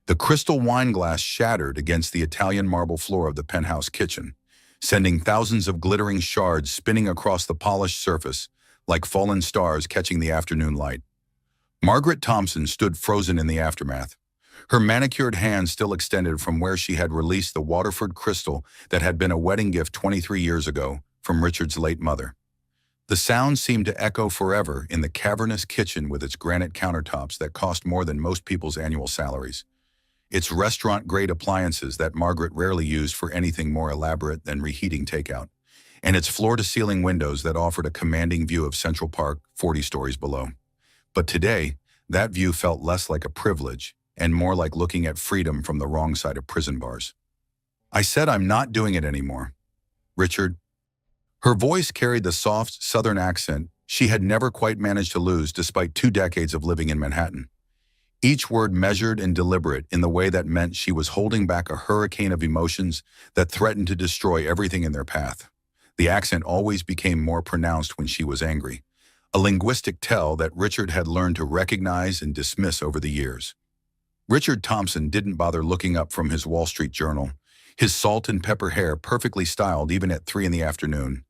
The crystal wine glass shattered against the Italian marble floor of the penthouse kitchen, sending thousands of glittering shards spinning across the polished surface like fallen stars catching the afternoon light. Margaret Thompson stood frozen in the aftermath, her manicured hand still extended from where she had released the Waterford crystal that had been a wedding gift 23 years ago from Richard's late mother. The sound seemed to echo forever in the cavernous kitchen with its granite countertops that cost more than most people's annual salaries, its restaurant-grade appliances that Margaret rarely used for anything more elaborate than reheating takeout, and its floor-to-ceiling windows that offered a commanding view of Central Park 40 stories below. But today, that view felt less like a privilege and more like looking at freedom from the wrong side of prison bars. "I said I'm not doing it anymore. Richard." Her voice carried the soft, southern accent she had never quite managed to lose despite 2 decades of living in Manhattan. Each word measured and deliberate in the way that meant she was holding back a hurricane of emotions that threatened to destroy everything in their path. The accent always became more pronounced when she was angry, a linguistic tell that Richard had learned to recognize and dismiss over the years. Richard Thompson didn't bother looking up from his Wall Street journal, his salt and pepper hair perfectly styled even at 3 in the afternoon.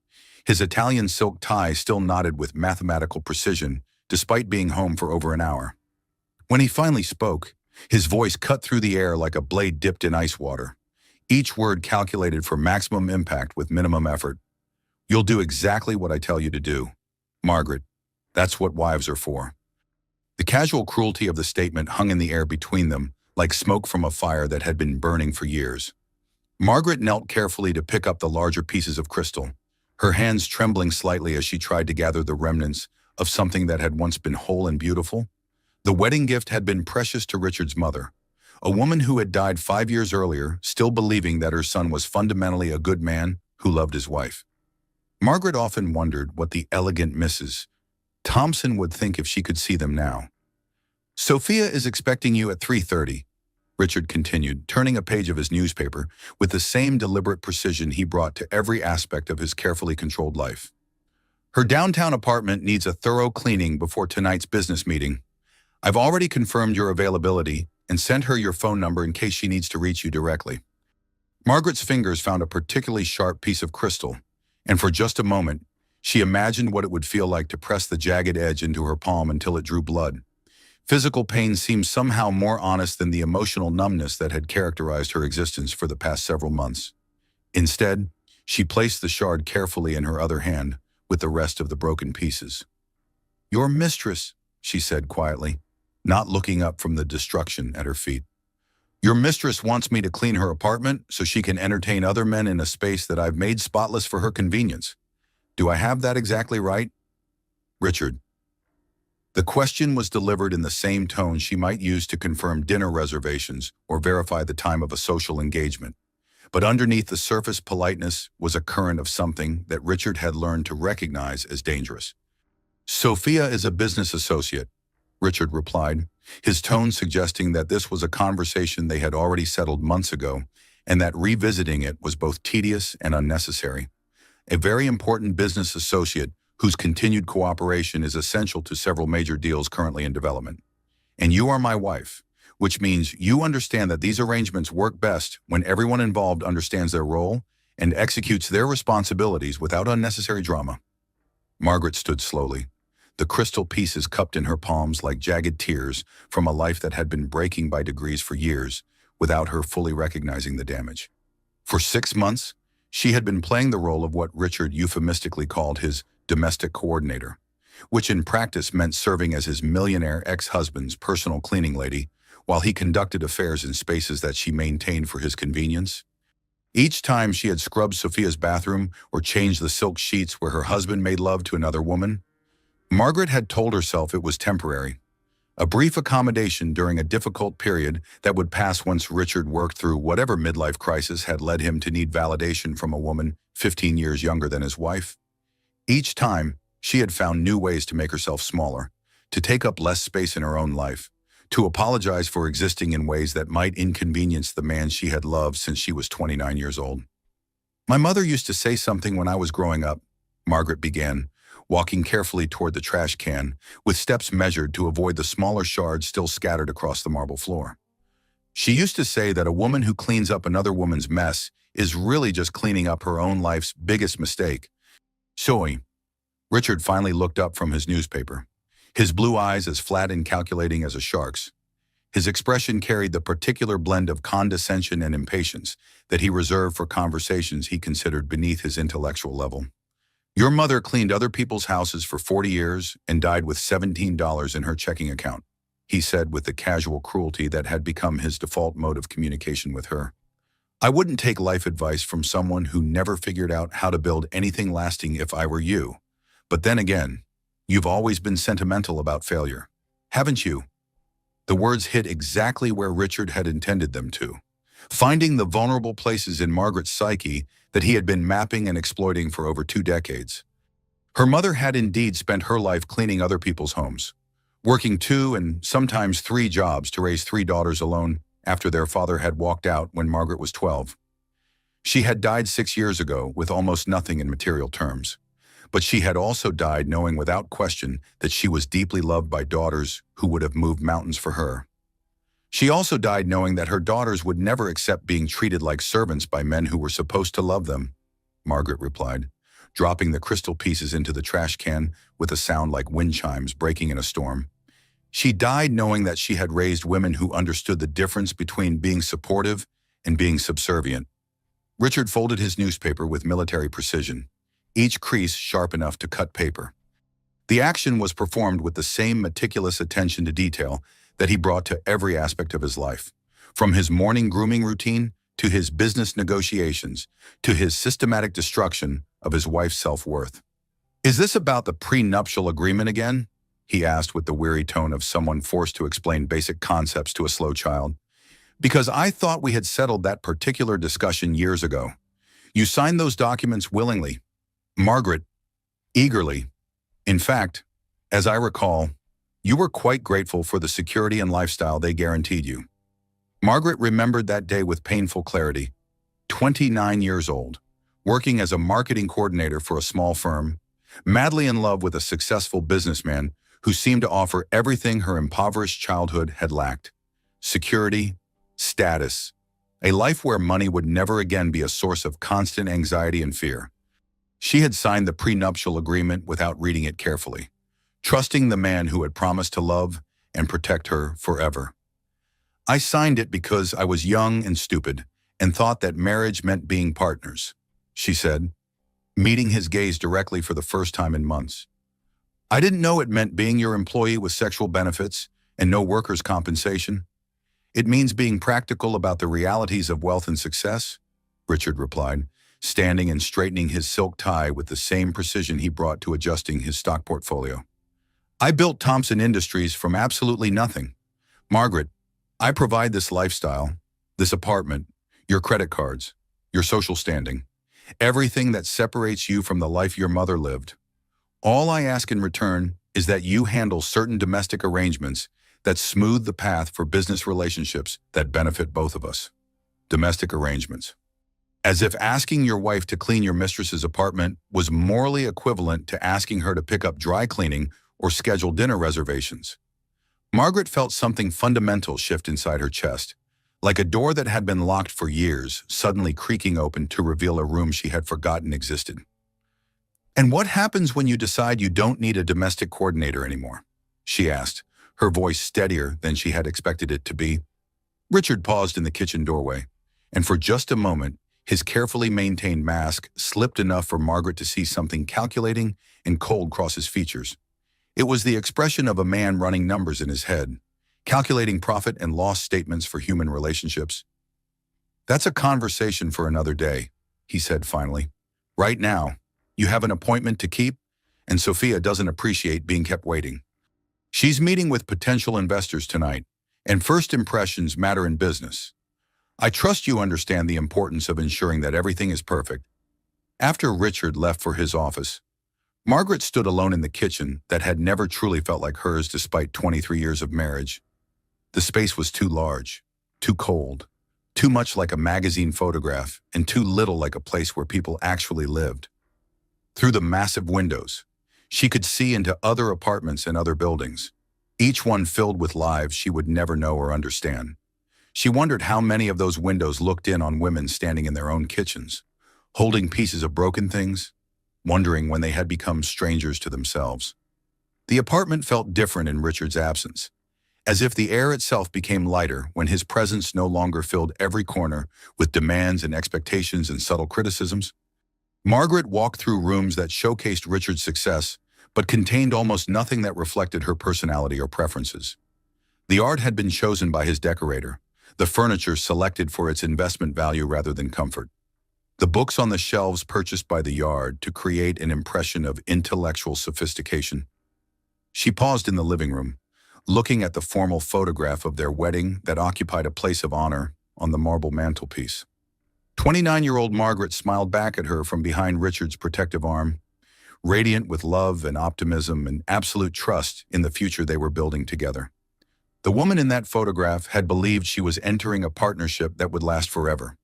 His Italian silk tie still knotted with mathematical precision, despite being home for over an hour. When he finally spoke, his voice cut through the air like a blade dipped in ice water, each word calculated for maximum impact with minimum effort. "You'll do exactly what I tell you to do, Margaret. That's what wives are for." The casual cruelty of the statement hung in the air between them, like smoke from a fire that had been burning for years. Margaret knelt carefully to pick up the larger pieces of crystal, her hands trembling slightly as she tried to gather the remnants of something that had once been whole and beautiful. The wedding gift had been precious to Richard's mother, a woman who had died 5 years earlier, still believing that her son was fundamentally a good man who loved his wife. Margaret often wondered what the elegant Mrs. Thompson would think if she could see them now. "Sophia is expecting you at 3:30, Richard continued, turning a page of his newspaper with the same deliberate precision he brought to every aspect of his carefully controlled life. "Her downtown apartment needs a thorough cleaning before tonight's business meeting. I've already confirmed your availability and sent her your phone number in case she needs to reach you directly." Margaret's fingers found a particularly sharp piece of crystal, and for just a moment, she imagined what it would feel like to press the jagged edge into her palm until it drew blood. Physical pain seemed somehow more honest than the emotional numbness that had characterized her existence for the past several months. Instead, she placed the shard carefully in her other hand with the rest of the broken pieces. "Your mistress," she said quietly, not looking up from the destruction at her feet. "Your mistress wants me to clean her apartment so she can entertain other men in a space that I've made spotless for her convenience. Do I have that exactly right, Richard?" The question was delivered in the same tone she might use to confirm dinner reservations or verify the time of a social engagement. But underneath the surface politeness was a current of something that Richard had learned to recognize as dangerous. "Sophia is a business associate," Richard replied, his tone suggesting that this was a conversation they had already settled months ago and that revisiting it was both tedious and unnecessary. "A very important business associate whose continued cooperation is essential to several major deals currently in development. And you are my wife, which means you understand that these arrangements work best when everyone involved understands their role and executes their responsibilities without unnecessary drama." Margaret stood slowly, the crystal pieces cupped in her palms like jagged tears from a life that had been breaking by degrees for years without her fully recognizing the damage. For 6 months, she had been playing the role of what Richard euphemistically called his domestic coordinator, which in practice meant serving as his millionaire ex-husband's personal cleaning lady while he conducted affairs in spaces that she maintained for his convenience. Each time she had scrubbed Sophia's bathroom or changed the silk sheets where her husband made love to another woman, Margaret had told herself it was temporary, a brief accommodation during a difficult period that would pass once Richard worked through whatever midlife crisis had led him to need validation from a woman 15 years younger than his wife. Each time, she had found new ways to make herself smaller, to take up less space in her own life, to apologize for existing in ways that might inconvenience the man she had loved since she was 29 years old. "My mother used to say something when I was growing up," Margaret began, walking carefully toward the trash can, with steps measured to avoid the smaller shards still scattered across the marble floor. She used to say that a woman who cleans up another woman's mess is really just cleaning up her own life's biggest mistake. So, Richard finally looked up from his newspaper, his blue eyes as flat and calculating as a shark's. His expression carried the particular blend of condescension and impatience that he reserved for conversations he considered beneath his intellectual level. Your mother cleaned other people's houses for 40 years and died with $17 in her checking account, he said with the casual cruelty that had become his default mode of communication with her. I wouldn't take life advice from someone who never figured out how to build anything lasting if I were you. But then again, you've always been sentimental about failure, haven't you? The words hit exactly where Richard had intended them to, finding the vulnerable places in Margaret's psyche that he had been mapping and exploiting for over 2 decades. Her mother had indeed spent her life cleaning other people's homes, working 2 and sometimes 3 jobs to raise 3 daughters alone after their father had walked out when Margaret was 12. She had died 6 years ago with almost nothing in material terms. But she had also died knowing without question that she was deeply loved by daughters who would have moved mountains for her. She also died knowing that her daughters would never accept being treated like servants by men who were supposed to love them, Margaret replied, dropping the crystal pieces into the trash can with a sound like wind chimes breaking in a storm. She died knowing that she had raised women who understood the difference between being supportive and being subservient. Richard folded his newspaper with military precision, each crease sharp enough to cut paper. The action was performed with the same meticulous attention to detail that he brought to every aspect of his life, from his morning grooming routine to his business negotiations to his systematic destruction of his wife's self-worth. Is this about the prenuptial agreement again? He asked with the weary tone of someone forced to explain basic concepts to a slow child. Because I thought we had settled that particular discussion years ago. You signed those documents willingly. Margaret, eagerly. In fact, as I recall, you were quite grateful for the security and lifestyle they guaranteed you. Margaret remembered that day with painful clarity. 29 years old, working as a marketing coordinator for a small firm, madly in love with a successful businessman who seemed to offer everything her impoverished childhood had lacked. Security, status, a life where money would never again be a source of constant anxiety and fear. She had signed the prenuptial agreement without reading it carefully, trusting the man who had promised to love and protect her forever. I signed it because I was young and stupid and thought that marriage meant being partners, she said, meeting his gaze directly for the first time in months. I didn't know it meant being your employee with sexual benefits and no workers' compensation. It means being practical about the realities of wealth and success, Richard replied, standing and straightening his silk tie with the same precision he brought to adjusting his stock portfolio. I built Thompson Industries from absolutely nothing. Margaret, I provide this lifestyle, this apartment, your credit cards, your social standing, everything that separates you from the life your mother lived. All I ask in return is that you handle certain domestic arrangements that smooth the path for business relationships that benefit both of us. Domestic arrangements. As if asking your wife to clean your mistress's apartment was morally equivalent to asking her to pick up dry cleaning or schedule dinner reservations. Margaret felt something fundamental shift inside her chest, like a door that had been locked for years, suddenly creaking open to reveal a room she had forgotten existed. And what happens when you decide you don't need a domestic coordinator anymore? She asked, her voice steadier than she had expected it to be. Richard paused in the kitchen doorway, and for just a moment, his carefully maintained mask slipped enough for Margaret to see something calculating and cold cross his features. It was the expression of a man running numbers in his head, calculating profit and loss statements for human relationships. That's a conversation for another day, he said finally. Right now, you have an appointment to keep, and Sophia doesn't appreciate being kept waiting. She's meeting with potential investors tonight, and first impressions matter in business. I trust you understand the importance of ensuring that everything is perfect. After Richard left for his office, Margaret stood alone in the kitchen that had never truly felt like hers despite 23 years of marriage. The space was too large, too cold, too much like a magazine photograph, and too little like a place where people actually lived. Through the massive windows, she could see into other apartments and other buildings, each one filled with lives she would never know or understand. She wondered how many of those windows looked in on women standing in their own kitchens, holding pieces of broken things, wondering when they had become strangers to themselves. The apartment felt different in Richard's absence, as if the air itself became lighter when his presence no longer filled every corner with demands and expectations and subtle criticisms. Margaret walked through rooms that showcased Richard's success, but contained almost nothing that reflected her personality or preferences. The art had been chosen by his decorator, the furniture selected for its investment value rather than comfort, the books on the shelves purchased by the yard to create an impression of intellectual sophistication. She paused in the living room, looking at the formal photograph of their wedding that occupied a place of honor on the marble mantelpiece. 29-year-old Margaret smiled back at her from behind Richard's protective arm, radiant with love and optimism and absolute trust in the future they were building together. The woman in that photograph had believed she was entering a partnership that would last forever.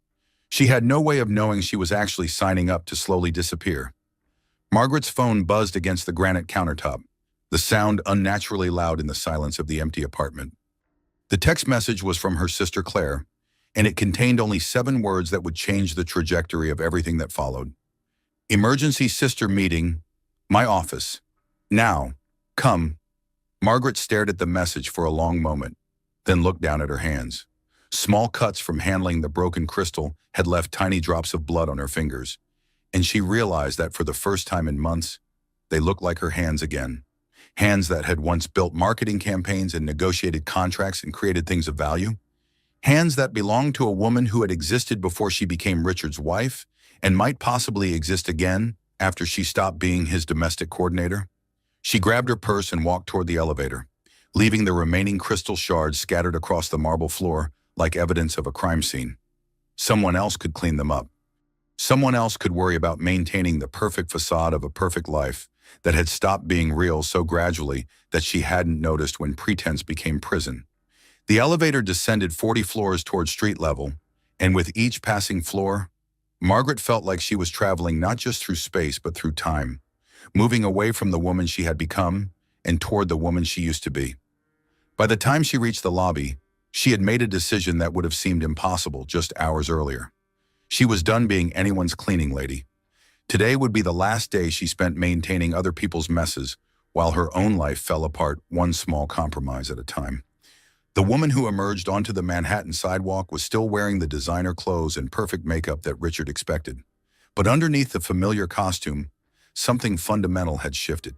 She had no way of knowing she was actually signing up to slowly disappear. Margaret's phone buzzed against the granite countertop, the sound unnaturally loud in the silence of the empty apartment. The text message was from her sister Claire, and it contained only 7 words that would change the trajectory of everything that followed. Emergency sister meeting, my office. Now, come. Margaret stared at the message for a long moment, then looked down at her hands. Small cuts from handling the broken crystal had left tiny drops of blood on her fingers, and she realized that for the first time in months, they looked like her hands again. Hands that had once built marketing campaigns and negotiated contracts and created things of value. Hands that belonged to a woman who had existed before she became Richard's wife and might possibly exist again after she stopped being his domestic coordinator. She grabbed her purse and walked toward the elevator, leaving the remaining crystal shards scattered across the marble floor like evidence of a crime scene. Someone else could clean them up. Someone else could worry about maintaining the perfect facade of a perfect life that had stopped being real so gradually that she hadn't noticed when pretense became prison. The elevator descended 40 floors toward street level, and with each passing floor, Margaret felt like she was traveling not just through space but through time, moving away from the woman she had become and toward the woman she used to be. By the time she reached the lobby, she had made a decision that would have seemed impossible just hours earlier. She was done being anyone's cleaning lady. Today would be the last day she spent maintaining other people's messes while her own life fell apart one small compromise at a time. The woman who emerged onto the Manhattan sidewalk was still wearing the designer clothes and perfect makeup that Richard expected. But underneath the familiar costume, something fundamental had shifted.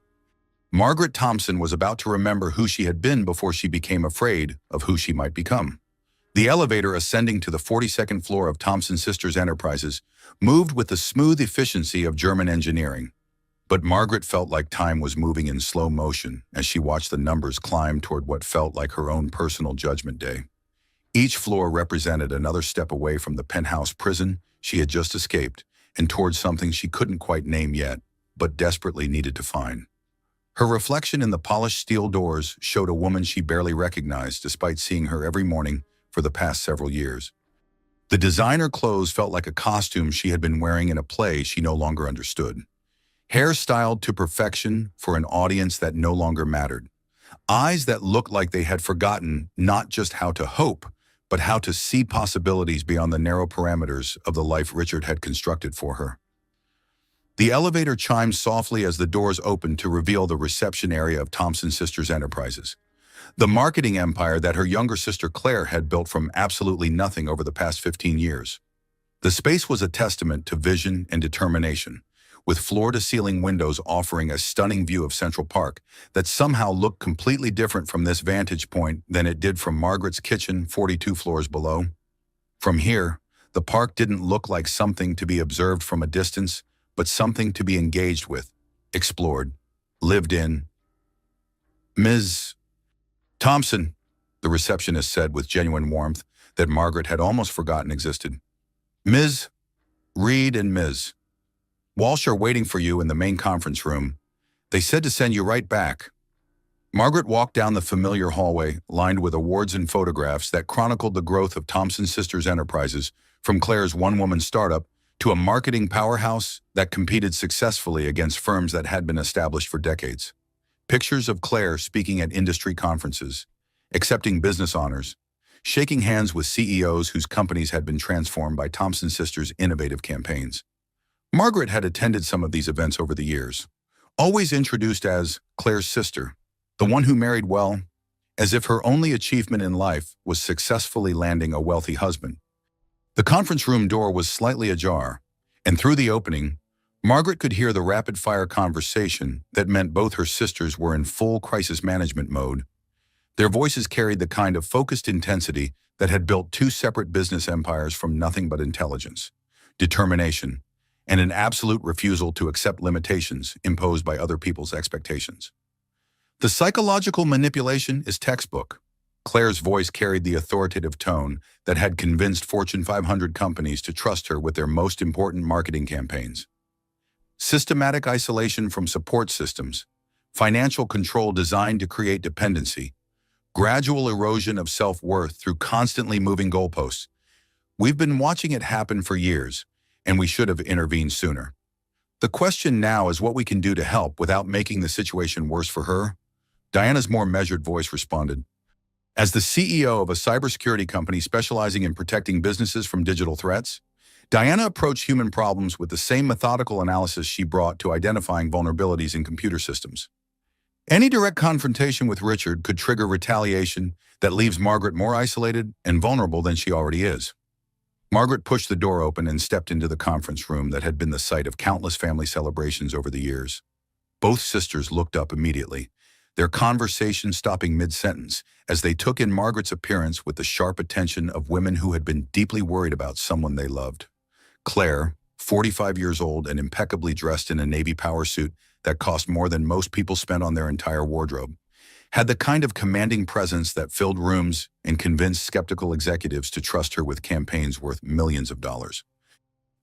Margaret Thompson was about to remember who she had been before she became afraid of who she might become. The elevator ascending to the 42nd floor of Thompson Sisters Enterprises moved with the smooth efficiency of German engineering. But Margaret felt like time was moving in slow motion as she watched the numbers climb toward what felt like her own personal judgment day. Each floor represented another step away from the penthouse prison she had just escaped and towards something she couldn't quite name yet, but desperately needed to find. Her reflection in the polished steel doors showed a woman she barely recognized despite seeing her every morning for the past several years. The designer clothes felt like a costume she had been wearing in a play she no longer understood. Hair styled to perfection for an audience that no longer mattered. Eyes that looked like they had forgotten not just how to hope, but how to see possibilities beyond the narrow parameters of the life Richard had constructed for her. The elevator chimed softly as the doors opened to reveal the reception area of Thompson Sisters Enterprises, the marketing empire that her younger sister Claire had built from absolutely nothing over the past 15 years. The space was a testament to vision and determination, with floor-to-ceiling windows offering a stunning view of Central Park that somehow looked completely different from this vantage point than it did from Margaret's kitchen 42 floors below. From here, the park didn't look like something to be observed from a distance, but something to be engaged with, explored, lived in. Ms. Thompson, the receptionist said with genuine warmth that Margaret had almost forgotten existed. Ms. Reed and Ms. Walsh are waiting for you in the main conference room. They said to send you right back. Margaret walked down the familiar hallway, lined with awards and photographs that chronicled the growth of Thompson Sisters Enterprises, from Claire's one-woman startup to a marketing powerhouse that competed successfully against firms that had been established for decades. Pictures of Claire speaking at industry conferences, accepting business honors, shaking hands with CEOs whose companies had been transformed by Thompson sisters' innovative campaigns. Margaret had attended some of these events over the years, always introduced as Claire's sister, the one who married well, as if her only achievement in life was successfully landing a wealthy husband. The conference room door was slightly ajar, and through the opening, Margaret could hear the rapid-fire conversation that meant both her sisters were in full crisis management mode. Their voices carried the kind of focused intensity that had built two separate business empires from nothing but intelligence, determination, and an absolute refusal to accept limitations imposed by other people's expectations. The psychological manipulation is textbook. Claire's voice carried the authoritative tone that had convinced Fortune 500 companies to trust her with their most important marketing campaigns. Systematic isolation from support systems, financial control designed to create dependency, gradual erosion of self-worth through constantly moving goalposts. We've been watching it happen for years, and we should have intervened sooner. The question now is what we can do to help without making the situation worse for her. Diana's more measured voice responded. As the CEO of a cybersecurity company specializing in protecting businesses from digital threats, Diana approached human problems with the same methodical analysis she brought to identifying vulnerabilities in computer systems. Any direct confrontation with Richard could trigger retaliation that leaves Margaret more isolated and vulnerable than she already is. Margaret pushed the door open and stepped into the conference room that had been the site of countless family celebrations over the years. Both sisters looked up immediately, their conversation stopping mid-sentence as they took in Margaret's appearance with the sharp attention of women who had been deeply worried about someone they loved. Claire, 45 years old and impeccably dressed in a Navy power suit that cost more than most people spent on their entire wardrobe, had the kind of commanding presence that filled rooms and convinced skeptical executives to trust her with campaigns worth millions of dollars.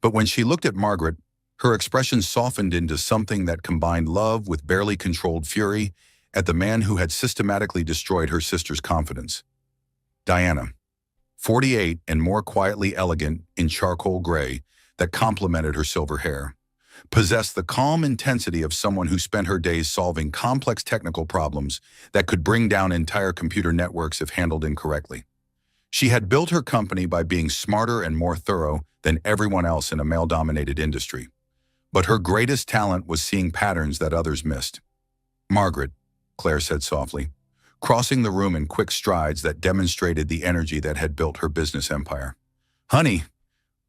But when she looked at Margaret, her expression softened into something that combined love with barely controlled fury at the man who had systematically destroyed her sister's confidence. Diana, 48 and more quietly elegant in charcoal gray that complemented her silver hair, possessed the calm intensity of someone who spent her days solving complex technical problems that could bring down entire computer networks if handled incorrectly. She had built her company by being smarter and more thorough than everyone else in a male-dominated industry. But her greatest talent was seeing patterns that others missed. "Margaret," Claire said softly, crossing the room in quick strides that demonstrated the energy that had built her business empire. "Honey,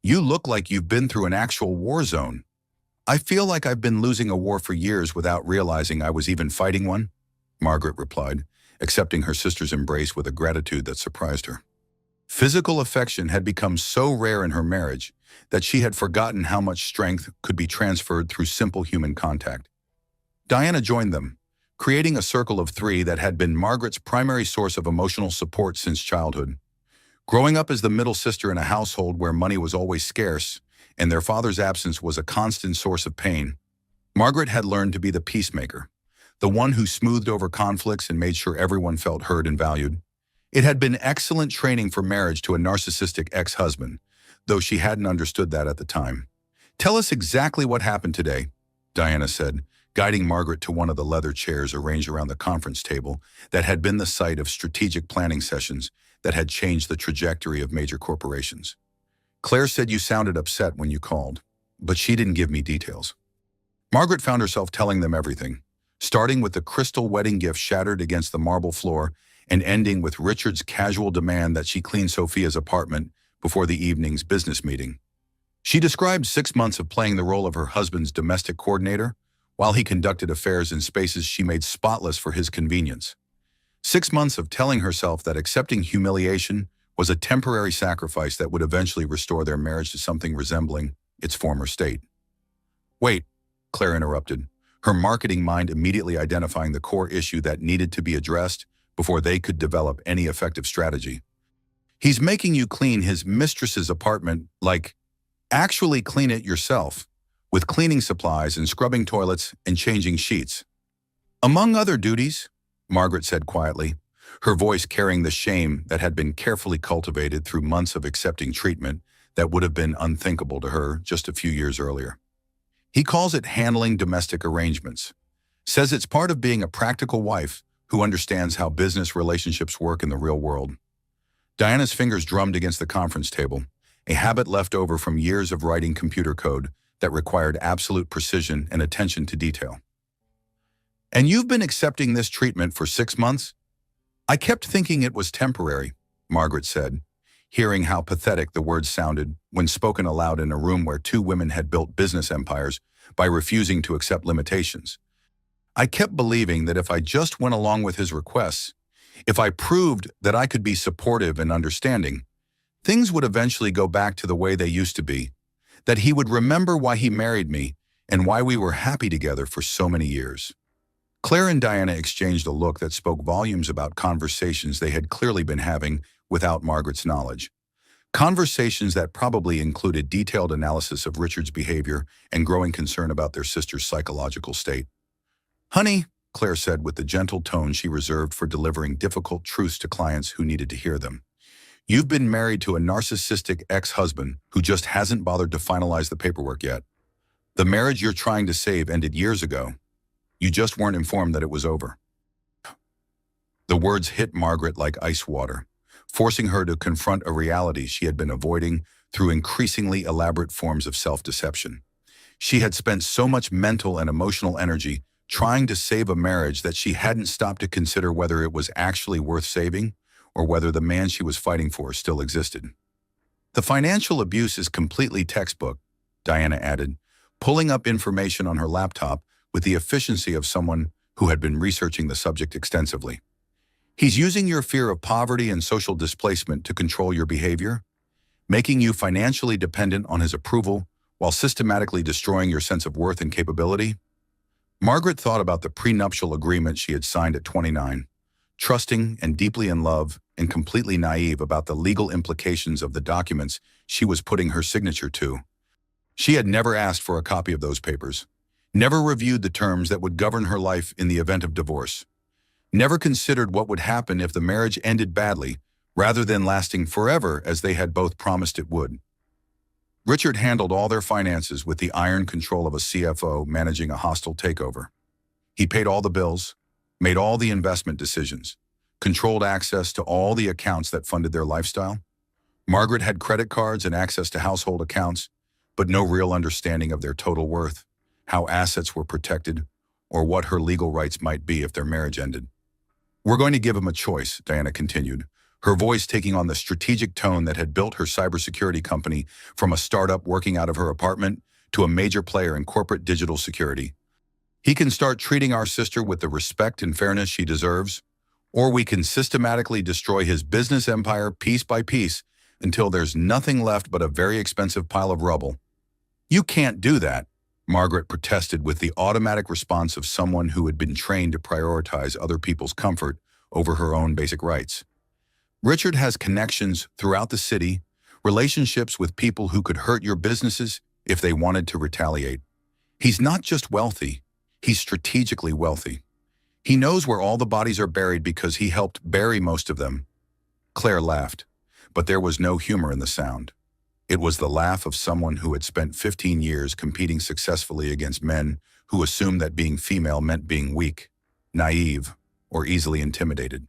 you look like you've been through an actual war zone." "I feel like I've been losing a war for years without realizing I was even fighting one," Margaret replied, accepting her sister's embrace with a gratitude that surprised her. Physical affection had become so rare in her marriage that she had forgotten how much strength could be transferred through simple human contact. Diana joined them, creating a circle of three that had been Margaret's primary source of emotional support since childhood. Growing up as the middle sister in a household where money was always scarce and their father's absence was a constant source of pain, Margaret had learned to be the peacemaker, the one who smoothed over conflicts and made sure everyone felt heard and valued. It had been excellent training for marriage to a narcissistic ex-husband, though she hadn't understood that at the time. "Tell us exactly what happened today," Diana said, guiding Margaret to one of the leather chairs arranged around the conference table that had been the site of strategic planning sessions that had changed the trajectory of major corporations. "Claire said you sounded upset when you called, but she didn't give me details." Margaret found herself telling them everything, starting with the crystal wedding gift shattered against the marble floor and ending with Richard's casual demand that she clean Sophia's apartment before the evening's business meeting. She described 6 months of playing the role of her husband's domestic coordinator while he conducted affairs in spaces she made spotless for his convenience. 6 months of telling herself that accepting humiliation was a temporary sacrifice that would eventually restore their marriage to something resembling its former state. "Wait," Claire interrupted, her marketing mind immediately identifying the core issue that needed to be addressed before they could develop any effective strategy. "He's making you clean his mistress's apartment, like, actually clean it yourself, with cleaning supplies and scrubbing toilets and changing sheets." "Among other duties," Margaret said quietly, her voice carrying the shame that had been carefully cultivated through months of accepting treatment that would have been unthinkable to her just a few years earlier. "He calls it handling domestic arrangements. Says it's part of being a practical wife who understands how business relationships work in the real world." Diana's fingers drummed against the conference table, a habit left over from years of writing computer code that required absolute precision and attention to detail. "And you've been accepting this treatment for 6 months? I kept thinking it was temporary," Margaret said, hearing how pathetic the words sounded when spoken aloud in a room where two women had built business empires by refusing to accept limitations. "I kept believing that if I just went along with his requests, if I proved that I could be supportive and understanding, things would eventually go back to the way they used to be, that he would remember why he married me and why we were happy together for so many years." Claire and Diana exchanged a look that spoke volumes about conversations they had clearly been having without Margaret's knowledge. Conversations that probably included detailed analysis of Richard's behavior and growing concern about their sister's psychological state. "Honey," Claire said with the gentle tone she reserved for delivering difficult truths to clients who needed to hear them, "you've been married to a narcissistic ex-husband who just hasn't bothered to finalize the paperwork yet. The marriage you're trying to save ended years ago. You just weren't informed that it was over." The words hit Margaret like ice water, forcing her to confront a reality she had been avoiding through increasingly elaborate forms of self-deception. She had spent so much mental and emotional energy trying to save a marriage that she hadn't stopped to consider whether it was actually worth saving or whether the man she was fighting for still existed. "The financial abuse is completely textbook," Diana added, pulling up information on her laptop with the efficiency of someone who had been researching the subject extensively. "He's using your fear of poverty and social displacement to control your behavior, making you financially dependent on his approval while systematically destroying your sense of worth and capability." Margaret thought about the prenuptial agreement she had signed at 29, trusting and deeply in love and completely naive about the legal implications of the documents she was putting her signature to. She had never asked for a copy of those papers, never reviewed the terms that would govern her life in the event of divorce, never considered what would happen if the marriage ended badly rather than lasting forever as they had both promised it would. Richard handled all their finances with the iron control of a CFO managing a hostile takeover. He paid all the bills, made all the investment decisions, controlled access to all the accounts that funded their lifestyle. Margaret had credit cards and access to household accounts, but no real understanding of their total worth, how assets were protected, or what her legal rights might be if their marriage ended. "We're going to give him a choice," Diana continued, her voice taking on the strategic tone that had built her cybersecurity company from a startup working out of her apartment to a major player in corporate digital security. "He can start treating our sister with the respect and fairness she deserves, or we can systematically destroy his business empire piece by piece until there's nothing left but a very expensive pile of rubble." "You can't do that," Margaret protested with the automatic response of someone who had been trained to prioritize other people's comfort over her own basic rights. "Richard has connections throughout the city, relationships with people who could hurt your businesses if they wanted to retaliate. He's not just wealthy, he's strategically wealthy. He knows where all the bodies are buried because he helped bury most of them." Claire laughed, but there was no humor in the sound. It was the laugh of someone who had spent 15 years competing successfully against men who assumed that being female meant being weak, naive, or easily intimidated.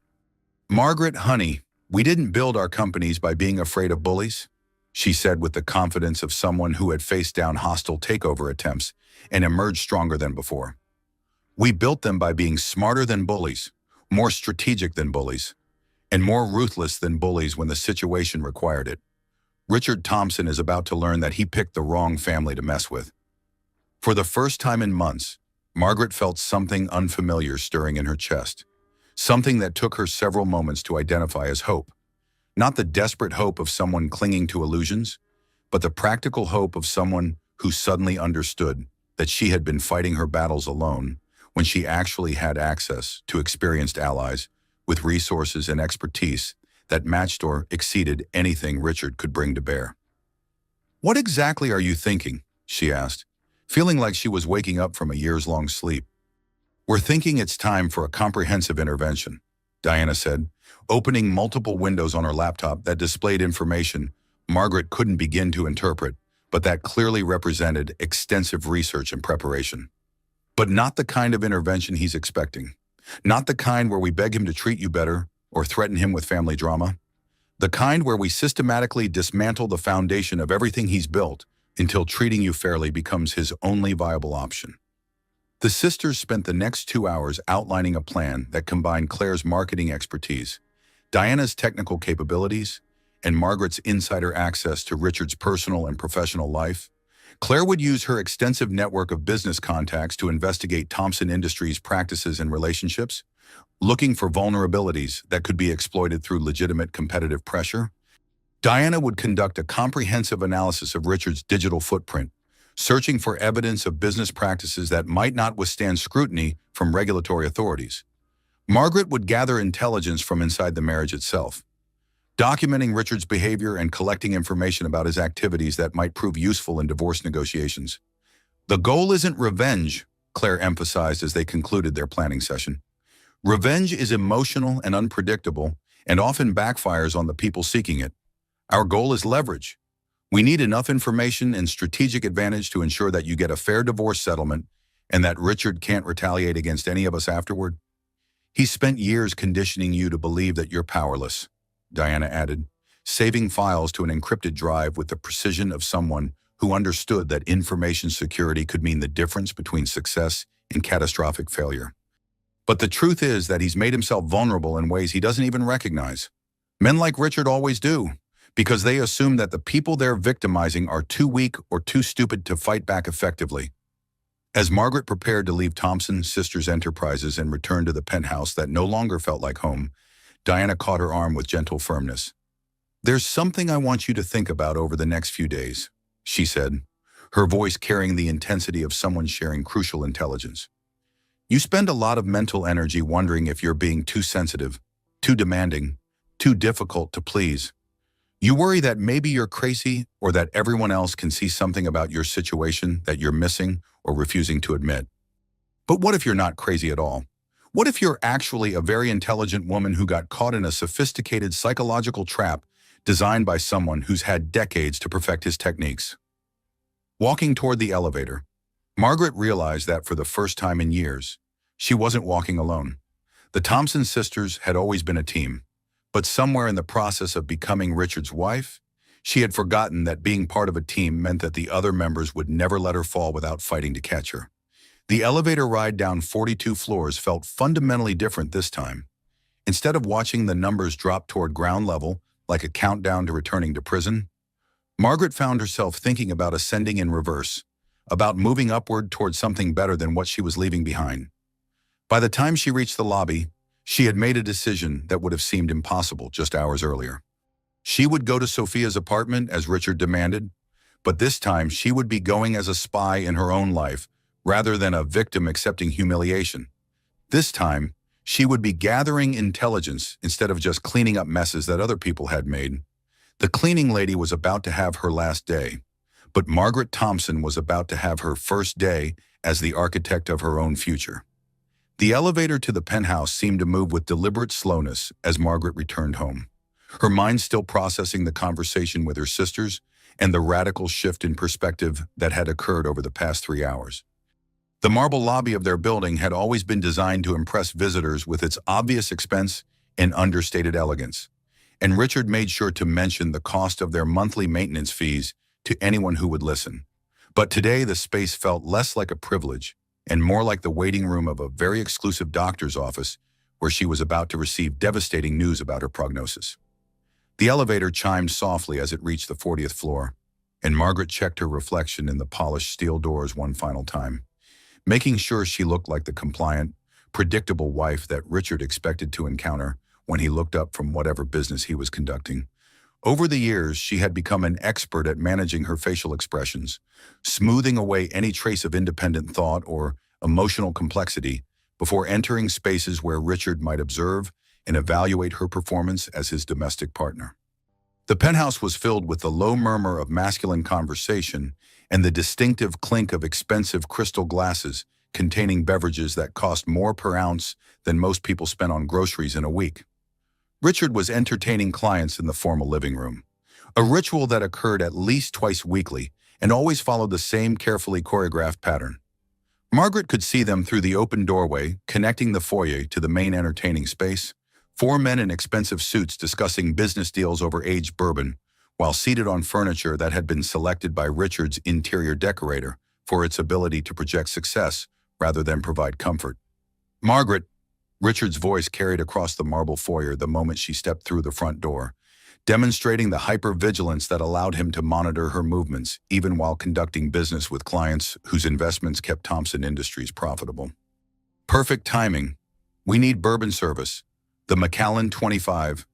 "Margaret, honey, we didn't build our companies by being afraid of bullies," she said with the confidence of someone who had faced down hostile takeover attempts and emerged stronger than before. "We built them by being smarter than bullies, more strategic than bullies, and more ruthless than bullies when the situation required it. Richard Thompson is about to learn that he picked the wrong family to mess with." For the first time in months, Margaret felt something unfamiliar stirring in her chest, something that took her several moments to identify as hope. Not the desperate hope of someone clinging to illusions, but the practical hope of someone who suddenly understood that she had been fighting her battles alone when she actually had access to experienced allies with resources and expertise that matched or exceeded anything Richard could bring to bear. "What exactly are you thinking?" she asked, feeling like she was waking up from a years-long sleep. "We're thinking it's time for a comprehensive intervention," Diana said, opening multiple windows on her laptop that displayed information Margaret couldn't begin to interpret, but that clearly represented extensive research and preparation. "But not the kind of intervention he's expecting. Not the kind where we beg him to treat you better or threaten him with family drama. The kind where we systematically dismantle the foundation of everything he's built until treating you fairly becomes his only viable option. The sisters spent the next 2 hours outlining a plan that combined Claire's marketing expertise, Diana's technical capabilities, and Margaret's insider access to Richard's personal and professional life. Claire would use her extensive network of business contacts to investigate Thompson Industries' practices and relationships, looking for vulnerabilities that could be exploited through legitimate competitive pressure. Diana would conduct a comprehensive analysis of Richard's digital footprint, searching for evidence of business practices that might not withstand scrutiny from regulatory authorities. Margaret would gather intelligence from inside the marriage itself, documenting Richard's behavior and collecting information about his activities that might prove useful in divorce negotiations. The goal isn't revenge, Claire emphasized as they concluded their planning session. Revenge is emotional and unpredictable and often backfires on the people seeking it. Our goal is leverage. We need enough information and strategic advantage to ensure that you get a fair divorce settlement and that Richard can't retaliate against any of us afterward. He spent years conditioning you to believe that you're powerless, Diana added, saving files to an encrypted drive with the precision of someone who understood that information security could mean the difference between success and catastrophic failure. But the truth is that he's made himself vulnerable in ways he doesn't even recognize. Men like Richard always do, because they assume that the people they're victimizing are too weak or too stupid to fight back effectively. As Margaret prepared to leave Thompson Sisters Enterprises and return to the penthouse that no longer felt like home, Diana caught her arm with gentle firmness. "There's something I want you to think about over the next few days," she said, her voice carrying the intensity of someone sharing crucial intelligence. "You spend a lot of mental energy wondering if you're being too sensitive, too demanding, too difficult to please. You worry that maybe you're crazy or that everyone else can see something about your situation that you're missing or refusing to admit. But what if you're not crazy at all? What if you're actually a very intelligent woman who got caught in a sophisticated psychological trap designed by someone who's had decades to perfect his techniques?" Walking toward the elevator, Margaret realized that for the first time in years, she wasn't walking alone. The Thompson sisters had always been a team, but somewhere in the process of becoming Richard's wife, she had forgotten that being part of a team meant that the other members would never let her fall without fighting to catch her. The elevator ride down 42 floors felt fundamentally different this time. Instead of watching the numbers drop toward ground level, like a countdown to returning to prison, Margaret found herself thinking about ascending in reverse, about moving upward toward something better than what she was leaving behind. By the time she reached the lobby, she had made a decision that would have seemed impossible just hours earlier. She would go to Sophia's apartment as Richard demanded, but this time she would be going as a spy in her own life, rather than a victim accepting humiliation. This time, she would be gathering intelligence instead of just cleaning up messes that other people had made. The cleaning lady was about to have her last day, but Margaret Thompson was about to have her first day as the architect of her own future. The elevator to the penthouse seemed to move with deliberate slowness as Margaret returned home, her mind still processing the conversation with her sisters and the radical shift in perspective that had occurred over the past 3 hours. The marble lobby of their building had always been designed to impress visitors with its obvious expense and understated elegance, and Richard made sure to mention the cost of their monthly maintenance fees to anyone who would listen. But today the space felt less like a privilege and more like the waiting room of a very exclusive doctor's office where she was about to receive devastating news about her prognosis. The elevator chimed softly as it reached the 40th floor, and Margaret checked her reflection in the polished steel doors one final time, making sure she looked like the compliant, predictable wife that Richard expected to encounter when he looked up from whatever business he was conducting. Over the years, she had become an expert at managing her facial expressions, smoothing away any trace of independent thought or emotional complexity before entering spaces where Richard might observe and evaluate her performance as his domestic partner. The penthouse was filled with the low murmur of masculine conversation and the distinctive clink of expensive crystal glasses containing beverages that cost more per ounce than most people spent on groceries in a week. Richard was entertaining clients in the formal living room, a ritual that occurred at least twice weekly and always followed the same carefully choreographed pattern. Margaret could see them through the open doorway connecting the foyer to the main entertaining space, Four men in expensive suits discussing business deals over aged bourbon, while seated on furniture that had been selected by Richard's interior decorator for its ability to project success rather than provide comfort. Margaret, Richard's voice carried across the marble foyer the moment she stepped through the front door, demonstrating the hypervigilance that allowed him to monitor her movements even while conducting business with clients whose investments kept Thompson Industries profitable. Perfect timing. We need bourbon service, the Macallan 25,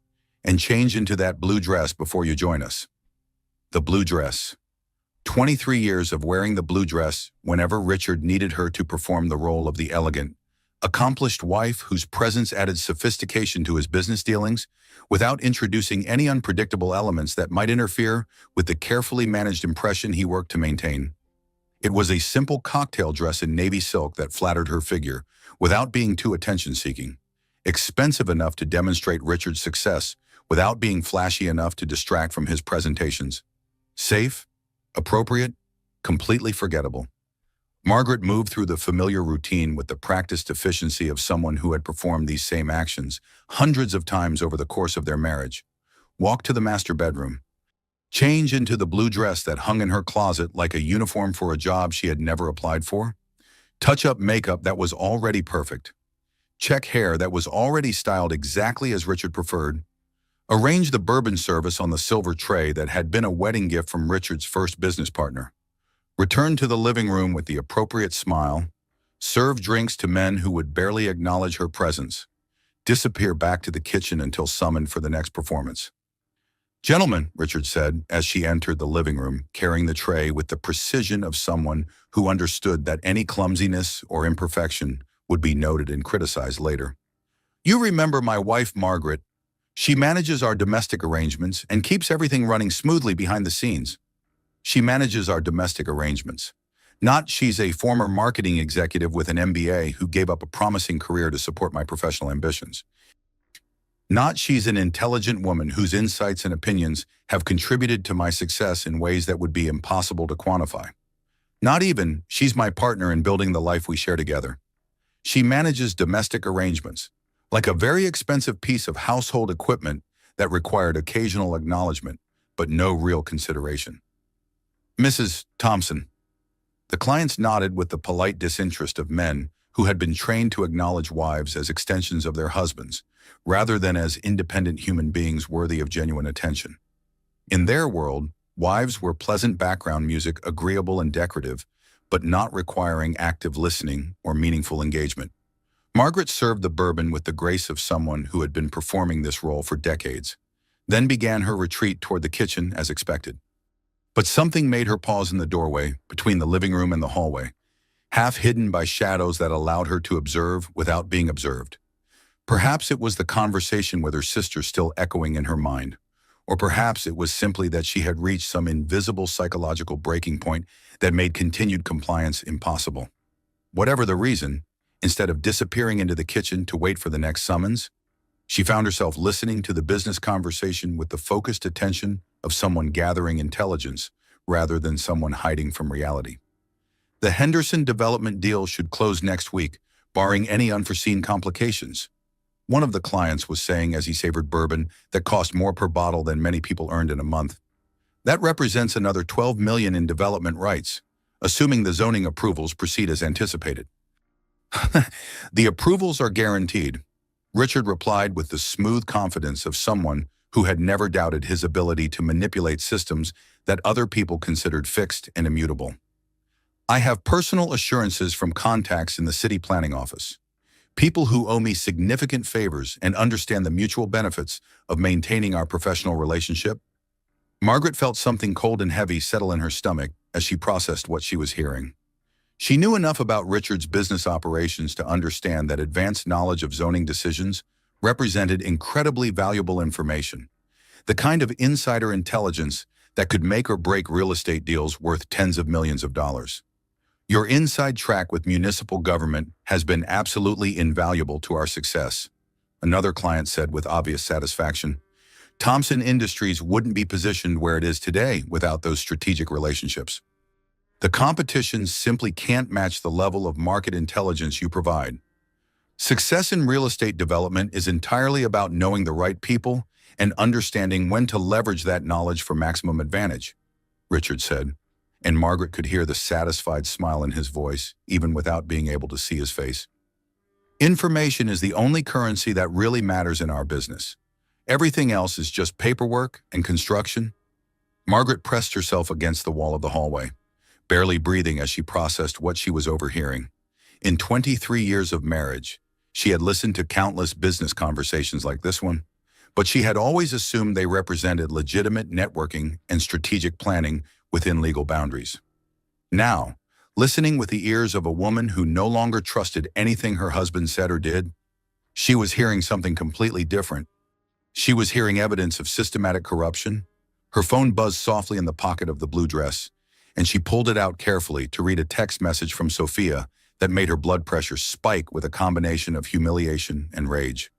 and change into that blue dress before you join us. The blue dress. 23 years of wearing the blue dress whenever Richard needed her to perform the role of the elegant, accomplished wife whose presence added sophistication to his business dealings without introducing any unpredictable elements that might interfere with the carefully managed impression he worked to maintain. It was a simple cocktail dress in navy silk that flattered her figure without being too attention-seeking, expensive enough to demonstrate Richard's success without being flashy enough to distract from his presentations. Safe, appropriate, completely forgettable. Margaret moved through the familiar routine with the practiced efficiency of someone who had performed these same actions hundreds of times over the course of their marriage. Walked to the master bedroom. Change into the blue dress that hung in her closet like a uniform for a job she had never applied for. Touch up makeup that was already perfect. Check hair that was already styled exactly as Richard preferred. Arrange the bourbon service on the silver tray that had been a wedding gift from Richard's first business partner. Return to the living room with the appropriate smile. Serve drinks to men who would barely acknowledge her presence. Disappear back to the kitchen until summoned for the next performance. "Gentlemen," Richard said as she entered the living room, carrying the tray with the precision of someone who understood that any clumsiness or imperfection would be noted and criticized later. "You remember my wife, Margaret. She manages our domestic arrangements and keeps everything running smoothly behind the scenes. She manages our domestic arrangements. Not she's a former marketing executive with an MBA who gave up a promising career to support my professional ambitions. Not she's an intelligent woman whose insights and opinions have contributed to my success in ways that would be impossible to quantify. Not even she's my partner in building the life we share together. She manages domestic arrangements, like a very expensive piece of household equipment that required occasional acknowledgement, but no real consideration." "Mrs. Thompson." The clients nodded with the polite disinterest of men who had been trained to acknowledge wives as extensions of their husbands, rather than as independent human beings worthy of genuine attention. In their world, wives were pleasant background music, agreeable and decorative, but not requiring active listening or meaningful engagement. Margaret served the bourbon with the grace of someone who had been performing this role for decades, then began her retreat toward the kitchen as expected. But something made her pause in the doorway between the living room and the hallway, half hidden by shadows that allowed her to observe without being observed. Perhaps it was the conversation with her sister still echoing in her mind, or perhaps it was simply that she had reached some invisible psychological breaking point that made continued compliance impossible. Whatever the reason, instead of disappearing into the kitchen to wait for the next summons, she found herself listening to the business conversation with the focused attention of someone gathering intelligence rather than someone hiding from reality. The Henderson development deal should close next week, barring any unforeseen complications, one of the clients was saying as he savored bourbon that cost more per bottle than many people earned in a month. That represents another $12 million in development rights, assuming the zoning approvals proceed as anticipated. "The approvals are guaranteed," Richard replied with the smooth confidence of someone who had never doubted his ability to manipulate systems that other people considered fixed and immutable. "I have personal assurances from contacts in the city planning office. People who owe me significant favors and understand the mutual benefits of maintaining our professional relationship." Margaret felt something cold and heavy settle in her stomach as she processed what she was hearing. She knew enough about Richard's business operations to understand that advanced knowledge of zoning decisions represented incredibly valuable information, the kind of insider intelligence that could make or break real estate deals worth tens of millions of dollars. "Your inside track with municipal government has been absolutely invaluable to our success," another client said with obvious satisfaction. "Thompson Industries wouldn't be positioned where it is today without those strategic relationships. The competition simply can't match the level of market intelligence you provide." Success in real estate development is entirely about knowing the right people and understanding when to leverage that knowledge for maximum advantage, Richard said, and Margaret could hear the satisfied smile in his voice, even without being able to see his face. Information is the only currency that really matters in our business. Everything else is just paperwork and construction. Margaret pressed herself against the wall of the hallway, barely breathing as she processed what she was overhearing. In 23 years of marriage, she had listened to countless business conversations like this one, but she had always assumed they represented legitimate networking and strategic planning within legal boundaries. Now, listening with the ears of a woman who no longer trusted anything her husband said or did, she was hearing something completely different. She was hearing evidence of systematic corruption. Her phone buzzed softly in the pocket of the blue dress, and she pulled it out carefully to read a text message from Sophia that made her blood pressure spike with a combination of humiliation and rage.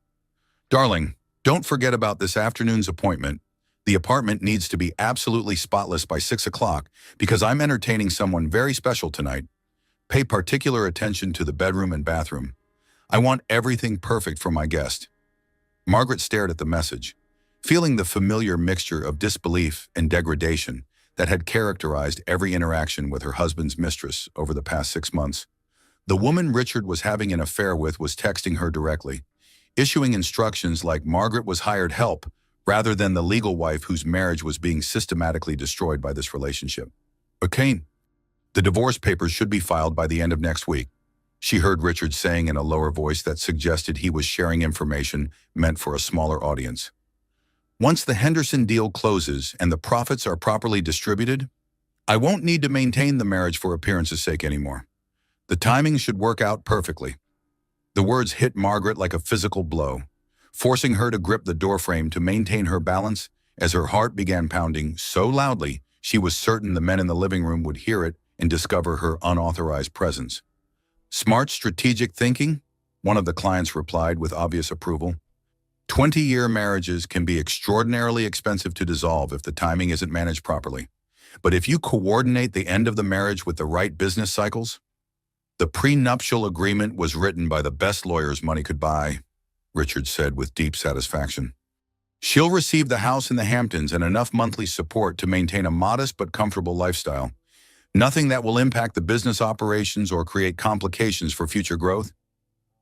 "Darling, don't forget about this afternoon's appointment. The apartment needs to be absolutely spotless by 6 o'clock because I'm entertaining someone very special tonight. Pay particular attention to the bedroom and bathroom. I want everything perfect for my guest." Margaret stared at the message, feeling the familiar mixture of disbelief and degradation that had characterized every interaction with her husband's mistress over the past 6 months. The woman Richard was having an affair with was texting her directly, issuing instructions like Margaret was hired help rather than the legal wife whose marriage was being systematically destroyed by this relationship. "Okay, the divorce papers should be filed by the end of next week," she heard Richard saying in a lower voice that suggested he was sharing information meant for a smaller audience. "Once the Henderson deal closes and the profits are properly distributed, I won't need to maintain the marriage for appearance's sake anymore. The timing should work out perfectly." The words hit Margaret like a physical blow, forcing her to grip the doorframe to maintain her balance as her heart began pounding so loudly she was certain the men in the living room would hear it and discover her unauthorized presence. "Smart strategic thinking," one of the clients replied with obvious approval. 20-year marriages can be extraordinarily expensive to dissolve if the timing isn't managed properly. But if you coordinate the end of the marriage with the right business cycles, the prenuptial agreement was written by the best lawyers money could buy, Richard said with deep satisfaction. "She'll receive the house in the Hamptons and enough monthly support to maintain a modest but comfortable lifestyle. Nothing that will impact the business operations or create complications for future growth."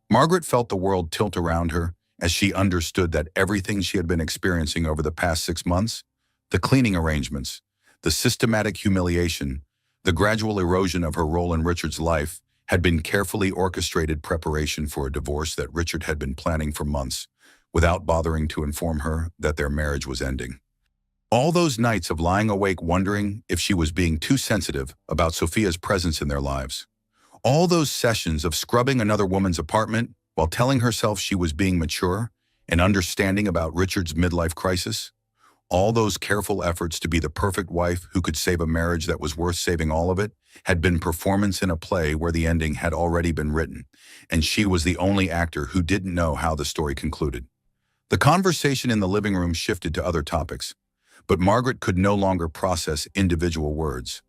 Margaret felt the world tilt around her as she understood that everything she had been experiencing over the past 6 months, the cleaning arrangements, the systematic humiliation, the gradual erosion of her role in Richard's life, had been carefully orchestrated preparation for a divorce that Richard had been planning for months, without bothering to inform her that their marriage was ending. All those nights of lying awake wondering if she was being too sensitive about Sophia's presence in their lives. All those sessions of scrubbing another woman's apartment while telling herself she was being mature and understanding about Richard's midlife crisis. All those careful efforts to be the perfect wife who could save a marriage that was worth saving all of it had been performance in a play where the ending had already been written, and she was the only actor who didn't know how the story concluded. The conversation in the living room shifted to other topics, but Margaret could no longer process individual words.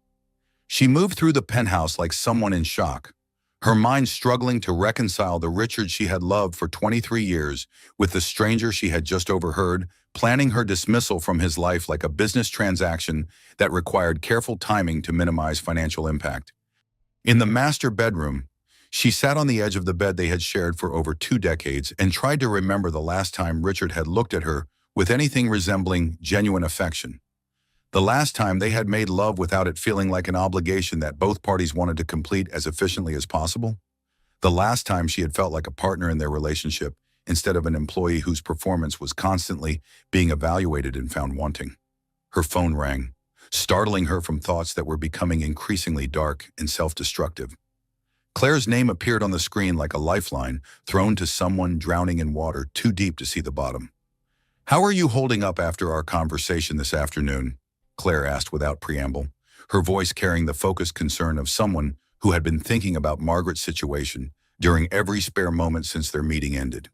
She moved through the penthouse like someone in shock, her mind struggling to reconcile the Richard she had loved for 23 years with the stranger she had just overheard, planning her dismissal from his life like a business transaction that required careful timing to minimize financial impact. In the master bedroom, she sat on the edge of the bed they had shared for over 2 decades and tried to remember the last time Richard had looked at her with anything resembling genuine affection. The last time they had made love without it feeling like an obligation that both parties wanted to complete as efficiently as possible. The last time she had felt like a partner in their relationship instead of an employee whose performance was constantly being evaluated and found wanting. Her phone rang, startling her from thoughts that were becoming increasingly dark and self-destructive. Claire's name appeared on the screen like a lifeline thrown to someone drowning in water too deep to see the bottom. "How are you holding up after our conversation this afternoon?" Claire asked without preamble, her voice carrying the focused concern of someone who had been thinking about Margaret's situation during every spare moment since their meeting ended.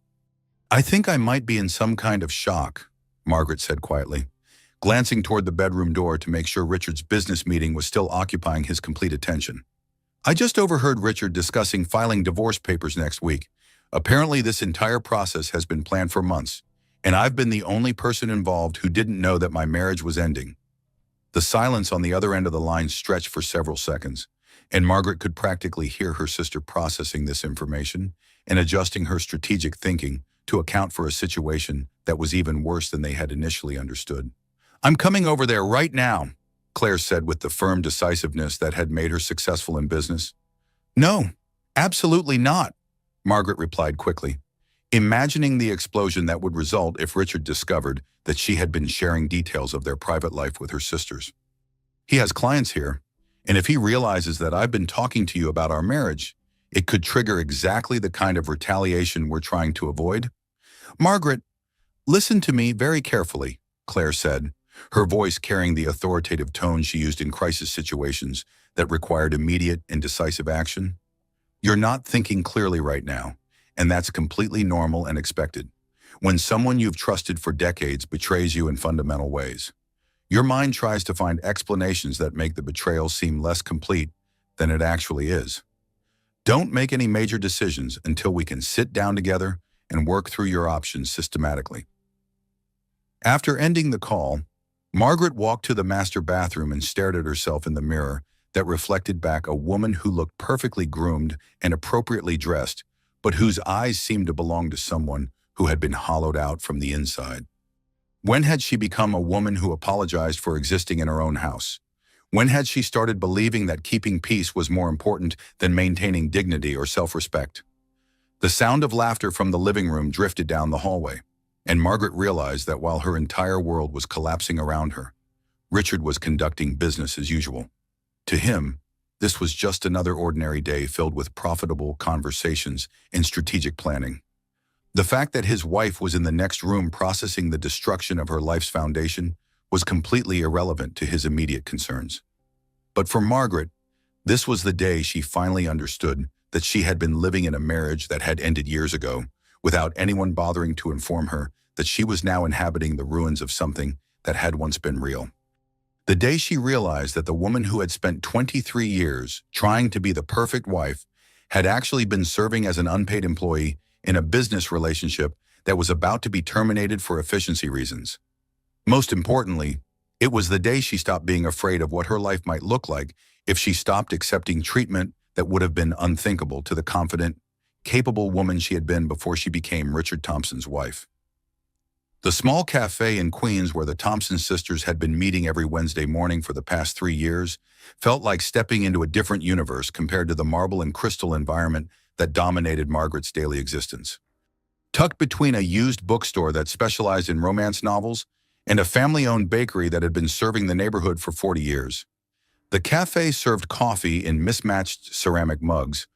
"I think I might be in some kind of shock," Margaret said quietly, glancing toward the bedroom door to make sure Richard's business meeting was still occupying his complete attention. "I just overheard Richard discussing filing divorce papers next week. Apparently, this entire process has been planned for months, and I've been the only person involved who didn't know that my marriage was ending." The silence on the other end of the line stretched for several seconds, and Margaret could practically hear her sister processing this information and adjusting her strategic thinking to account for a situation that was even worse than they had initially understood. "I'm coming over there right now," Claire said with the firm decisiveness that had made her successful in business. "No, absolutely not," Margaret replied quickly, imagining the explosion that would result if Richard discovered that she had been sharing details of their private life with her sisters. "He has clients here, and if he realizes that I've been talking to you about our marriage, it could trigger exactly the kind of retaliation we're trying to avoid." "Margaret, listen to me very carefully," Claire said, her voice carrying the authoritative tone she used in crisis situations that required immediate and decisive action. "You're not thinking clearly right now, and that's completely normal and expected. When someone you've trusted for decades betrays you in fundamental ways, your mind tries to find explanations that make the betrayal seem less complete than it actually is. Don't make any major decisions until we can sit down together and work through your options systematically." After ending the call, Margaret walked to the master bathroom and stared at herself in the mirror that reflected back a woman who looked perfectly groomed and appropriately dressed, but whose eyes seemed to belong to someone who had been hollowed out from the inside. When had she become a woman who apologized for existing in her own house? When had she started believing that keeping peace was more important than maintaining dignity or self-respect? The sound of laughter from the living room drifted down the hallway, and Margaret realized that while her entire world was collapsing around her, Richard was conducting business as usual. To him, this was just another ordinary day filled with profitable conversations and strategic planning. The fact that his wife was in the next room processing the destruction of her life's foundation was completely irrelevant to his immediate concerns. But for Margaret, this was the day she finally understood that she had been living in a marriage that had ended years ago, without anyone bothering to inform her that she was now inhabiting the ruins of something that had once been real. The day she realized that the woman who had spent 23 years trying to be the perfect wife had actually been serving as an unpaid employee in a business relationship that was about to be terminated for efficiency reasons. Most importantly, it was the day she stopped being afraid of what her life might look like if she stopped accepting treatment that would have been unthinkable to the confident, capable woman she had been before she became Richard Thompson's wife. The small cafe in Queens where the Thompson sisters had been meeting every Wednesday morning for the past 3 years felt like stepping into a different universe compared to the marble and crystal environment that dominated Margaret's daily existence. Tucked between a used bookstore that specialized in romance novels and a family-owned bakery that had been serving the neighborhood for 40 years, the cafe served coffee in mismatched ceramic mugs,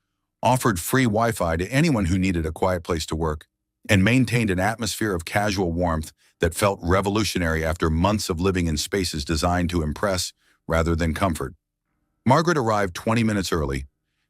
offered free Wi-Fi to anyone who needed a quiet place to work, and maintained an atmosphere of casual warmth that felt revolutionary after months of living in spaces designed to impress rather than comfort. Margaret arrived 20 minutes early,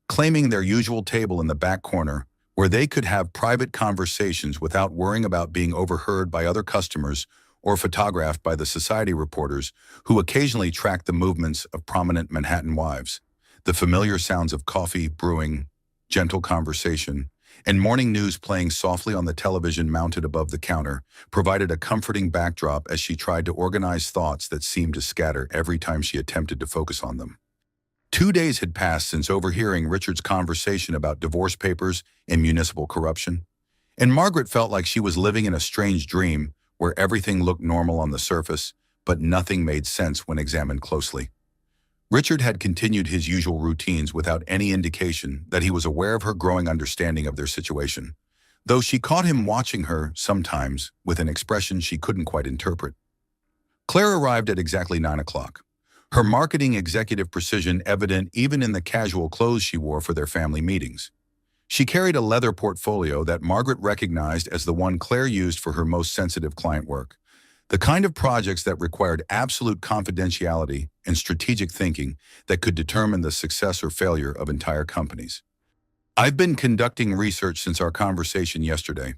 claiming their usual table in the back corner where they could have private conversations without worrying about being overheard by other customers or photographed by the society reporters who occasionally tracked the movements of prominent Manhattan wives. The familiar sounds of coffee brewing, gentle conversation, and morning news playing softly on the television mounted above the counter provided a comforting backdrop as she tried to organize thoughts that seemed to scatter every time she attempted to focus on them. 2 days had passed since overhearing Richard's conversation about divorce papers and municipal corruption, and Margaret felt like she was living in a strange dream where everything looked normal on the surface, but nothing made sense when examined closely. Richard had continued his usual routines without any indication that he was aware of her growing understanding of their situation, though she caught him watching her sometimes with an expression she couldn't quite interpret. Claire arrived at exactly 9 o'clock, her marketing executive precision evident even in the casual clothes she wore for their family meetings. She carried a leather portfolio that Margaret recognized as the one Claire used for her most sensitive client work, the kind of projects that required absolute confidentiality and strategic thinking that could determine the success or failure of entire companies. "I've been conducting research since our conversation yesterday,"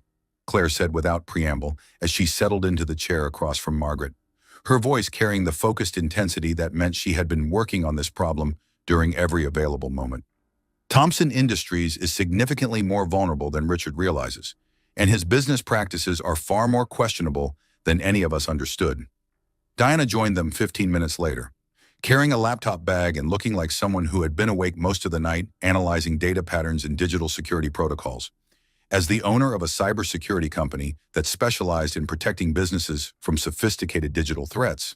Claire said without preamble as she settled into the chair across from Margaret, her voice carrying the focused intensity that meant she had been working on this problem during every available moment. Thompson Industries is significantly more vulnerable than Richard realizes, and his business practices are far more questionable than any of us understood. Diana joined them 15 minutes later, carrying a laptop bag and looking like someone who had been awake most of the night analyzing data patterns and digital security protocols. As the owner of a cybersecurity company that specialized in protecting businesses from sophisticated digital threats,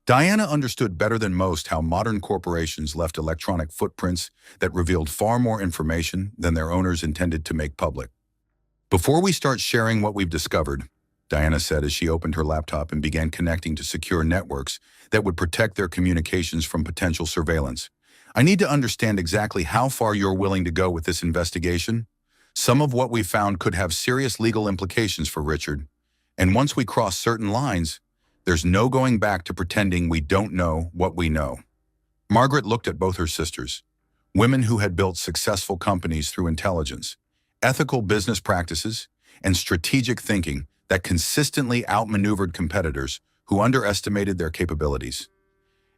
Diana understood better than most how modern corporations left electronic footprints that revealed far more information than their owners intended to make public. "Before we start sharing what we've discovered," Diana said as she opened her laptop and began connecting to secure networks that would protect their communications from potential surveillance, "I need to understand exactly how far you're willing to go with this investigation. Some of what we found could have serious legal implications for Richard, and once we cross certain lines, there's no going back to pretending we don't know what we know." Margaret looked at both her sisters, women who had built successful companies through intelligence, ethical business practices, and strategic thinking that consistently outmaneuvered competitors who underestimated their capabilities.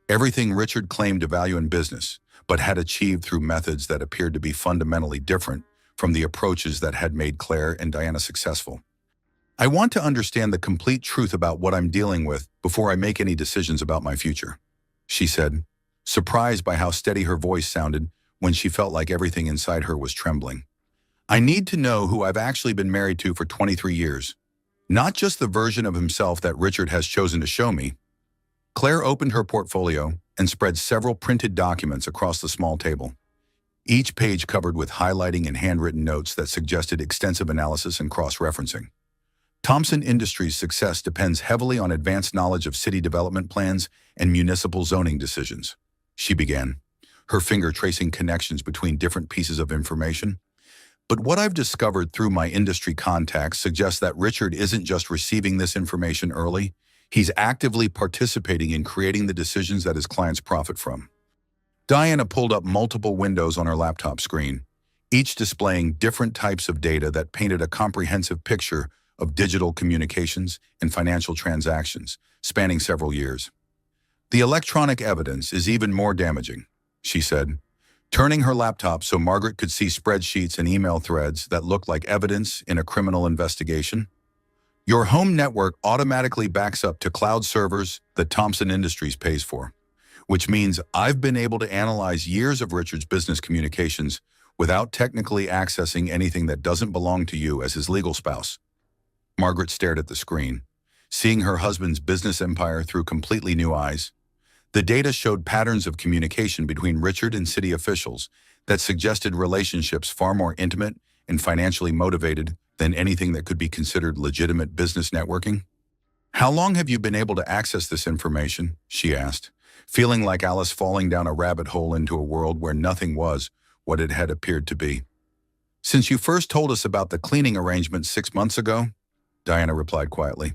Everything Richard claimed to value in business, but had achieved through methods that appeared to be fundamentally different from the approaches that had made Claire and Diana successful. "I want to understand the complete truth about what I'm dealing with before I make any decisions about my future," she said, surprised by how steady her voice sounded when she felt like everything inside her was trembling. "I need to know who I've actually been married to for 23 years. Not just the version of himself that Richard has chosen to show me." Claire opened her portfolio and spread several printed documents across the small table, each page covered with highlighting and handwritten notes that suggested extensive analysis and cross-referencing. "Thompson Industries' success depends heavily on advanced knowledge of city development plans and municipal zoning decisions," she began, her finger tracing connections between different pieces of information. "But what I've discovered through my industry contacts suggests that Richard isn't just receiving this information early, he's actively participating in creating the decisions that his clients profit from." Diana pulled up multiple windows on her laptop screen, each displaying different types of data that painted a comprehensive picture of digital communications and financial transactions spanning several years. "The electronic evidence is even more damaging," she said, turning her laptop so Margaret could see spreadsheets and email threads that looked like evidence in a criminal investigation. "Your home network automatically backs up to cloud servers that Thompson Industries pays for, which means I've been able to analyze years of Richard's business communications without technically accessing anything that doesn't belong to you as his legal spouse." Margaret stared at the screen, seeing her husband's business empire through completely new eyes. The data showed patterns of communication between Richard and city officials that suggested relationships far more intimate and financially motivated than anything that could be considered legitimate business networking. "How long have you been able to access this information?" she asked, feeling like Alice falling down a rabbit hole into a world where nothing was what it had appeared to be. "Since you first told us about the cleaning arrangement 6 months ago," Diana replied quietly.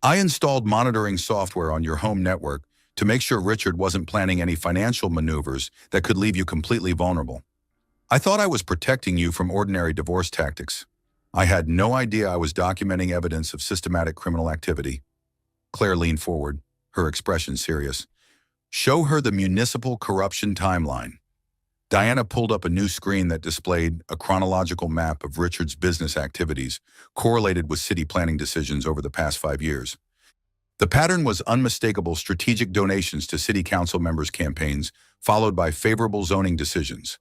"I installed monitoring software on your home network to make sure Richard wasn't planning any financial maneuvers that could leave you completely vulnerable. I thought I was protecting you from ordinary divorce tactics. I had no idea I was documenting evidence of systematic criminal activity." Claire leaned forward, her expression serious. "Show her the municipal corruption timeline." Diana pulled up a new screen that displayed a chronological map of Richard's business activities correlated with city planning decisions over the past 5 years. The pattern was unmistakable strategic donations to city council members' campaigns, followed by favorable zoning decisions,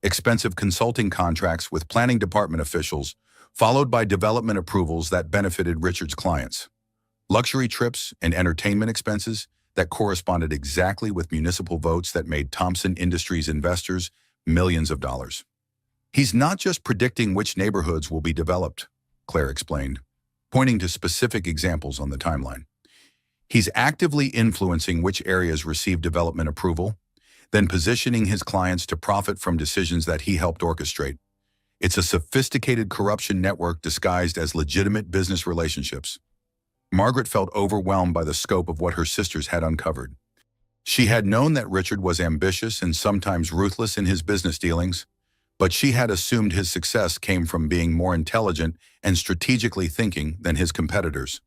expensive consulting contracts with planning department officials, followed by development approvals that benefited Richard's clients, luxury trips and entertainment expenses that corresponded exactly with municipal votes that made Thompson Industries investors millions of dollars. "He's not just predicting which neighborhoods will be developed," Claire explained, pointing to specific examples on the timeline. "He's actively influencing which areas receive development approval, then positioning his clients to profit from decisions that he helped orchestrate. It's a sophisticated corruption network disguised as legitimate business relationships." Margaret felt overwhelmed by the scope of what her sisters had uncovered. She had known that Richard was ambitious and sometimes ruthless in his business dealings, but she had assumed his success came from being more intelligent and strategically thinking than his competitors.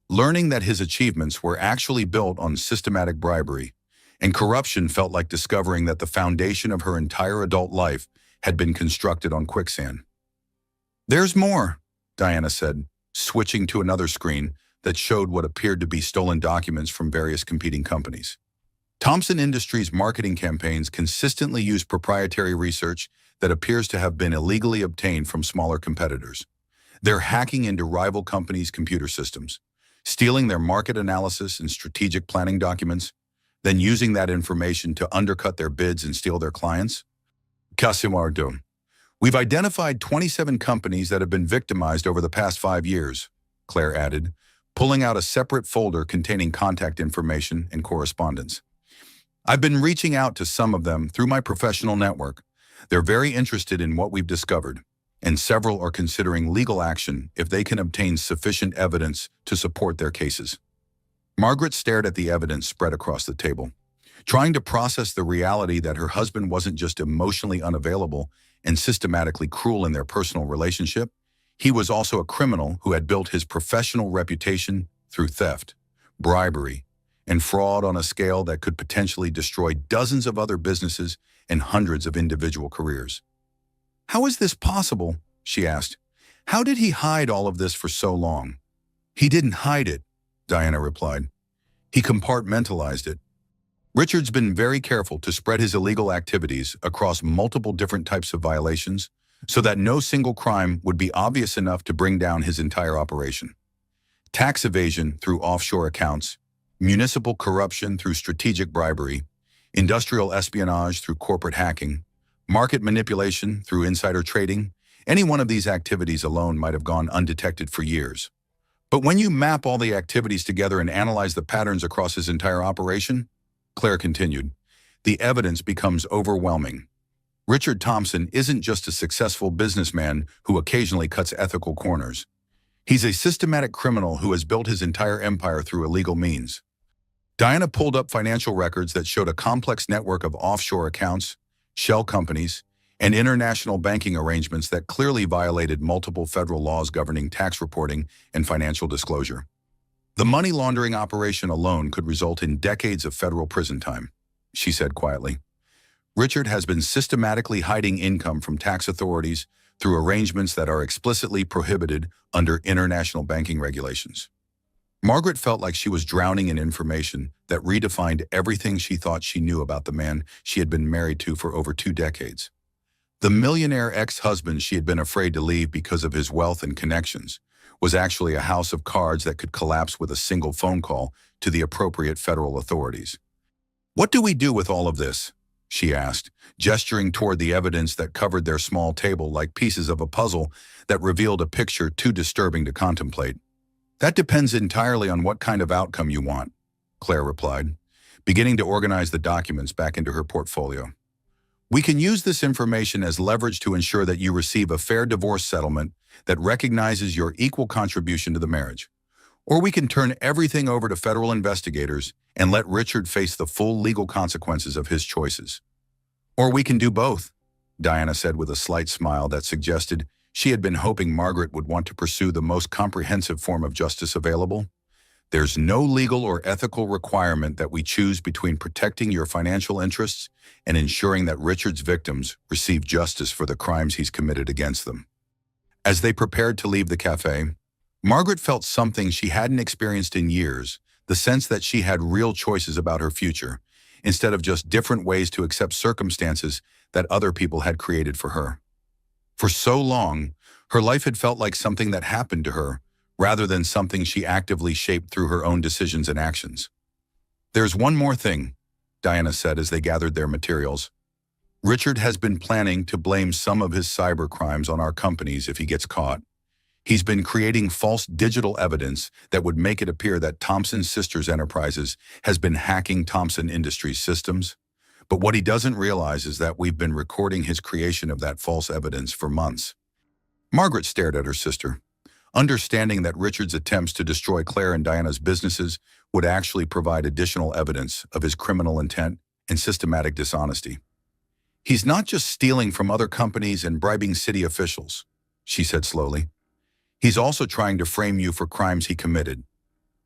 Learning that his achievements were actually built on systematic bribery and corruption felt like discovering that the foundation of her entire adult life had been constructed on quicksand. "There's more," Diana said, switching to another screen that showed what appeared to be stolen documents from various competing companies. Thomson Industries' marketing campaigns consistently use proprietary research that appears to have been illegally obtained from smaller competitors. They're hacking into rival companies' computer systems, stealing their market analysis and strategic planning documents, then using that information to undercut their bids and steal their clients. Casimardo. "We've identified 27 companies that have been victimized over the past 5 years," Claire added, pulling out a separate folder containing contact information and correspondence. "I've been reaching out to some of them through my professional network. They're very interested in what we've discovered, and several are considering legal action if they can obtain sufficient evidence to support their cases." Margaret stared at the evidence spread across the table, trying to process the reality that her husband wasn't just emotionally unavailable and systematically cruel in their personal relationship. He was also a criminal who had built his professional reputation through theft, bribery, and fraud on a scale that could potentially destroy dozens of other businesses and hundreds of individual careers. "How is this possible?" she asked. "How did he hide all of this for so long?" "He didn't hide it," Diana replied. "He compartmentalized it. Richard's been very careful to spread his illegal activities across multiple different types of violations so that no single crime would be obvious enough to bring down his entire operation. Tax evasion through offshore accounts, municipal corruption through strategic bribery, industrial espionage through corporate hacking, market manipulation through insider trading. Any one of these activities alone might have gone undetected for years. But when you map all the activities together and analyze the patterns across his entire operation," Claire continued, "the evidence becomes overwhelming. Richard Thomson isn't just a successful businessman who occasionally cuts ethical corners. He's a systematic criminal who has built his entire empire through illegal means." Diana pulled up financial records that showed a complex network of offshore accounts, shell companies, and international banking arrangements that clearly violated multiple federal laws governing tax reporting and financial disclosure. "The money laundering operation alone could result in decades of federal prison time," she said quietly. "Richard has been systematically hiding income from tax authorities through arrangements that are explicitly prohibited under international banking regulations." Margaret felt like she was drowning in information that redefined everything she thought she knew about the man she had been married to for over 2 decades. The millionaire ex-husband she had been afraid to leave because of his wealth and connections was actually a house of cards that could collapse with a single phone call to the appropriate federal authorities. "What do we do with all of this?" she asked, gesturing toward the evidence that covered their small table like pieces of a puzzle that revealed a picture too disturbing to contemplate. "That depends entirely on what kind of outcome you want," Claire replied, beginning to organize the documents back into her portfolio. "We can use this information as leverage to ensure that you receive a fair divorce settlement that recognizes your equal contribution to the marriage. Or we can turn everything over to federal investigators and let Richard face the full legal consequences of his choices. Or we can do both," Diana said with a slight smile that suggested she had been hoping Margaret would want to pursue the most comprehensive form of justice available. "There's no legal or ethical requirement that we choose between protecting your financial interests and ensuring that Richard's victims receive justice for the crimes he's committed against them." As they prepared to leave the cafe, Margaret felt something she hadn't experienced in years, the sense that she had real choices about her future, instead of just different ways to accept circumstances that other people had created for her. For so long, her life had felt like something that happened to her, rather than something she actively shaped through her own decisions and actions. "There's one more thing," Diana said as they gathered their materials. "Richard has been planning to blame some of his cyber crimes on our companies if he gets caught. He's been creating false digital evidence that would make it appear that Thomson Sisters Enterprises has been hacking Thomson Industries systems. But what he doesn't realize is that we've been recording his creation of that false evidence for months." Margaret stared at her sister, understanding that Richard's attempts to destroy Claire and Diana's businesses would actually provide additional evidence of his criminal intent and systematic dishonesty. "He's not just stealing from other companies and bribing city officials," she said slowly. "He's also trying to frame you for crimes he committed,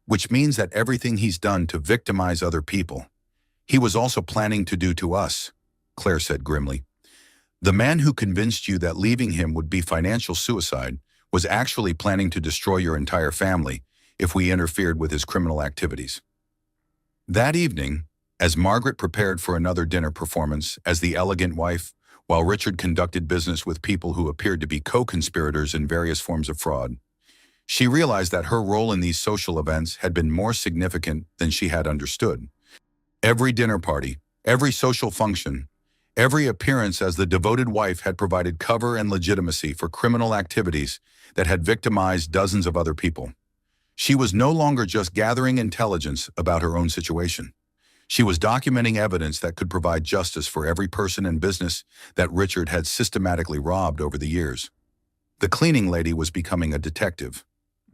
which means that everything he's done to victimize other people, he was also planning to do to us," Claire said grimly. The man who convinced you that leaving him would be financial suicide was actually planning to destroy your entire family if we interfered with his criminal activities. That evening, as Margaret prepared for another dinner performance as the elegant wife, while Richard conducted business with people who appeared to be co-conspirators in various forms of fraud, she realized that her role in these social events had been more significant than she had understood. Every dinner party, every social function, every appearance as the devoted wife had provided cover and legitimacy for criminal activities that had victimized dozens of other people. She was no longer just gathering intelligence about her own situation. She was documenting evidence that could provide justice for every person and business that Richard had systematically robbed over the years. The cleaning lady was becoming a detective.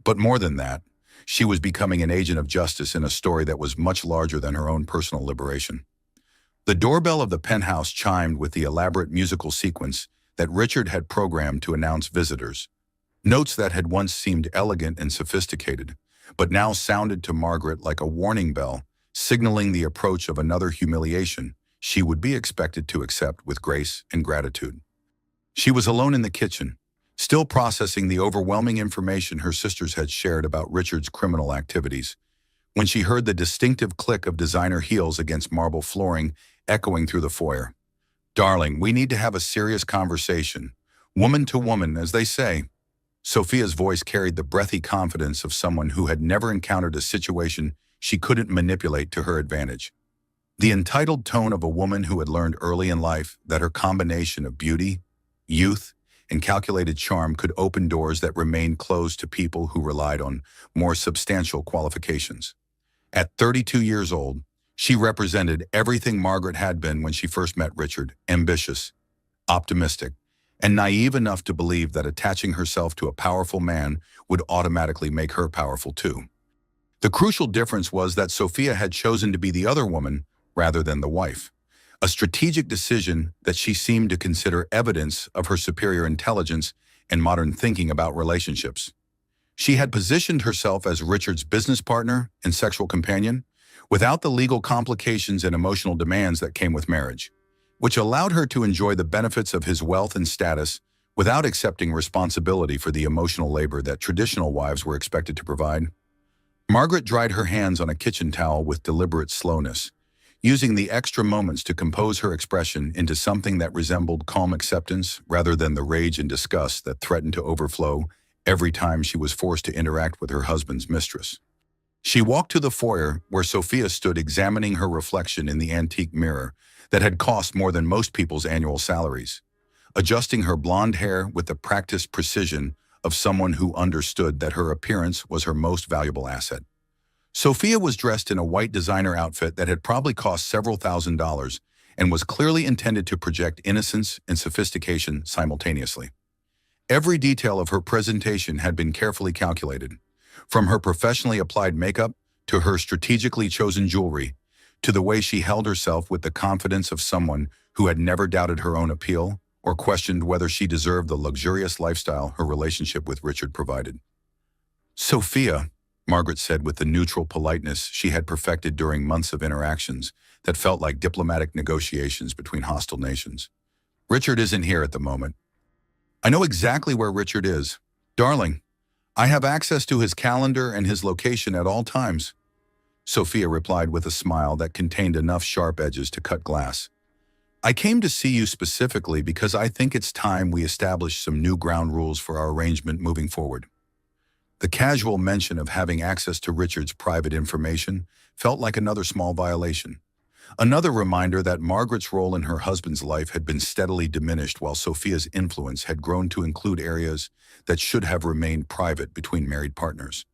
But more than that, she was becoming an agent of justice in a story that was much larger than her own personal liberation. The doorbell of the penthouse chimed with the elaborate musical sequence that Richard had programmed to announce visitors. Notes that had once seemed elegant and sophisticated, but now sounded to Margaret like a warning bell, signaling the approach of another humiliation she would be expected to accept with grace and gratitude. She was alone in the kitchen, still processing the overwhelming information her sisters had shared about Richard's criminal activities, when she heard the distinctive click of designer heels against marble flooring echoing through the foyer. "Darling, we need to have a serious conversation. Woman to woman, as they say." Sophia's voice carried the breathy confidence of someone who had never encountered a situation she couldn't manipulate to her advantage. The entitled tone of a woman who had learned early in life that her combination of beauty, youth, and calculated charm could open doors that remained closed to people who relied on more substantial qualifications. At 32 years old, she represented everything Margaret had been when she first met Richard: ambitious, optimistic, and naive enough to believe that attaching herself to a powerful man would automatically make her powerful too. The crucial difference was that Sophia had chosen to be the other woman rather than the wife, a strategic decision that she seemed to consider evidence of her superior intelligence and modern thinking about relationships. She had positioned herself as Richard's business partner and sexual companion without the legal complications and emotional demands that came with marriage, which allowed her to enjoy the benefits of his wealth and status without accepting responsibility for the emotional labor that traditional wives were expected to provide. Margaret dried her hands on a kitchen towel with deliberate slowness, using the extra moments to compose her expression into something that resembled calm acceptance rather than the rage and disgust that threatened to overflow every time she was forced to interact with her husband's mistress. She walked to the foyer where Sophia stood examining her reflection in the antique mirror that had cost more than most people's annual salaries, adjusting her blonde hair with the practiced precision of someone who understood that her appearance was her most valuable asset. Sophia was dressed in a white designer outfit that had probably cost several $1,000s and was clearly intended to project innocence and sophistication simultaneously. Every detail of her presentation had been carefully calculated, from her professionally applied makeup to her strategically chosen jewelry, to the way she held herself with the confidence of someone who had never doubted her own appeal or questioned whether she deserved the luxurious lifestyle her relationship with Richard provided. "Sophia," Margaret said with the neutral politeness she had perfected during months of interactions that felt like diplomatic negotiations between hostile nations. "Richard isn't here at the moment." "I know exactly where Richard is. Darling, I have access to his calendar and his location at all times," Sophia replied with a smile that contained enough sharp edges to cut glass. "I came to see you specifically because I think it's time we establish some new ground rules for our arrangement moving forward." The casual mention of having access to Richard's private information felt like another small violation. Another reminder that Margaret's role in her husband's life had been steadily diminished while Sophia's influence had grown to include areas that should have remained private between married partners.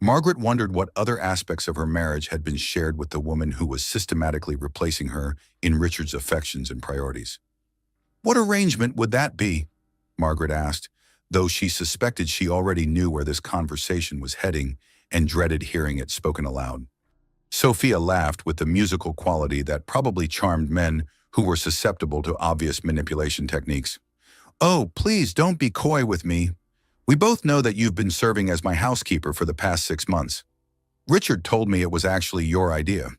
Margaret wondered what other aspects of her marriage had been shared with the woman who was systematically replacing her in Richard's affections and priorities. "What arrangement would that be?" Margaret asked, though she suspected she already knew where this conversation was heading and dreaded hearing it spoken aloud. Sophia laughed with the musical quality that probably charmed men who were susceptible to obvious manipulation techniques. "Oh, please don't be coy with me. We both know that you've been serving as my housekeeper for the past 6 months. Richard told me it was actually your idea,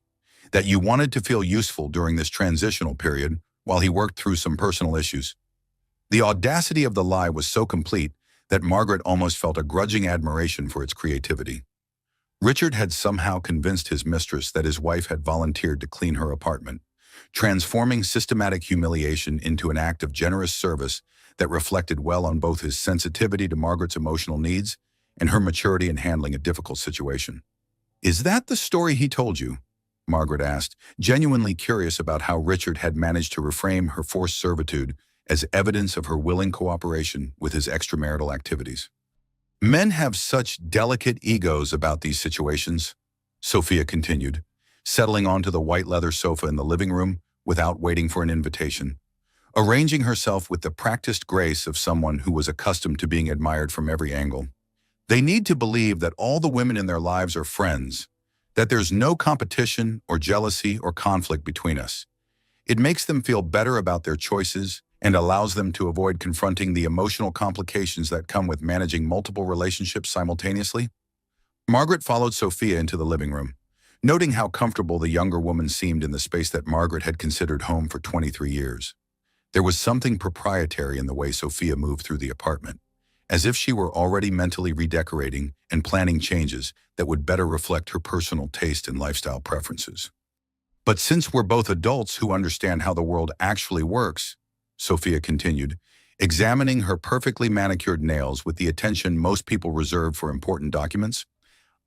that you wanted to feel useful during this transitional period while he worked through some personal issues." The audacity of the lie was so complete that Margaret almost felt a grudging admiration for its creativity. Richard had somehow convinced his mistress that his wife had volunteered to clean her apartment, transforming systematic humiliation into an act of generous service that reflected well on both his sensitivity to Margaret's emotional needs and her maturity in handling a difficult situation. "Is that the story he told you?" Margaret asked, genuinely curious about how Richard had managed to reframe her forced servitude as evidence of her willing cooperation with his extramarital activities. "Men have such delicate egos about these situations," Sophia continued, settling onto the white leather sofa in the living room without waiting for an invitation, arranging herself with the practiced grace of someone who was accustomed to being admired from every angle. "They need to believe that all the women in their lives are friends, that there's no competition or jealousy or conflict between us. It makes them feel better about their choices and allows them to avoid confronting the emotional complications that come with managing multiple relationships simultaneously." Margaret followed Sophia into the living room, noting how comfortable the younger woman seemed in the space that Margaret had considered home for 23 years. There was something proprietary in the way Sophia moved through the apartment, as if she were already mentally redecorating and planning changes that would better reflect her personal taste and lifestyle preferences. "But since we're both adults who understand how the world actually works," Sophia continued, examining her perfectly manicured nails with the attention most people reserve for important documents,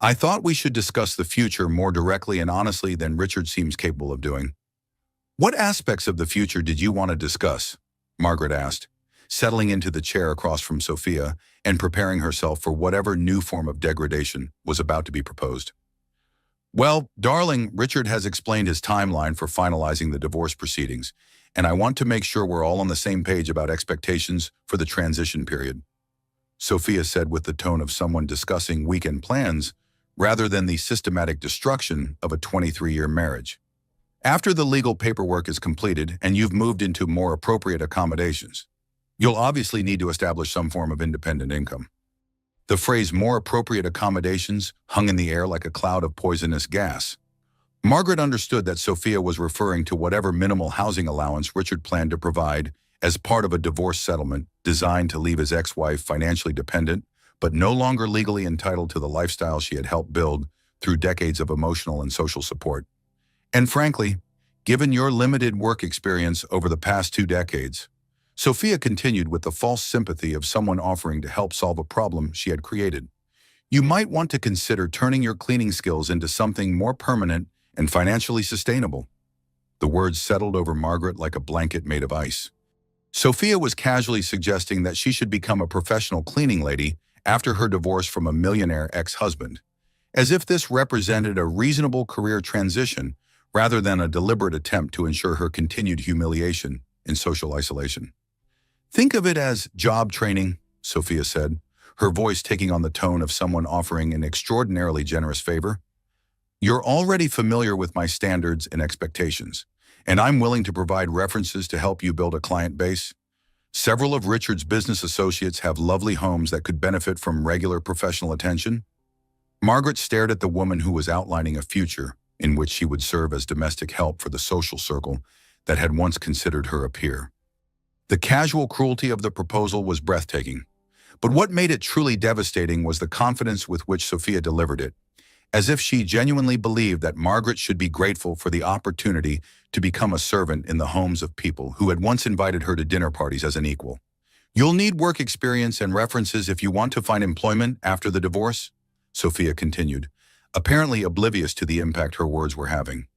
"I thought we should discuss the future more directly and honestly than Richard seems capable of doing." "What aspects of the future did you want to discuss?" Margaret asked, settling into the chair across from Sophia and preparing herself for whatever new form of degradation was about to be proposed. "Well, darling, Richard has explained his timeline for finalizing the divorce proceedings, and I want to make sure we're all on the same page about expectations for the transition period," Sophia said with the tone of someone discussing weekend plans rather than the systematic destruction of a 23-year marriage. "After the legal paperwork is completed and you've moved into more appropriate accommodations, you'll obviously need to establish some form of independent income." The phrase "more appropriate accommodations" hung in the air like a cloud of poisonous gas. Margaret understood that Sophia was referring to whatever minimal housing allowance Richard planned to provide as part of a divorce settlement designed to leave his ex-wife financially dependent, but no longer legally entitled to the lifestyle she had helped build through decades of emotional and social support. "And frankly, given your limited work experience over the past 2 decades," Sophia continued with the false sympathy of someone offering to help solve a problem she had created, "you might want to consider turning your cleaning skills into something more permanent and financially sustainable." The words settled over Margaret like a blanket made of ice. Sophia was casually suggesting that she should become a professional cleaning lady after her divorce from a millionaire ex-husband, as if this represented a reasonable career transition rather than a deliberate attempt to ensure her continued humiliation in social isolation. "Think of it as job training," Sophia said, her voice taking on the tone of someone offering an extraordinarily generous favor. "You're already familiar with my standards and expectations, and I'm willing to provide references to help you build a client base. Several of Richard's business associates have lovely homes that could benefit from regular professional attention." Margaret stared at the woman who was outlining a future in which she would serve as domestic help for the social circle that had once considered her a peer. The casual cruelty of the proposal was breathtaking, but what made it truly devastating was the confidence with which Sophia delivered it, as if she genuinely believed that Margaret should be grateful for the opportunity to become a servant in the homes of people who had once invited her to dinner parties as an equal. "You'll need work experience and references if you want to find employment after the divorce," Sophia continued, apparently oblivious to the impact her words were having.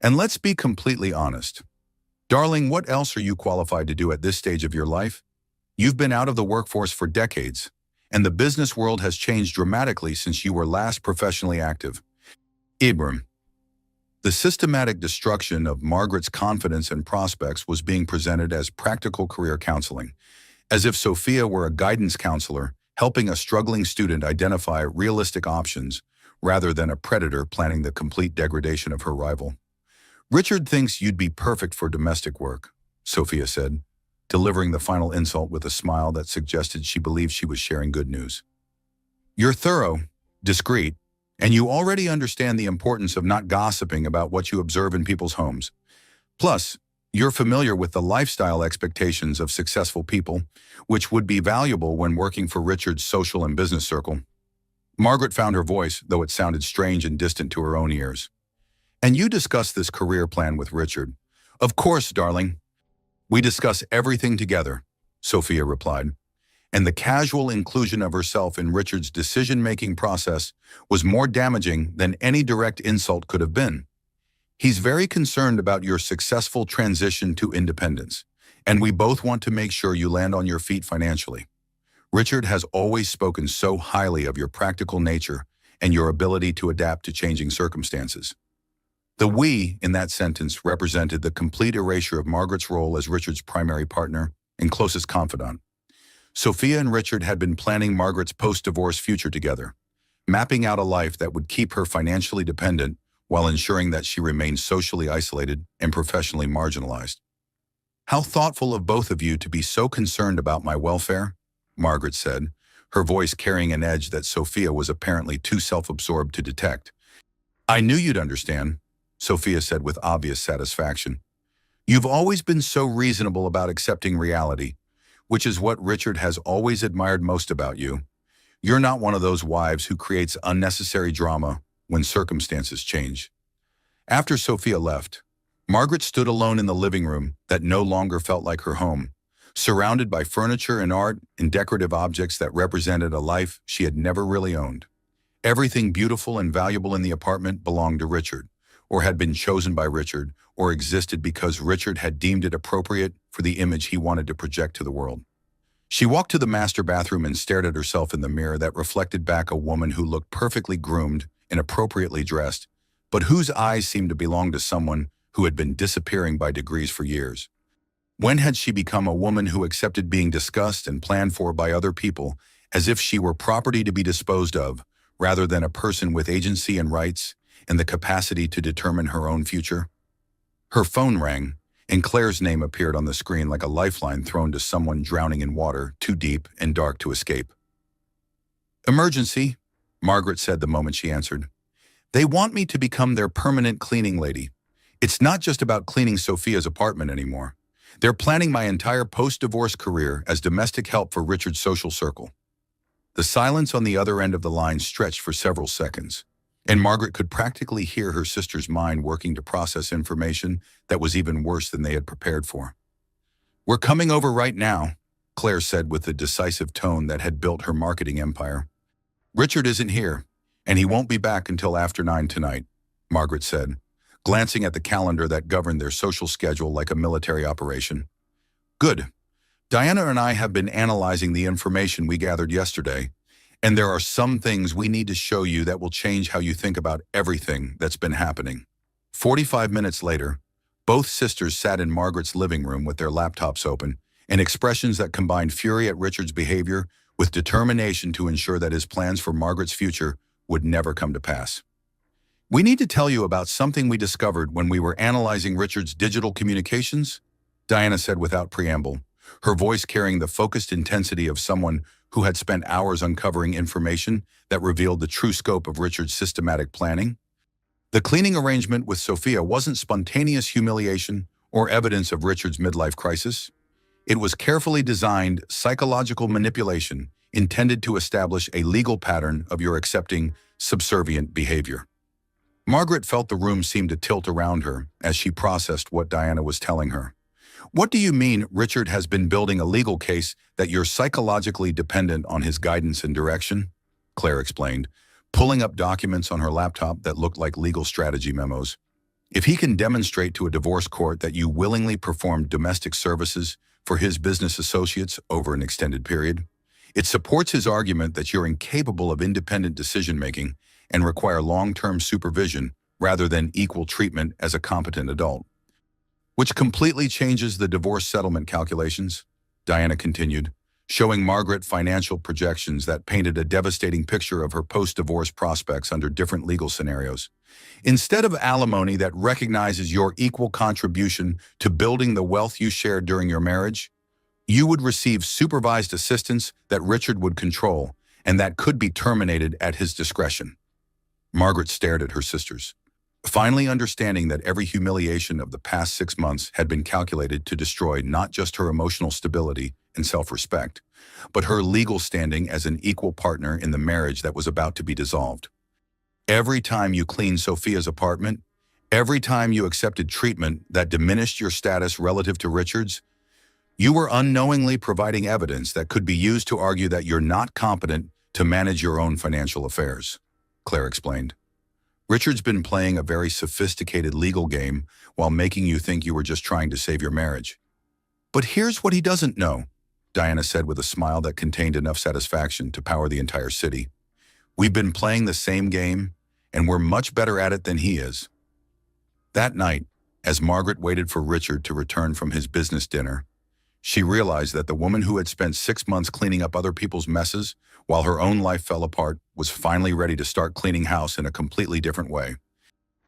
"And let's be completely honest. Darling, what else are you qualified to do at this stage of your life? You've been out of the workforce for decades, and the business world has changed dramatically since you were last professionally active." Ibram. The systematic destruction of Margaret's confidence and prospects was being presented as practical career counseling, as if Sophia were a guidance counselor helping a struggling student identify realistic options rather than a predator planning the complete degradation of her rival. "Richard thinks you'd be perfect for domestic work," Sophia said, delivering the final insult with a smile that suggested she believed she was sharing good news. "You're thorough, discreet, and you already understand the importance of not gossiping about what you observe in people's homes. Plus, You're familiar with the lifestyle expectations of successful people, which would be valuable when working for Richard's social and business circle. Margaret found her voice, though it sounded strange and distant to her own ears. And you discussed this career plan with Richard. Of course, darling. We discuss everything together, Sophia replied. And the casual inclusion of herself in Richard's decision-making process was more damaging than any direct insult could have been. He's very concerned about your successful transition to independence, and we both want to make sure you land on your feet financially. Richard has always spoken so highly of your practical nature and your ability to adapt to changing circumstances. The "we" in that sentence represented the complete erasure of Margaret's role as Richard's primary partner and closest confidant. Sophia and Richard had been planning Margaret's post-divorce future together, mapping out a life that would keep her financially dependent while ensuring that she remained socially isolated and professionally marginalized. "How thoughtful of both of you to be so concerned about my welfare," Margaret said, her voice carrying an edge that Sophia was apparently too self-absorbed to detect. "I knew you'd understand," Sophia said with obvious satisfaction. "You've always been so reasonable about accepting reality, which is what Richard has always admired most about you. You're not one of those wives who creates unnecessary drama when circumstances change." After Sophia left, Margaret stood alone in the living room that no longer felt like her home, surrounded by furniture and art and decorative objects that represented a life she had never really owned. Everything beautiful and valuable in the apartment belonged to Richard, or had been chosen by Richard, or existed because Richard had deemed it appropriate for the image he wanted to project to the world. She walked to the master bathroom and stared at herself in the mirror that reflected back a woman who looked perfectly groomed and appropriately dressed, but whose eyes seemed to belong to someone who had been disappearing by degrees for years. When had she become a woman who accepted being discussed and planned for by other people as if she were property to be disposed of, rather than a person with agency and rights and the capacity to determine her own future? Her phone rang, and Claire's name appeared on the screen like a lifeline thrown to someone drowning in water too deep and dark to escape. "Emergency," Margaret said the moment she answered. "They want me to become their permanent cleaning lady. It's not just about cleaning Sophia's apartment anymore. They're planning my entire post-divorce career as domestic help for Richard's social circle." The silence on the other end of the line stretched for several seconds, and Margaret could practically hear her sister's mind working to process information that was even worse than they had prepared for. "We're coming over right now," Claire said with the decisive tone that had built her marketing empire. "Richard isn't here, and he won't be back until after 9 tonight," Margaret said, glancing at the calendar that governed their social schedule like a military operation. "Good. Diana and I have been analyzing the information we gathered yesterday, and there are some things we need to show you that will change how you think about everything that's been happening." 45 minutes later, both sisters sat in Margaret's living room with their laptops open and expressions that combined fury at Richard's behavior with determination to ensure that his plans for Margaret's future would never come to pass. "We need to tell you about something we discovered when we were analyzing Richard's digital communications," Diana said without preamble, her voice carrying the focused intensity of someone who had spent hours uncovering information that revealed the true scope of Richard's systematic planning. The cleaning arrangement with Sophia wasn't spontaneous humiliation or evidence of Richard's midlife crisis. It was carefully designed psychological manipulation intended to establish a legal pattern of your accepting, subservient behavior. Margaret felt the room seem to tilt around her as she processed what Diana was telling her. "What do you mean Richard has been building a legal case that you're psychologically dependent on his guidance and direction?" Claire explained, pulling up documents on her laptop that looked like legal strategy memos. "If he can demonstrate to a divorce court that you willingly performed domestic services for his business associates over an extended period, it supports his argument that you're incapable of independent decision-making and require long-term supervision rather than equal treatment as a competent adult. Which completely changes the divorce settlement calculations," Diana continued, showing Margaret financial projections that painted a devastating picture of her post-divorce prospects under different legal scenarios. "Instead of alimony that recognizes your equal contribution to building the wealth you shared during your marriage, you would receive supervised assistance that Richard would control and that could be terminated at his discretion." Margaret stared at her sisters. Finally understanding that every humiliation of the past 6 months had been calculated to destroy not just her emotional stability and self-respect, but her legal standing as an equal partner in the marriage that was about to be dissolved. Every time you cleaned Sophia's apartment, every time you accepted treatment that diminished your status relative to Richard's, you were unknowingly providing evidence that could be used to argue that you're not competent to manage your own financial affairs, Claire explained. Richard's been playing a very sophisticated legal game while making you think you were just trying to save your marriage. But here's what he doesn't know, Diana said with a smile that contained enough satisfaction to power the entire city. We've been playing the same game, and we're much better at it than he is. That night, as Margaret waited for Richard to return from his business dinner, she realized that the woman who had spent 6 months cleaning up other people's messes while her own life fell apart was finally ready to start cleaning house in a completely different way.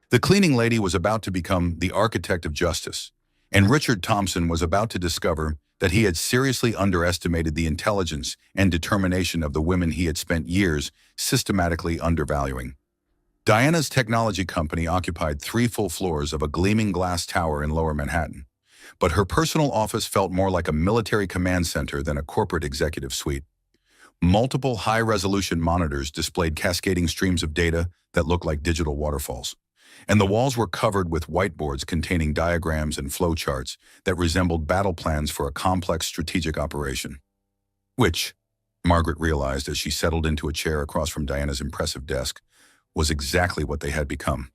The cleaning lady was about to become the architect of justice, and Richard Thompson was about to discover that he had seriously underestimated the intelligence and determination of the women he had spent years systematically undervaluing. Diana's technology company occupied 3 full floors of a gleaming glass tower in Lower Manhattan, but her personal office felt more like a military command center than a corporate executive suite. Multiple high-resolution monitors displayed cascading streams of data that looked like digital waterfalls, and the walls were covered with whiteboards containing diagrams and flowcharts that resembled battle plans for a complex strategic operation. Which, Margaret realized as she settled into a chair across from Diana's impressive desk, was exactly what they had become.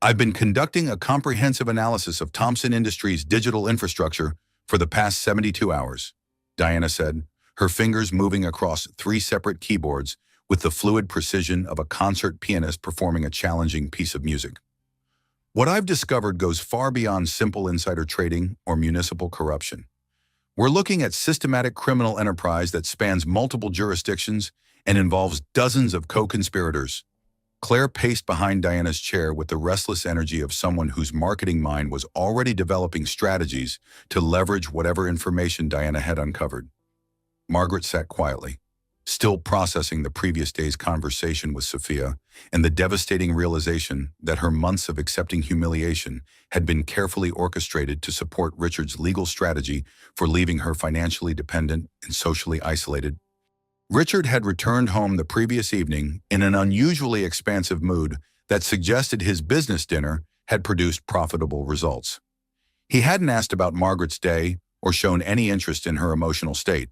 I've been conducting a comprehensive analysis of Thompson Industries' digital infrastructure for the past 72 hours, Diana said, her fingers moving across 3 separate keyboards with the fluid precision of a concert pianist performing a challenging piece of music. What I've discovered goes far beyond simple insider trading or municipal corruption. We're looking at systematic criminal enterprise that spans multiple jurisdictions and involves dozens of co-conspirators. Claire paced behind Diana's chair with the restless energy of someone whose marketing mind was already developing strategies to leverage whatever information Diana had uncovered. Margaret sat quietly, still processing the previous day's conversation with Sophia and the devastating realization that her months of accepting humiliation had been carefully orchestrated to support Richard's legal strategy for leaving her financially dependent and socially isolated. Richard had returned home the previous evening in an unusually expansive mood that suggested his business dinner had produced profitable results. He hadn't asked about Margaret's day or shown any interest in her emotional state,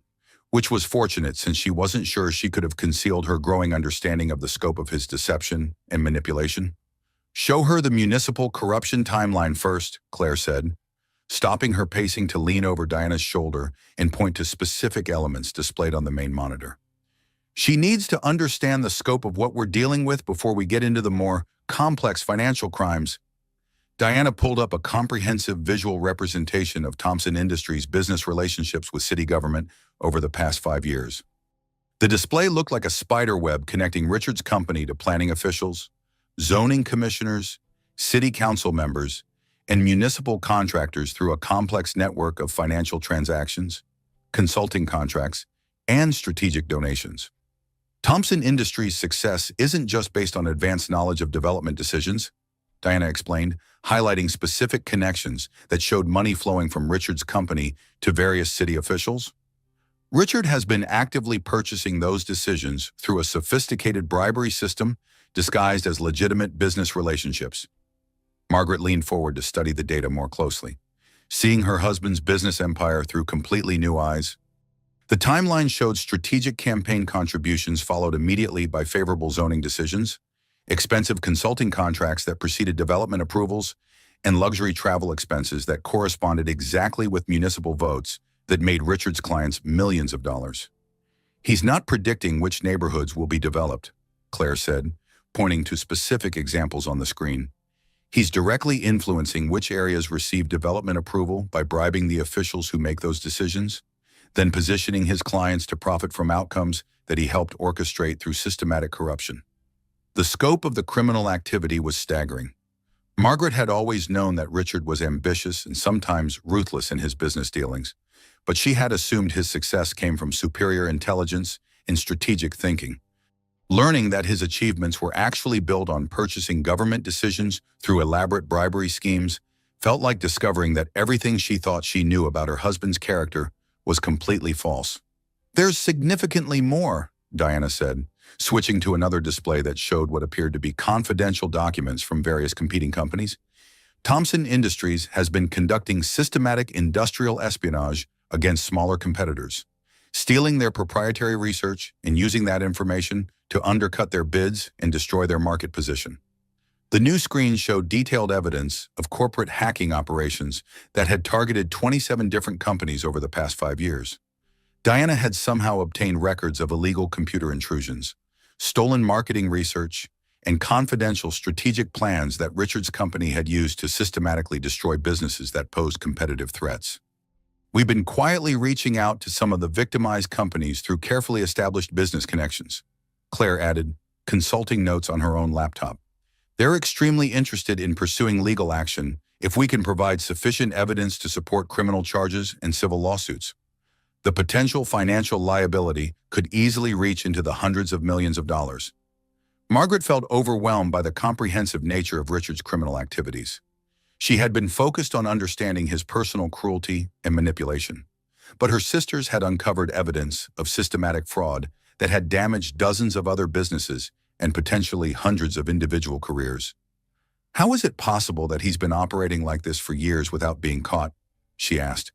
which was fortunate since she wasn't sure she could have concealed her growing understanding of the scope of his deception and manipulation. Show her the municipal corruption timeline first, Claire said, stopping her pacing to lean over Diana's shoulder and point to specific elements displayed on the main monitor. She needs to understand the scope of what we're dealing with before we get into the more complex financial crimes. Diana pulled up a comprehensive visual representation of Thompson Industries' business relationships with city government over the past 5 years. The display looked like a spider web connecting Richard's company to planning officials, zoning commissioners, city council members, and municipal contractors through a complex network of financial transactions, consulting contracts, and strategic donations. Thompson Industries' success isn't just based on advanced knowledge of development decisions, Diana explained, highlighting specific connections that showed money flowing from Richard's company to various city officials. Richard has been actively purchasing those decisions through a sophisticated bribery system disguised as legitimate business relationships. Margaret leaned forward to study the data more closely, seeing her husband's business empire through completely new eyes. The timeline showed strategic campaign contributions followed immediately by favorable zoning decisions, expensive consulting contracts that preceded development approvals, and luxury travel expenses that corresponded exactly with municipal votes that made Richard's clients millions of dollars. He's not predicting which neighborhoods will be developed, Claire said, pointing to specific examples on the screen. He's directly influencing which areas receive development approval by bribing the officials who make those decisions, then positioning his clients to profit from outcomes that he helped orchestrate through systematic corruption. The scope of the criminal activity was staggering. Margaret had always known that Richard was ambitious and sometimes ruthless in his business dealings, but she had assumed his success came from superior intelligence and strategic thinking. Learning that his achievements were actually built on purchasing government decisions through elaborate bribery schemes felt like discovering that everything she thought she knew about her husband's character was completely false. "There's significantly more," Diana said, switching to another display that showed what appeared to be confidential documents from various competing companies. Thomson Industries has been conducting systematic industrial espionage against smaller competitors, stealing their proprietary research and using that information to undercut their bids and destroy their market position. The new screen showed detailed evidence of corporate hacking operations that had targeted 27 different companies over the past 5 years. Diana had somehow obtained records of illegal computer intrusions, stolen marketing research, and confidential strategic plans that Richard's company had used to systematically destroy businesses that posed competitive threats. "We've been quietly reaching out to some of the victimized companies through carefully established business connections," Claire added, consulting notes on her own laptop. "They're extremely interested in pursuing legal action if we can provide sufficient evidence to support criminal charges and civil lawsuits. The potential financial liability could easily reach into the hundreds of millions of dollars." Margaret felt overwhelmed by the comprehensive nature of Richard's criminal activities. She had been focused on understanding his personal cruelty and manipulation, but her sisters had uncovered evidence of systematic fraud that had damaged dozens of other businesses and potentially hundreds of individual careers. "How is it possible that he's been operating like this for years without being caught?" she asked.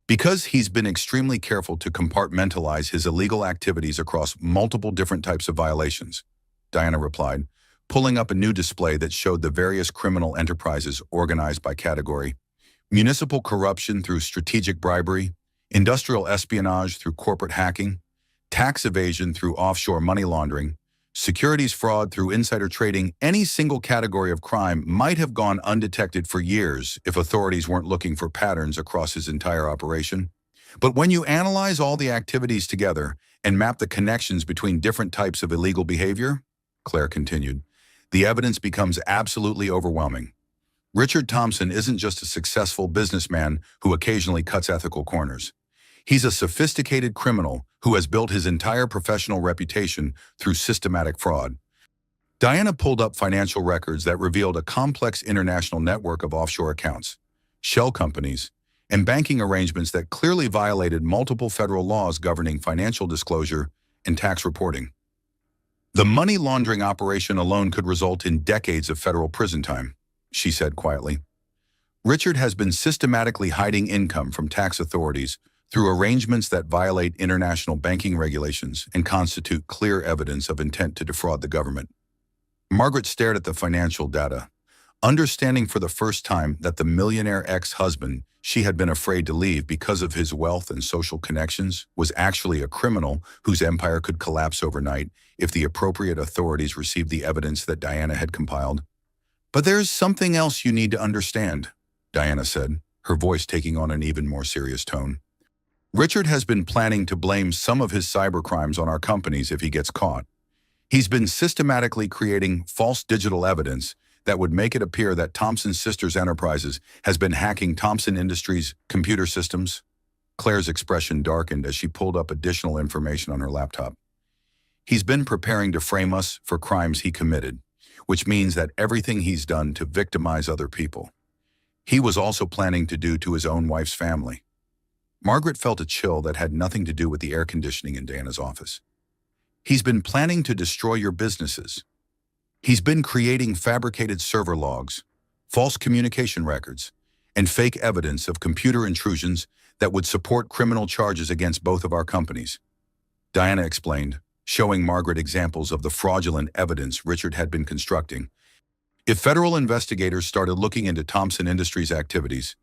"Because he's been extremely careful to compartmentalize his illegal activities across multiple different types of violations," Diana replied, pulling up a new display that showed the various criminal enterprises organized by category: municipal corruption through strategic bribery, industrial espionage through corporate hacking, tax evasion through offshore money laundering, securities fraud through insider trading. Any single category of crime might have gone undetected for years if authorities weren't looking for patterns across his entire operation. But when you analyze all the activities together and map the connections between different types of illegal behavior," Claire continued, "the evidence becomes absolutely overwhelming. Richard Thomson isn't just a successful businessman who occasionally cuts ethical corners. He's a sophisticated criminal who has built his entire professional reputation through systematic fraud." Diana pulled up financial records that revealed a complex international network of offshore accounts, shell companies, and banking arrangements that clearly violated multiple federal laws governing financial disclosure and tax reporting. "The money laundering operation alone could result in decades of federal prison time," she said quietly. "Richard has been systematically hiding income from tax authorities through arrangements that violate international banking regulations and constitute clear evidence of intent to defraud the government." Margaret stared at the financial data, understanding for the first time that the millionaire ex-husband she had been afraid to leave because of his wealth and social connections was actually a criminal whose empire could collapse overnight if the appropriate authorities received the evidence that Diana had compiled. "But there's something else you need to understand," Diana said, her voice taking on an even more serious tone. "Richard has been planning to blame some of his cybercrimes on our companies if he gets caught. He's been systematically creating false digital evidence that would make it appear that Thomson Sisters Enterprises has been hacking Thomson Industries' computer systems." Claire's expression darkened as she pulled up additional information on her laptop. "He's been preparing to frame us for crimes he committed, which means that everything he's done to victimize other people, he was also planning to do to his own wife's family." Margaret felt a chill that had nothing to do with the air conditioning in Diana's office. "He's been planning to destroy your businesses. He's been creating fabricated server logs, false communication records, and fake evidence of computer intrusions that would support criminal charges against both of our companies," Diana explained, showing Margaret examples of the fraudulent evidence Richard had been constructing. If federal investigators started looking into Thomson Industries' activities,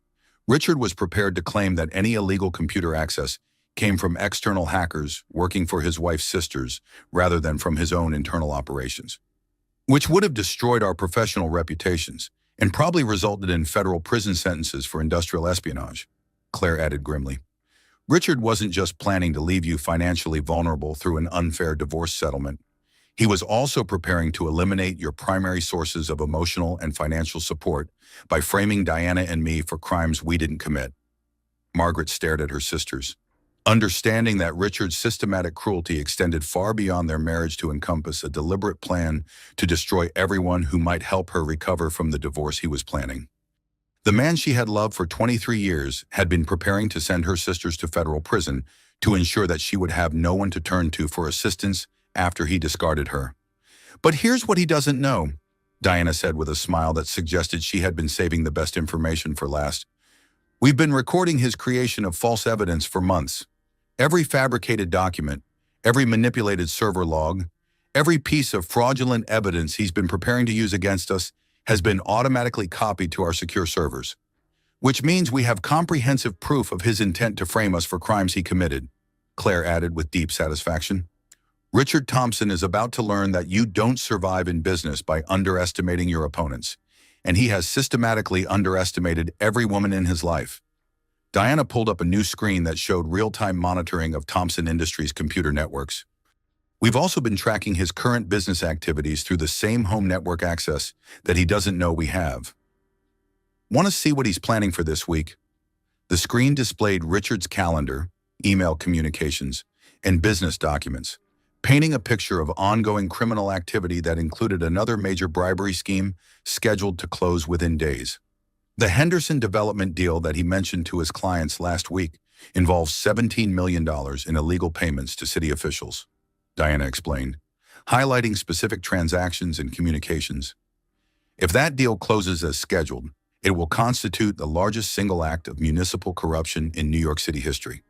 Richard was prepared to claim that any illegal computer access came from external hackers working for his wife's sisters rather than from his own internal operations, which would have destroyed our professional reputations and probably resulted in federal prison sentences for industrial espionage, Claire added grimly. "Richard wasn't just planning to leave you financially vulnerable through an unfair divorce settlement. He was also preparing to eliminate your primary sources of emotional and financial support by framing Diana and me for crimes we didn't commit." Margaret stared at her sisters, Understanding that Richard's systematic cruelty extended far beyond their marriage to encompass a deliberate plan to destroy everyone who might help her recover from the divorce he was planning. The man she had loved for 23 years had been preparing to send her sisters to federal prison to ensure that she would have no one to turn to for assistance after he discarded her. But here's what he doesn't know, Diana said with a smile that suggested she had been saving the best information for last. We've been recording his creation of false evidence for months. Every fabricated document, every manipulated server log, every piece of fraudulent evidence he's been preparing to use against us has been automatically copied to our secure servers, which means we have comprehensive proof of his intent to frame us for crimes he committed, Claire added with deep satisfaction. Richard Thompson is about to learn that you don't survive in business by underestimating your opponents, and he has systematically underestimated every woman in his life. Diana pulled up a new screen that showed real-time monitoring of Thompson Industries' computer networks. We've also been tracking his current business activities through the same home network access that he doesn't know we have. Want to see what he's planning for this week? The screen displayed Richard's calendar, email communications, and business documents, painting a picture of ongoing criminal activity that included another major bribery scheme scheduled to close within days. The Henderson development deal that he mentioned to his clients last week involves $17 million in illegal payments to city officials, Diana explained, highlighting specific transactions and communications. If that deal closes as scheduled, it will constitute the largest single act of municipal corruption in New York City history.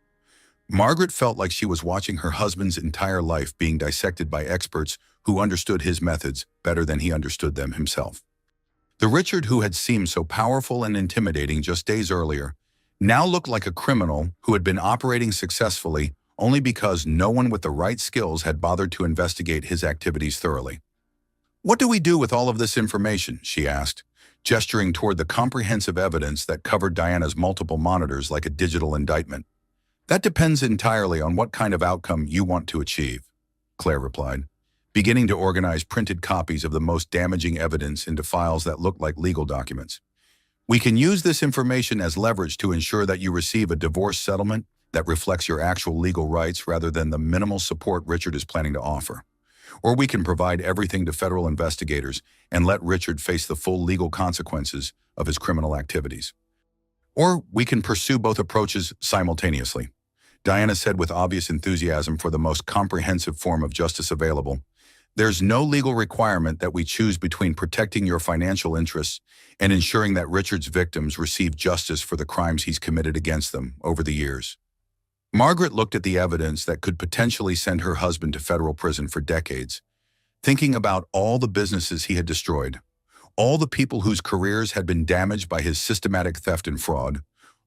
Margaret felt like she was watching her husband's entire life being dissected by experts who understood his methods better than he understood them himself. The Richard who had seemed so powerful and intimidating just days earlier now looked like a criminal who had been operating successfully only because no one with the right skills had bothered to investigate his activities thoroughly. What do we do with all of this information? She asked, gesturing toward the comprehensive evidence that covered Diana's multiple monitors like a digital indictment. That depends entirely on what kind of outcome you want to achieve, Claire replied, beginning to organize printed copies of the most damaging evidence into files that looked like legal documents. We can use this information as leverage to ensure that you receive a divorce settlement that reflects your actual legal rights rather than the minimal support Richard is planning to offer. Or we can provide everything to federal investigators and let Richard face the full legal consequences of his criminal activities. Or we can pursue both approaches simultaneously, Diana said with obvious enthusiasm for the most comprehensive form of justice available. There's no legal requirement that we choose between protecting your financial interests and ensuring that Richard's victims receive justice for the crimes he's committed against them over the years. Margaret looked at the evidence that could potentially send her husband to federal prison for decades, thinking about all the businesses he had destroyed, all the people whose careers had been damaged by his systematic theft and fraud,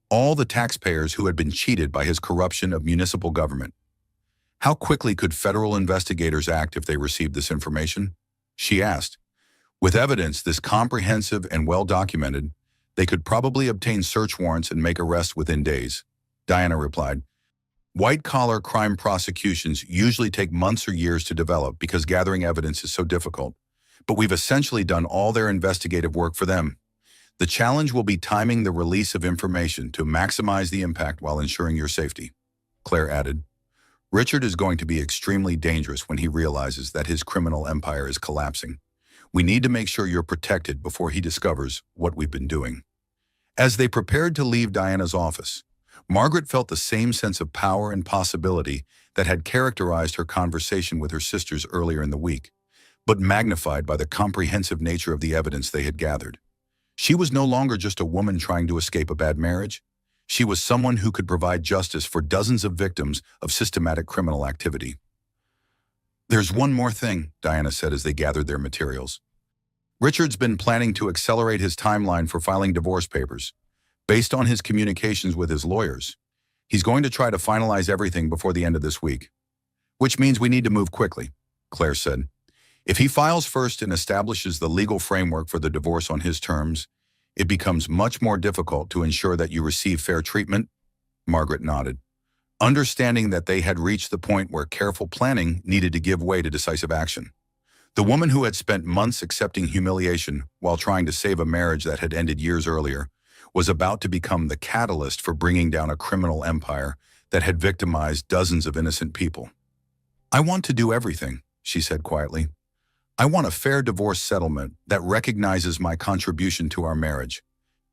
all the taxpayers who had been cheated by his corruption of municipal government. How quickly could federal investigators act if they received this information? She asked. With evidence this comprehensive and well-documented, they could probably obtain search warrants and make arrests within days, Diana replied. White-collar crime prosecutions usually take months or years to develop because gathering evidence is so difficult, but we've essentially done all their investigative work for them. The challenge will be timing the release of information to maximize the impact while ensuring your safety, Claire added. Richard is going to be extremely dangerous when he realizes that his criminal empire is collapsing. We need to make sure you're protected before he discovers what we've been doing. As they prepared to leave Diana's office, Margaret felt the same sense of power and possibility that had characterized her conversation with her sisters earlier in the week, but magnified by the comprehensive nature of the evidence they had gathered. She was no longer just a woman trying to escape a bad marriage. She was someone who could provide justice for dozens of victims of systematic criminal activity. There's one more thing, Diana said as they gathered their materials. Richard's been planning to accelerate his timeline for filing divorce papers. Based on his communications with his lawyers, he's going to try to finalize everything before the end of this week. Which means we need to move quickly, Claire said. If he files first and establishes the legal framework for the divorce on his terms, it becomes much more difficult to ensure that you receive fair treatment, Margaret nodded, understanding that they had reached the point where careful planning needed to give way to decisive action. The woman who had spent months accepting humiliation while trying to save a marriage that had ended years earlier was about to become the catalyst for bringing down a criminal empire that had victimized dozens of innocent people. "I want to do everything," she said quietly. "I want a fair divorce settlement that recognizes my contribution to our marriage.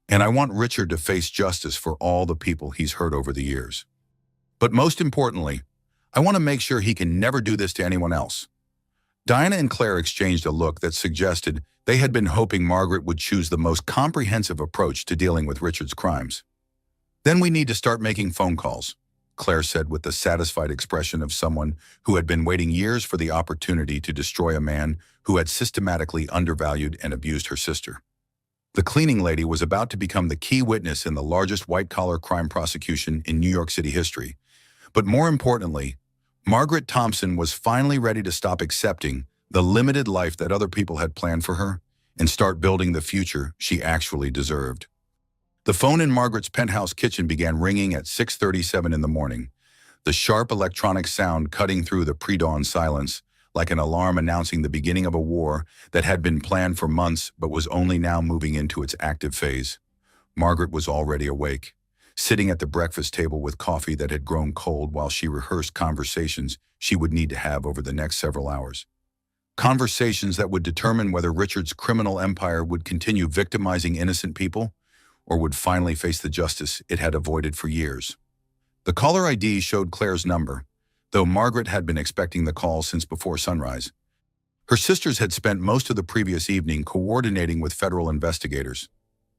And I want Richard to face justice for all the people he's hurt over the years. But most importantly, I want to make sure he can never do this to anyone else." Diana and Claire exchanged a look that suggested they had been hoping Margaret would choose the most comprehensive approach to dealing with Richard's crimes. "Then we need to start making phone calls," Claire said with the satisfied expression of someone who had been waiting years for the opportunity to destroy a man who had systematically undervalued and abused her sister. The cleaning lady was about to become the key witness in the largest white-collar crime prosecution in New York City history. But more importantly, Margaret Thompson was finally ready to stop accepting the limited life that other people had planned for her and start building the future she actually deserved. The phone in Margaret's penthouse kitchen began ringing at 6:37 in the morning, the sharp electronic sound cutting through the pre-dawn silence like an alarm announcing the beginning of a war that had been planned for months but was only now moving into its active phase. Margaret was already awake, sitting at the breakfast table with coffee that had grown cold while she rehearsed conversations she would need to have over the next several hours. Conversations that would determine whether Richard's criminal empire would continue victimizing innocent people or would finally face the justice it had avoided for years. The caller ID showed Claire's number, though Margaret had been expecting the call since before sunrise. Her sisters had spent most of the previous evening coordinating with federal investigators,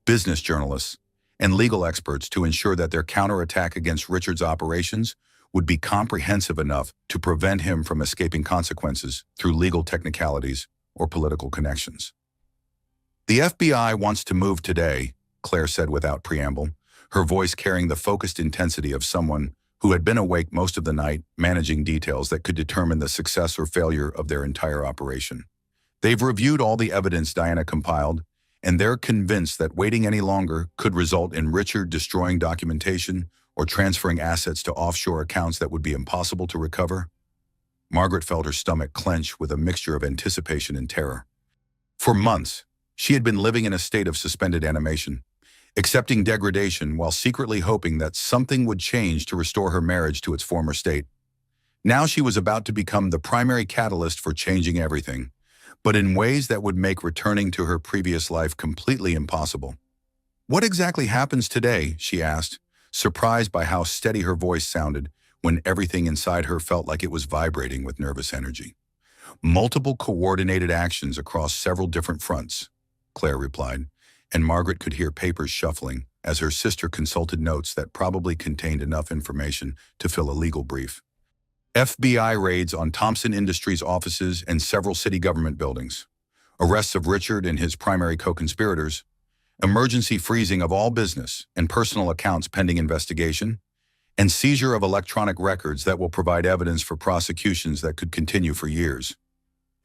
business journalists, and legal experts to ensure that their counterattack against Richard's operations would be comprehensive enough to prevent him from escaping consequences through legal technicalities or political connections. "The FBI wants to move today," Claire said without preamble, her voice carrying the focused intensity of someone who had been awake most of the night, managing details that could determine the success or failure of their entire operation. "They've reviewed all the evidence Diana compiled, and they're convinced that waiting any longer could result in Richard destroying documentation or transferring assets to offshore accounts that would be impossible to recover." Margaret felt her stomach clench with a mixture of anticipation and terror. For months, she had been living in a state of suspended animation, accepting degradation while secretly hoping that something would change to restore her marriage to its former state. Now she was about to become the primary catalyst for changing everything, but in ways that would make returning to her previous life completely impossible. "What exactly happens today?" she asked, surprised by how steady her voice sounded when everything inside her felt like it was vibrating with nervous energy. "Multiple coordinated actions across several different fronts," Claire replied, and Margaret could hear papers shuffling as her sister consulted notes that probably contained enough information to fill a legal brief. FBI raids on Thompson Industries offices and several city government buildings, arrests of Richard and his primary co-conspirators, emergency freezing of all business and personal accounts pending investigation, and seizure of electronic records that will provide evidence for prosecutions that could continue for years.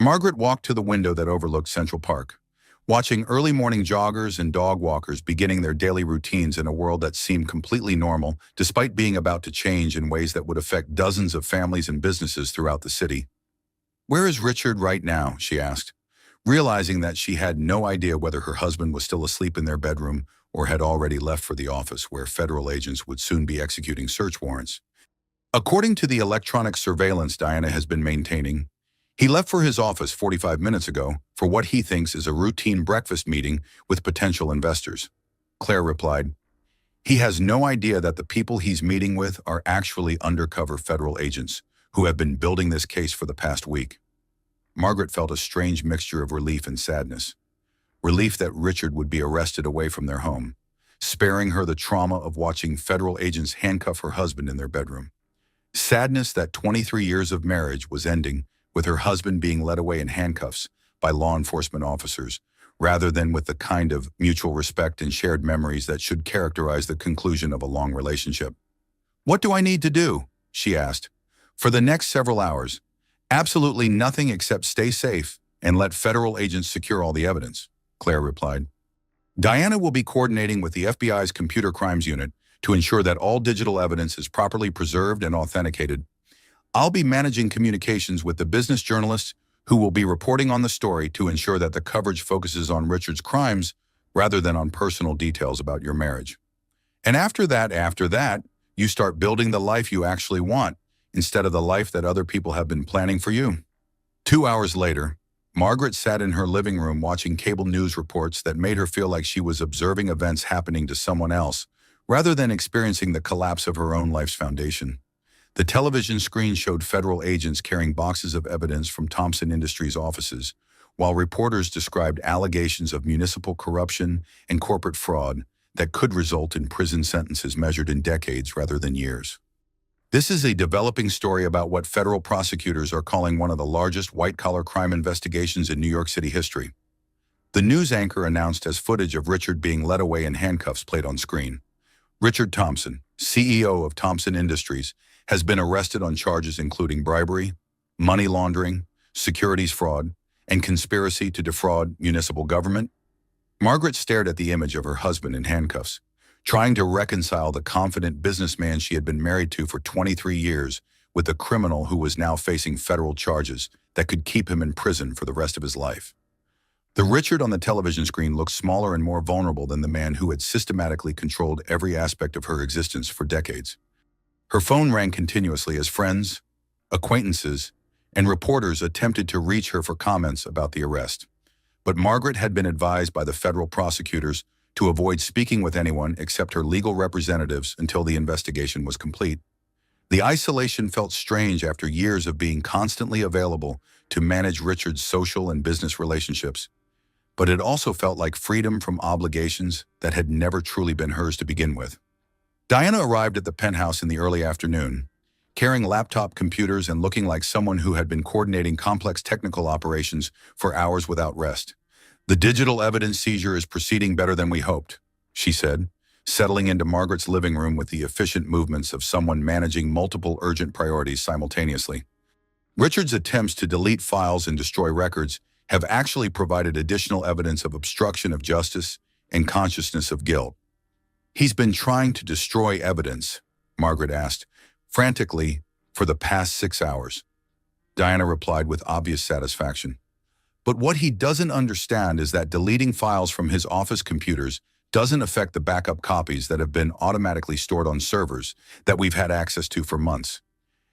Margaret walked to the window that overlooked Central Park, watching early morning joggers and dog walkers beginning their daily routines in a world that seemed completely normal, despite being about to change in ways that would affect dozens of families and businesses throughout the city. "Where is Richard right now?" she asked, realizing that she had no idea whether her husband was still asleep in their bedroom or had already left for the office where federal agents would soon be executing search warrants. According to the electronic surveillance Diana has been maintaining, he left for his office 45 minutes ago for what he thinks is a routine breakfast meeting with potential investors. Claire replied, "He has no idea that the people he's meeting with are actually undercover federal agents who have been building this case for the past week." Margaret felt a strange mixture of relief and sadness. Relief that Richard would be arrested away from their home, sparing her the trauma of watching federal agents handcuff her husband in their bedroom. Sadness that 23 years of marriage was ending with her husband being led away in handcuffs by law enforcement officers, rather than with the kind of mutual respect and shared memories that should characterize the conclusion of a long relationship. "What do I need to do?" she asked. "For the next several hours, absolutely nothing except stay safe and let federal agents secure all the evidence," Claire replied. "Diana will be coordinating with the FBI's Computer Crimes Unit to ensure that all digital evidence is properly preserved and authenticated. I'll be managing communications with the business journalists who will be reporting on the story to ensure that the coverage focuses on Richard's crimes rather than on personal details about your marriage. And after that, You start building the life you actually want, instead of the life that other people have been planning for you. 2 hours later, Margaret sat in her living room watching cable news reports that made her feel like she was observing events happening to someone else, rather than experiencing the collapse of her own life's foundation. The television screen showed federal agents carrying boxes of evidence from Thompson Industries offices, while reporters described allegations of municipal corruption and corporate fraud that could result in prison sentences measured in decades rather than years. This is a developing story about what federal prosecutors are calling one of the largest white-collar crime investigations in New York City history. The news anchor announced as footage of Richard being led away in handcuffs played on screen. Richard Thompson, CEO of Thompson Industries, has been arrested on charges including bribery, money laundering, securities fraud, and conspiracy to defraud municipal government. Margaret stared at the image of her husband in handcuffs, trying to reconcile the confident businessman she had been married to for 23 years with the criminal who was now facing federal charges that could keep him in prison for the rest of his life. The Richard on the television screen looked smaller and more vulnerable than the man who had systematically controlled every aspect of her existence for decades. Her phone rang continuously as friends, acquaintances, and reporters attempted to reach her for comments about the arrest. But Margaret had been advised by the federal prosecutors to avoid speaking with anyone except her legal representatives until the investigation was complete. The isolation felt strange after years of being constantly available to manage Richard's social and business relationships, but it also felt like freedom from obligations that had never truly been hers to begin with. Diana arrived at the penthouse in the early afternoon, carrying laptop computers and looking like someone who had been coordinating complex technical operations for hours without rest. "The digital evidence seizure is proceeding better than we hoped," she said, settling into Margaret's living room with the efficient movements of someone managing multiple urgent priorities simultaneously. Richard's attempts to delete files and destroy records have actually provided additional evidence of obstruction of justice and consciousness of guilt. "He's been trying to destroy evidence," Margaret asked, frantically, "for the past 6 hours. Diana replied with obvious satisfaction. "But what he doesn't understand is that deleting files from his office computers doesn't affect the backup copies that have been automatically stored on servers that we've had access to for months.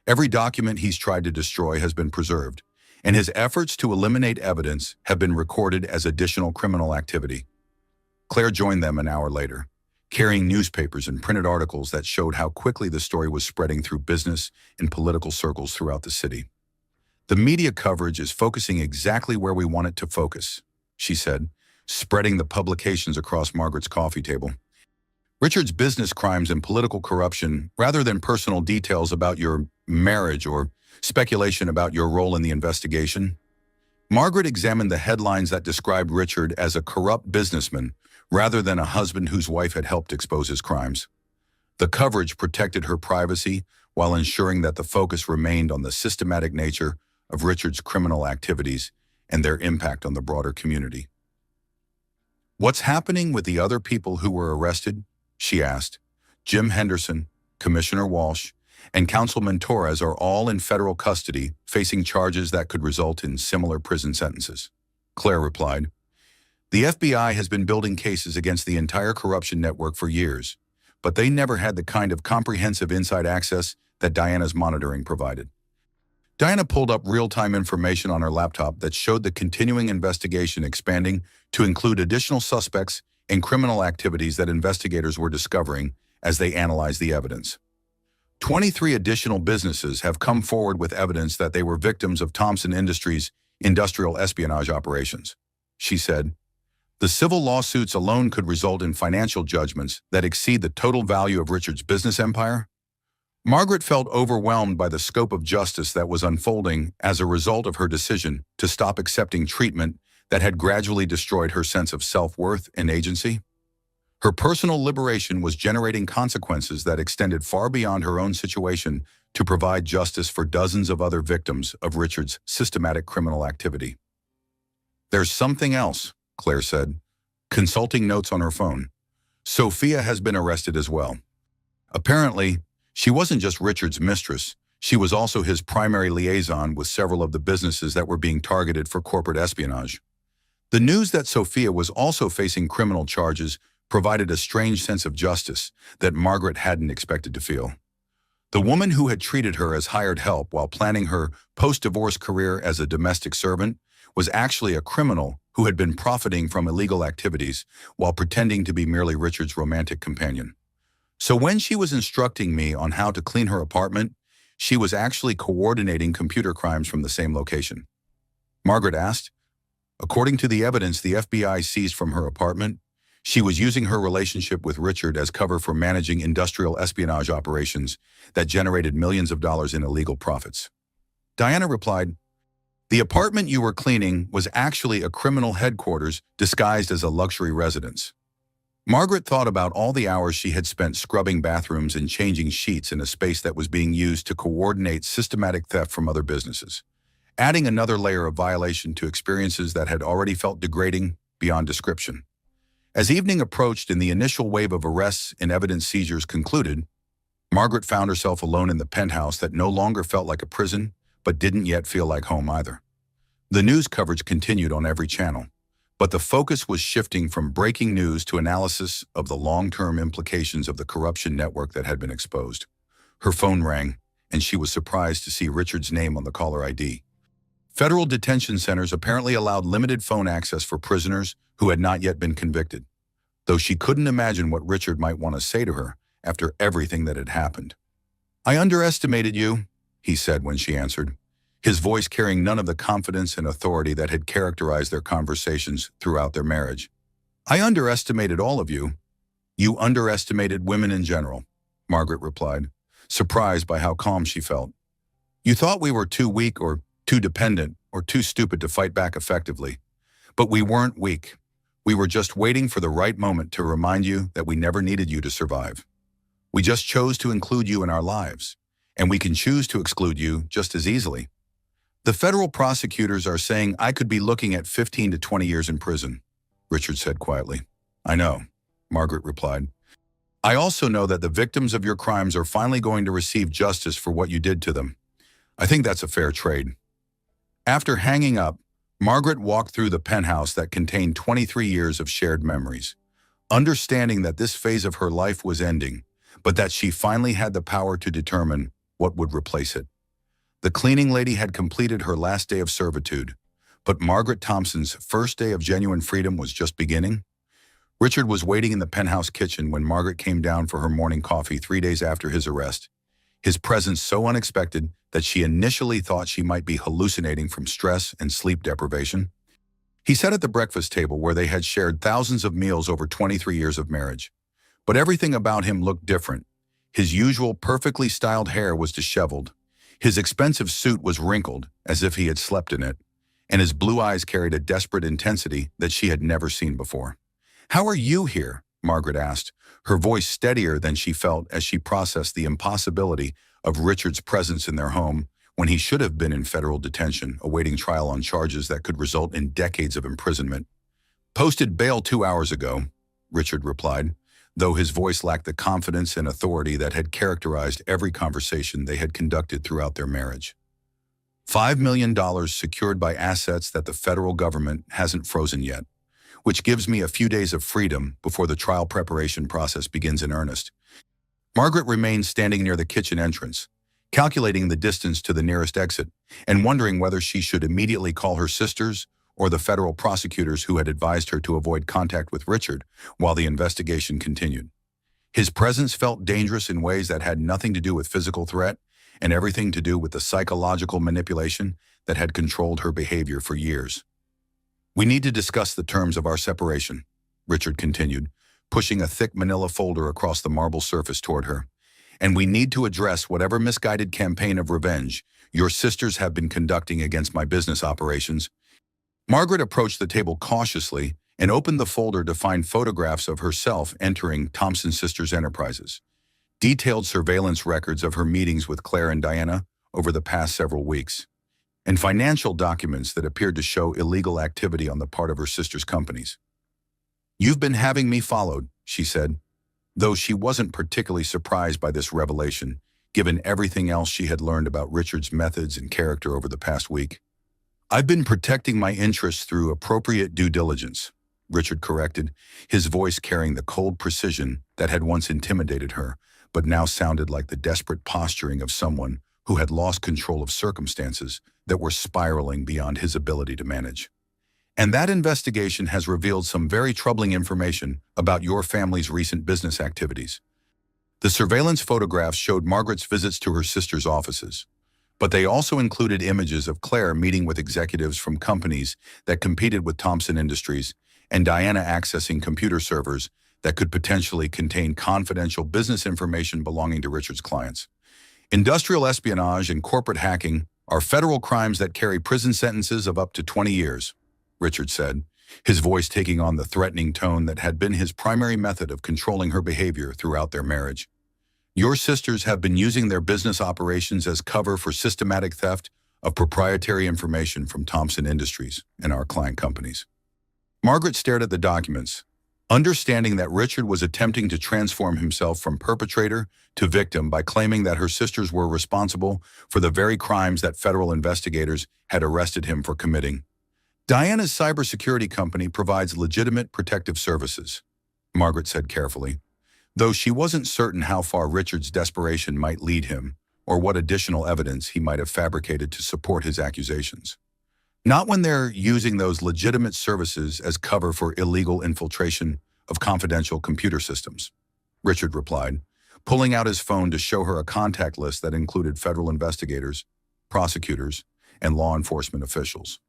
Every document he's tried to destroy has been preserved, and his efforts to eliminate evidence have been recorded as additional criminal activity." Claire joined them an hour later, carrying newspapers and printed articles that showed how quickly the story was spreading through business and political circles throughout the city. "The media coverage is focusing exactly where we want it to focus," she said, spreading the publications across Margaret's coffee table. "Richard's business crimes and political corruption, rather than personal details about your marriage or speculation about your role in the investigation." Margaret examined the headlines that described Richard as a corrupt businessman rather than a husband whose wife had helped expose his crimes. The coverage protected her privacy while ensuring that the focus remained on the systematic nature of Richard's criminal activities and their impact on the broader community. "What's happening with the other people who were arrested?" she asked. "Jim Henderson, Commissioner Walsh, and Councilman Torres are all in federal custody, facing charges that could result in similar prison sentences." Claire replied, "The FBI has been building cases against the entire corruption network for years, but they never had the kind of comprehensive inside access that Diana's monitoring provided." Diana pulled up real-time information on her laptop that showed the continuing investigation expanding to include additional suspects and criminal activities that investigators were discovering as they analyzed the evidence. 23 additional businesses have come forward with evidence that they were victims of Thompson Industries' industrial espionage operations, she said. "The civil lawsuits alone could result in financial judgments that exceed the total value of Richard's business empire." Margaret felt overwhelmed by the scope of justice that was unfolding as a result of her decision to stop accepting treatment that had gradually destroyed her sense of self-worth and agency. Her personal liberation was generating consequences that extended far beyond her own situation to provide justice for dozens of other victims of Richard's systematic criminal activity. "There's something else," Claire said, consulting notes on her phone. "Sophia has been arrested as well. Apparently, she wasn't just Richard's mistress, she was also his primary liaison with several of the businesses that were being targeted for corporate espionage." The news that Sophia was also facing criminal charges provided a strange sense of justice that Margaret hadn't expected to feel. The woman who had treated her as hired help while planning her post-divorce career as a domestic servant was actually a criminal who had been profiting from illegal activities while pretending to be merely Richard's romantic companion. So when she was instructing me on how to clean her apartment, she was actually coordinating computer crimes from the same location. Margaret asked. According to the evidence the FBI seized from her apartment, she was using her relationship with Richard as cover for managing industrial espionage operations that generated millions of dollars in illegal profits. Diana replied, "The apartment you were cleaning was actually a criminal headquarters disguised as a luxury residence." Margaret thought about all the hours she had spent scrubbing bathrooms and changing sheets in a space that was being used to coordinate systematic theft from other businesses, adding another layer of violation to experiences that had already felt degrading beyond description. As evening approached and the initial wave of arrests and evidence seizures concluded, Margaret found herself alone in the penthouse that no longer felt like a prison, but didn't yet feel like home either. The news coverage continued on every channel, but the focus was shifting from breaking news to analysis of the long-term implications of the corruption network that had been exposed. Her phone rang, and she was surprised to see Richard's name on the caller ID. Federal detention centers apparently allowed limited phone access for prisoners who had not yet been convicted, though she couldn't imagine what Richard might want to say to her after everything that had happened. "I underestimated you," he said when she answered, his voice carrying none of the confidence and authority that had characterized their conversations throughout their marriage. "I underestimated all of you. You underestimated women in general," Margaret replied, surprised by how calm she felt. "You thought we were too weak or too dependent or too stupid to fight back effectively. But we weren't weak. We were just waiting for the right moment to remind you that we never needed you to survive. We just chose to include you in our lives, and we can choose to exclude you just as easily. The federal prosecutors are saying I could be looking at 15 to 20 years in prison," Richard said quietly. "I know," Margaret replied. "I also know that the victims of your crimes are finally going to receive justice for what you did to them. I think that's a fair trade." After hanging up, Margaret walked through the penthouse that contained 23 years of shared memories, understanding that this phase of her life was ending, but that she finally had the power to determine what would replace it. The cleaning lady had completed her last day of servitude, but Margaret Thompson's first day of genuine freedom was just beginning. Richard was waiting in the penthouse kitchen when Margaret came down for her morning coffee 3 days after his arrest, his presence so unexpected that she initially thought she might be hallucinating from stress and sleep deprivation. He sat at the breakfast table where they had shared thousands of meals over 23 years of marriage. But everything about him looked different. His usual perfectly styled hair was disheveled. His expensive suit was wrinkled, as if he had slept in it, and his blue eyes carried a desperate intensity that she had never seen before. "How are you here?" Margaret asked, her voice steadier than she felt as she processed the impossibility of Richard's presence in their home when he should have been in federal detention, awaiting trial on charges that could result in decades of imprisonment. "Posted bail 2 hours ago," Richard replied, though his voice lacked the confidence and authority that had characterized every conversation they had conducted throughout their marriage. $5 million secured by assets that the federal government hasn't frozen yet, which gives me a few days of freedom before the trial preparation process begins in earnest. Margaret remained standing near the kitchen entrance, calculating the distance to the nearest exit and wondering whether she should immediately call her sisters or the federal prosecutors who had advised her to avoid contact with Richard while the investigation continued. His presence felt dangerous in ways that had nothing to do with physical threat and everything to do with the psychological manipulation that had controlled her behavior for years. "We need to discuss the terms of our separation," Richard continued, pushing a thick manila folder across the marble surface toward her. "And we need to address whatever misguided campaign of revenge your sisters have been conducting against my business operations." Margaret approached the table cautiously and opened the folder to find photographs of herself entering Thompson Sisters Enterprises, detailed surveillance records of her meetings with Claire and Diana over the past several weeks, and financial documents that appeared to show illegal activity on the part of her sisters' companies. "You've been having me followed," she said, though she wasn't particularly surprised by this revelation, given everything else she had learned about Richard's methods and character over the past week. "I've been protecting my interests through appropriate due diligence," Richard corrected, his voice carrying the cold precision that had once intimidated her, but now sounded like the desperate posturing of someone who had lost control of circumstances that were spiraling beyond his ability to manage. And that investigation has revealed some very troubling information about your family's recent business activities. The surveillance photographs showed Margaret's visits to her sister's offices, but they also included images of Claire meeting with executives from companies that competed with Thompson Industries and Diana accessing computer servers that could potentially contain confidential business information belonging to Richard's clients. Industrial espionage and corporate hacking are federal crimes that carry prison sentences of up to 20 years, Richard said, his voice taking on the threatening tone that had been his primary method of controlling her behavior throughout their marriage. Your sisters have been using their business operations as cover for systematic theft of proprietary information from Thompson Industries and our client companies. Margaret stared at the documents, understanding that Richard was attempting to transform himself from perpetrator to victim by claiming that her sisters were responsible for the very crimes that federal investigators had arrested him for committing. Diana's cybersecurity company provides legitimate protective services, Margaret said carefully, though she wasn't certain how far Richard's desperation might lead him or what additional evidence he might have fabricated to support his accusations. Not when they're using those legitimate services as cover for illegal infiltration of confidential computer systems, Richard replied, pulling out his phone to show her a contact list that included federal investigators, prosecutors, and law enforcement officials.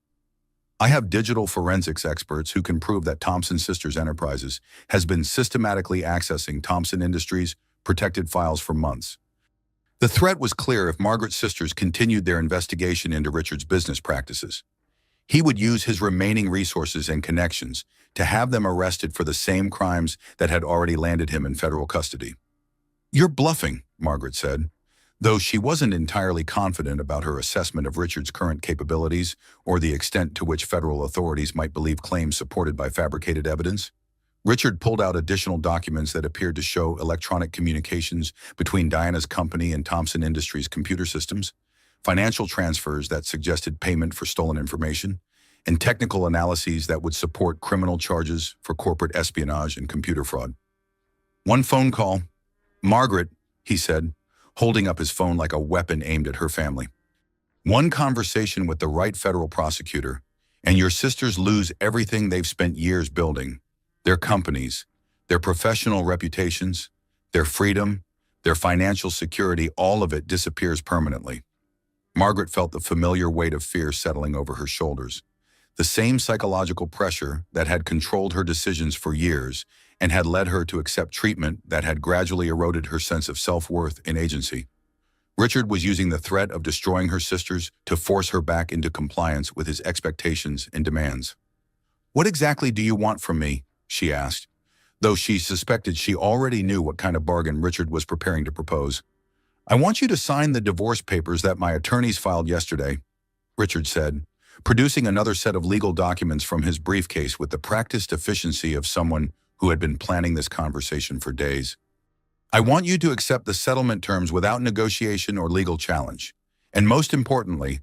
I have digital forensics experts who can prove that Thompson Sisters Enterprises has been systematically accessing Thompson Industries' protected files for months. The threat was clear if Margaret's sisters continued their investigation into Richard's business practices. He would use his remaining resources and connections to have them arrested for the same crimes that had already landed him in federal custody. You're bluffing, Margaret said, though she wasn't entirely confident about her assessment of Richard's current capabilities or the extent to which federal authorities might believe claims supported by fabricated evidence. Richard pulled out additional documents that appeared to show electronic communications between Diana's company and Thompson Industries' computer systems, financial transfers that suggested payment for stolen information, and technical analyses that would support criminal charges for corporate espionage and computer fraud. One phone call. Margaret, he said, holding up his phone like a weapon aimed at her family. One conversation with the right federal prosecutor, and your sisters lose everything they've spent years building. Their companies, their professional reputations, their freedom, their financial security, all of it disappears permanently. Margaret felt the familiar weight of fear settling over her shoulders, the same psychological pressure that had controlled her decisions for years and had led her to accept treatment that had gradually eroded her sense of self-worth and agency. Richard was using the threat of destroying her sisters to force her back into compliance with his expectations and demands. What exactly do you want from me? She asked, though she suspected she already knew what kind of bargain Richard was preparing to propose. I want you to sign the divorce papers that my attorneys filed yesterday, Richard said, producing another set of legal documents from his briefcase with the practiced efficiency of someone who had been planning this conversation for days. I want you to accept the settlement terms without negotiation or legal challenge. And most importantly,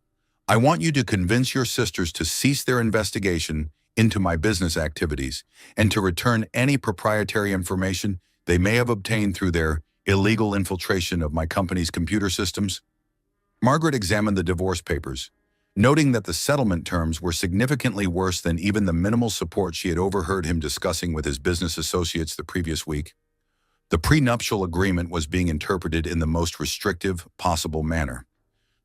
I want you to convince your sisters to cease their investigation into my business activities and to return any proprietary information they may have obtained through their illegal infiltration of my company's computer systems. Margaret examined the divorce papers, noting that the settlement terms were significantly worse than even the minimal support she had overheard him discussing with his business associates the previous week. The prenuptial agreement was being interpreted in the most restrictive possible manner,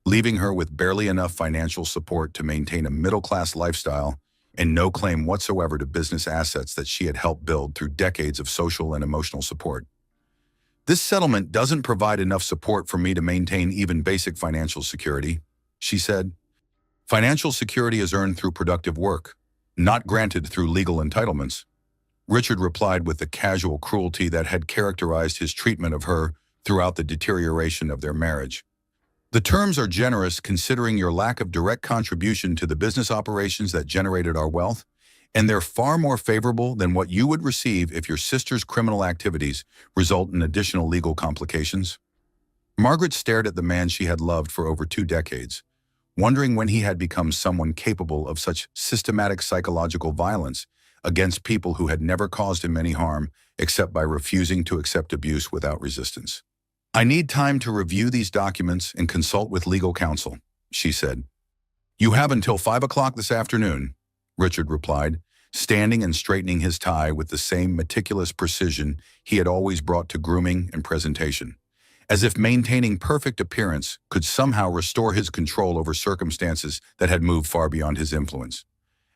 leaving her with barely enough financial support to maintain a middle-class lifestyle and no claim whatsoever to business assets that she had helped build through decades of social and emotional support. This settlement doesn't provide enough support for me to maintain even basic financial security, she said. Financial security is earned through productive work, not granted through legal entitlements. Richard replied with the casual cruelty that had characterized his treatment of her throughout the deterioration of their marriage. The terms are generous considering your lack of direct contribution to the business operations that generated our wealth, and they're far more favorable than what you would receive if your sister's criminal activities result in additional legal complications. Margaret stared at the man she had loved for over 2 decades, wondering when he had become someone capable of such systematic psychological violence against people who had never caused him any harm except by refusing to accept abuse without resistance. "I need time to review these documents and consult with legal counsel," she said. "You have until 5 o'clock this afternoon," Richard replied, standing and straightening his tie with the same meticulous precision he had always brought to grooming and presentation, as if maintaining perfect appearance could somehow restore his control over circumstances that had moved far beyond his influence.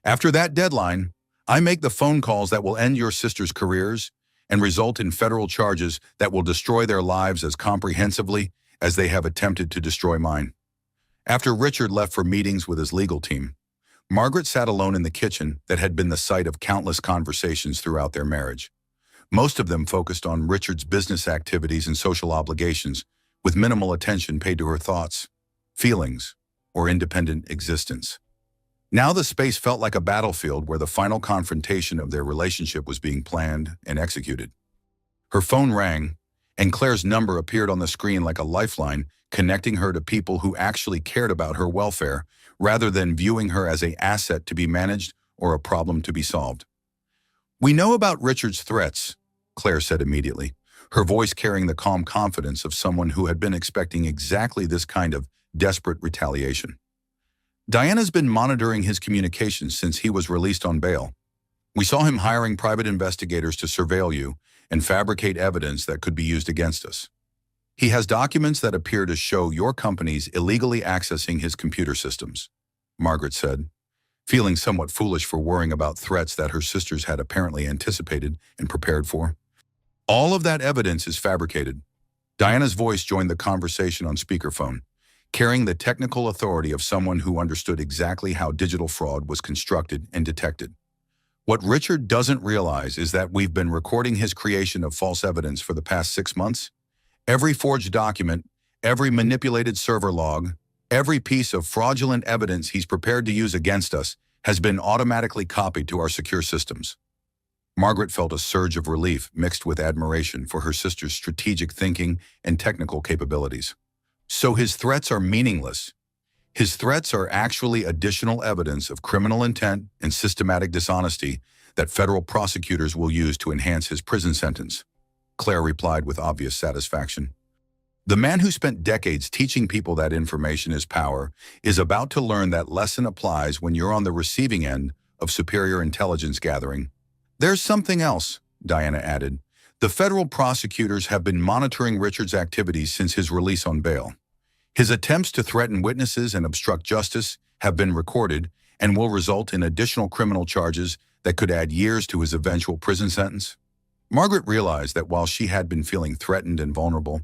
"After that deadline, I make the phone calls that will end your sisters' careers and result in federal charges that will destroy their lives as comprehensively as they have attempted to destroy mine." After Richard left for meetings with his legal team, Margaret sat alone in the kitchen that had been the site of countless conversations throughout their marriage. Most of them focused on Richard's business activities and social obligations, with minimal attention paid to her thoughts, feelings, or independent existence. Now the space felt like a battlefield where the final confrontation of their relationship was being planned and executed. Her phone rang, and Claire's number appeared on the screen like a lifeline, connecting her to people who actually cared about her welfare, rather than viewing her as an asset to be managed or a problem to be solved. "We know about Richard's threats," Claire said immediately, her voice carrying the calm confidence of someone who had been expecting exactly this kind of desperate retaliation. "Diana's been monitoring his communications since he was released on bail. We saw him hiring private investigators to surveil you and fabricate evidence that could be used against us. He has documents that appear to show your companies illegally accessing his computer systems," Margaret said, feeling somewhat foolish for worrying about threats that her sisters had apparently anticipated and prepared for. "All of that evidence is fabricated." Diana's voice joined the conversation on speakerphone, carrying the technical authority of someone who understood exactly how digital fraud was constructed and detected. "What Richard doesn't realize is that we've been recording his creation of false evidence for the past 6 months. Every forged document, every manipulated server log, every piece of fraudulent evidence he's prepared to use against us has been automatically copied to our secure systems." Margaret felt a surge of relief mixed with admiration for her sister's strategic thinking and technical capabilities. "So his threats are meaningless. His threats are actually additional evidence of criminal intent and systematic dishonesty that federal prosecutors will use to enhance his prison sentence," Claire replied with obvious satisfaction. "The man who spent decades teaching people that information is power is about to learn that lesson applies when you're on the receiving end of superior intelligence gathering." "There's something else," Diana added. "The federal prosecutors have been monitoring Richard's activities since his release on bail. His attempts to threaten witnesses and obstruct justice have been recorded and will result in additional criminal charges that could add years to his eventual prison sentence." Margaret realized that while she had been feeling threatened and vulnerable,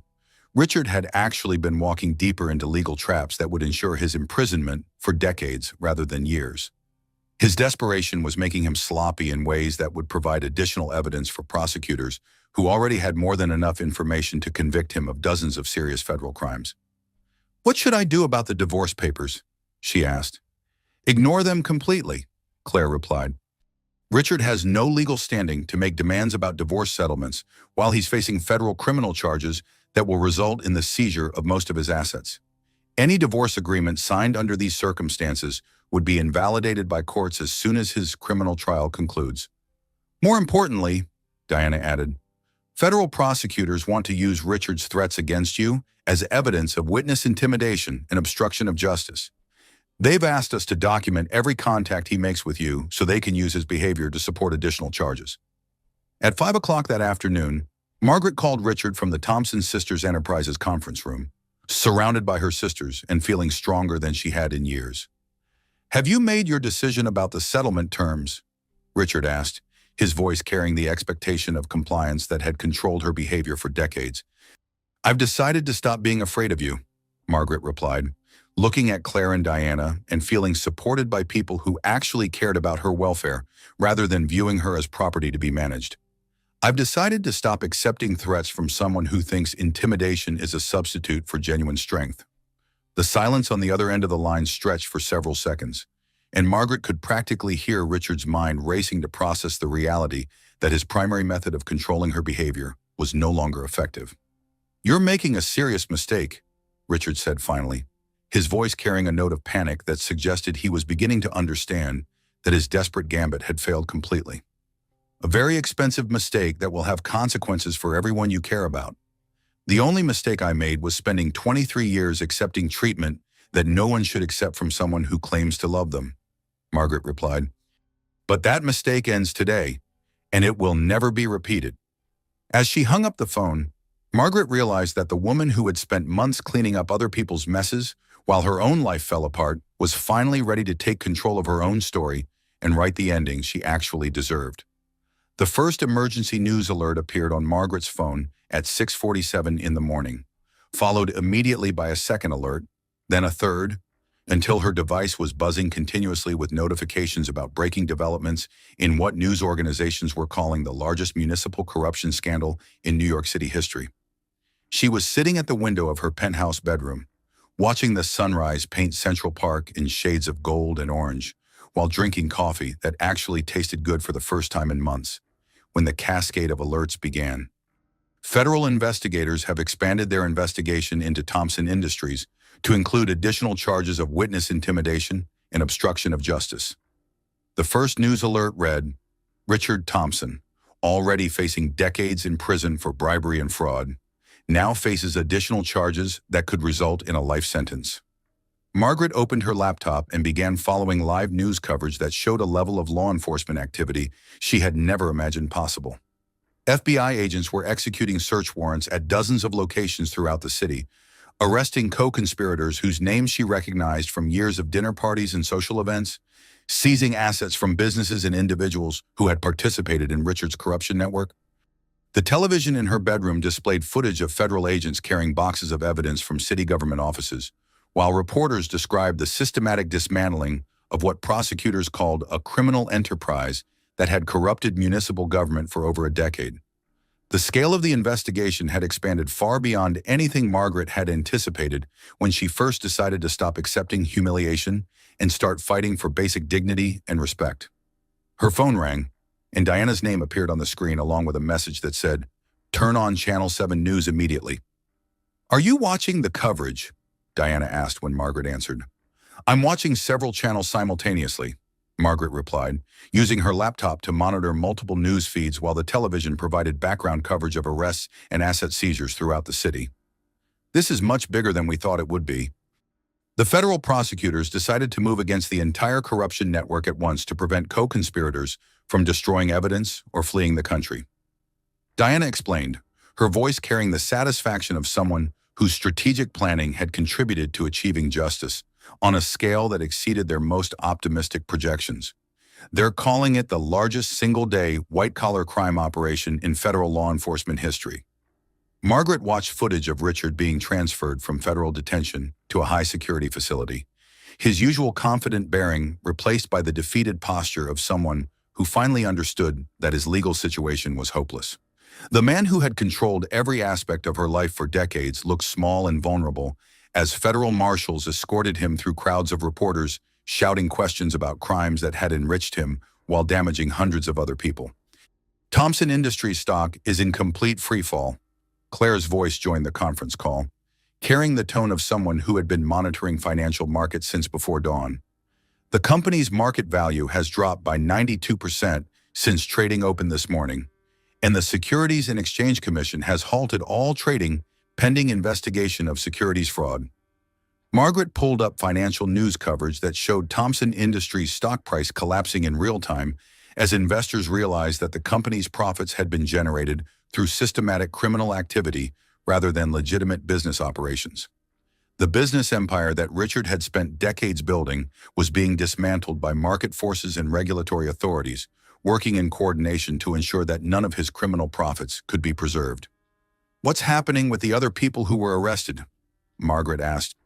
Richard had actually been walking deeper into legal traps that would ensure his imprisonment for decades rather than years. His desperation was making him sloppy in ways that would provide additional evidence for prosecutors who already had more than enough information to convict him of dozens of serious federal crimes. "What should I do about the divorce papers?" she asked. "Ignore them completely," Claire replied. "Richard has no legal standing to make demands about divorce settlements while he's facing federal criminal charges that will result in the seizure of most of his assets. Any divorce agreement signed under these circumstances would be invalidated by courts as soon as his criminal trial concludes. More importantly," Diana added, "federal prosecutors want to use Richard's threats against you as evidence of witness intimidation and obstruction of justice. They've asked us to document every contact he makes with you so they can use his behavior to support additional charges." At 5 o'clock that afternoon, Margaret called Richard from the Thompson Sisters Enterprises conference room, surrounded by her sisters and feeling stronger than she had in years. "Have you made your decision about the settlement terms?" Richard asked, his voice carrying the expectation of compliance that had controlled her behavior for decades. "I've decided to stop being afraid of you," Margaret replied, looking at Claire and Diana and feeling supported by people who actually cared about her welfare rather than viewing her as property to be managed. "I've decided to stop accepting threats from someone who thinks intimidation is a substitute for genuine strength." The silence on the other end of the line stretched for several seconds, and Margaret could practically hear Richard's mind racing to process the reality that his primary method of controlling her behavior was no longer effective. "You're making a serious mistake," Richard said finally, his voice carrying a note of panic that suggested he was beginning to understand that his desperate gambit had failed completely. A very expensive mistake that will have consequences for everyone you care about. The only mistake I made was spending 23 years accepting treatment that no one should accept from someone who claims to love them, Margaret replied. But that mistake ends today, and it will never be repeated. As she hung up the phone, Margaret realized that the woman who had spent months cleaning up other people's messes while her own life fell apart was finally ready to take control of her own story and write the ending she actually deserved. The first emergency news alert appeared on Margaret's phone at 6:47 in the morning, followed immediately by a second alert, then a third, until her device was buzzing continuously with notifications about breaking developments in what news organizations were calling the largest municipal corruption scandal in New York City history. She was sitting at the window of her penthouse bedroom, watching the sunrise paint Central Park in shades of gold and orange, while drinking coffee that actually tasted good for the first time in months, when the cascade of alerts began. Federal investigators have expanded their investigation into Thompson Industries to include additional charges of witness intimidation and obstruction of justice. The first news alert read, Richard Thompson, already facing decades in prison for bribery and fraud, now faces additional charges that could result in a life sentence. Margaret opened her laptop and began following live news coverage that showed a level of law enforcement activity she had never imagined possible. FBI agents were executing search warrants at dozens of locations throughout the city, arresting co-conspirators whose names she recognized from years of dinner parties and social events, seizing assets from businesses and individuals who had participated in Richard's corruption network. The television in her bedroom displayed footage of federal agents carrying boxes of evidence from city government offices, while reporters described the systematic dismantling of what prosecutors called a criminal enterprise that had corrupted municipal government for over a decade. The scale of the investigation had expanded far beyond anything Margaret had anticipated when she first decided to stop accepting humiliation and start fighting for basic dignity and respect. Her phone rang, and Diana's name appeared on the screen along with a message that said, "Turn on Channel 7 News immediately." "Are you watching the coverage?" Diana asked when Margaret answered. "I'm watching several channels simultaneously," Margaret replied, using her laptop to monitor multiple news feeds while the television provided background coverage of arrests and asset seizures throughout the city. "This is much bigger than we thought it would be." The federal prosecutors decided to move against the entire corruption network at once to prevent co-conspirators from destroying evidence or fleeing the country. Diana explained, her voice carrying the satisfaction of someone whose strategic planning had contributed to achieving justice on a scale that exceeded their most optimistic projections. "They're calling it the largest single-day white-collar crime operation in federal law enforcement history." Margaret watched footage of Richard being transferred from federal detention to a high-security facility, his usual confident bearing replaced by the defeated posture of someone who finally understood that his legal situation was hopeless. The man who had controlled every aspect of her life for decades looked small and vulnerable as federal marshals escorted him through crowds of reporters shouting questions about crimes that had enriched him while damaging hundreds of other people. "Thompson Industries stock is in complete freefall," Claire's voice joined the conference call, carrying the tone of someone who had been monitoring financial markets since before dawn. "The company's market value has dropped by 92% since trading opened this morning, and the Securities and Exchange Commission has halted all trading pending investigation of securities fraud." Margaret pulled up financial news coverage that showed Thompson Industries' stock price collapsing in real time as investors realized that the company's profits had been generated through systematic criminal activity rather than legitimate business operations. The business empire that Richard had spent decades building was being dismantled by market forces and regulatory authorities, working in coordination to ensure that none of his criminal profits could be preserved. "What's happening with the other people who were arrested?" Margaret asked.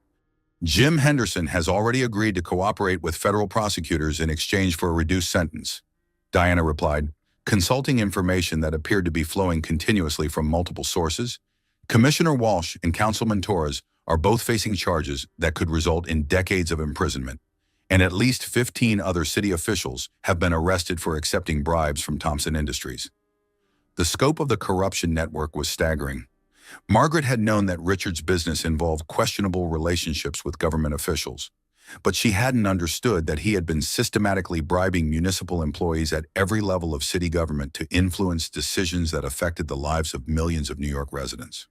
"Jim Henderson has already agreed to cooperate with federal prosecutors in exchange for a reduced sentence," Diana replied, consulting information that appeared to be flowing continuously from multiple sources. "Commissioner Walsh and Councilman Torres are both facing charges that could result in decades of imprisonment, and at least 15 other city officials have been arrested for accepting bribes from Thompson Industries." The scope of the corruption network was staggering. Margaret had known that Richard's business involved questionable relationships with government officials, but she hadn't understood that he had been systematically bribing municipal employees at every level of city government to influence decisions that affected the lives of millions of New York residents.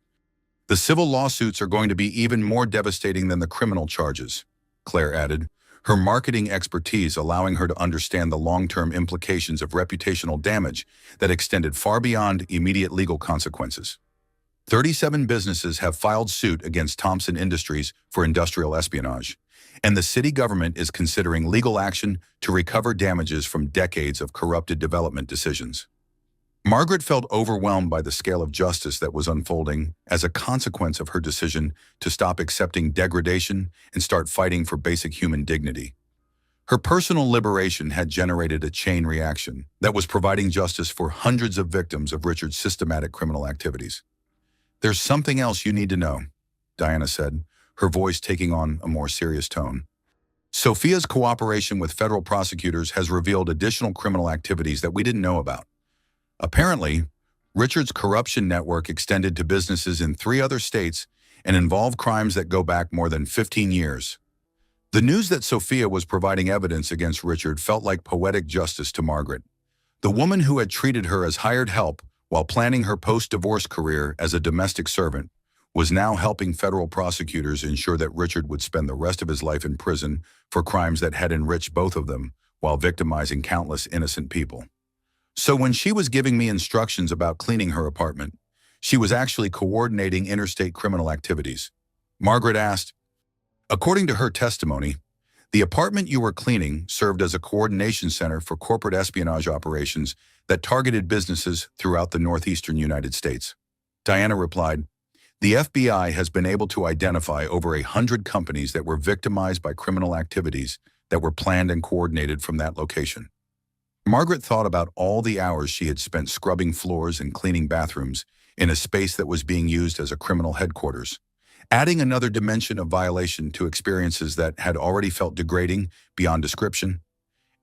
The civil lawsuits are going to be even more devastating than the criminal charges, Claire added, her marketing expertise allowing her to understand the long-term implications of reputational damage that extended far beyond immediate legal consequences. 37 businesses have filed suit against Thompson Industries for industrial espionage, and the city government is considering legal action to recover damages from decades of corrupted development decisions. Margaret felt overwhelmed by the scale of justice that was unfolding as a consequence of her decision to stop accepting degradation and start fighting for basic human dignity. Her personal liberation had generated a chain reaction that was providing justice for hundreds of victims of Richard's systematic criminal activities. "There's something else you need to know," Diana said, her voice taking on a more serious tone. "Sophia's cooperation with federal prosecutors has revealed additional criminal activities that we didn't know about. Apparently, Richard's corruption network extended to businesses in 3 other states and involved crimes that go back more than 15 years. The news that Sophia was providing evidence against Richard felt like poetic justice to Margaret. The woman who had treated her as hired help while planning her post-divorce career as a domestic servant was now helping federal prosecutors ensure that Richard would spend the rest of his life in prison for crimes that had enriched both of them while victimizing countless innocent people. So when she was giving me instructions about cleaning her apartment, she was actually coordinating interstate criminal activities," Margaret asked. According to her testimony, the apartment you were cleaning served as a coordination center for corporate espionage operations that targeted businesses throughout the northeastern United States. Diana replied, "The FBI has been able to identify over 100 companies that were victimized by criminal activities that were planned and coordinated from that location." Margaret thought about all the hours she had spent scrubbing floors and cleaning bathrooms in a space that was being used as a criminal headquarters, adding another dimension of violation to experiences that had already felt degrading beyond description.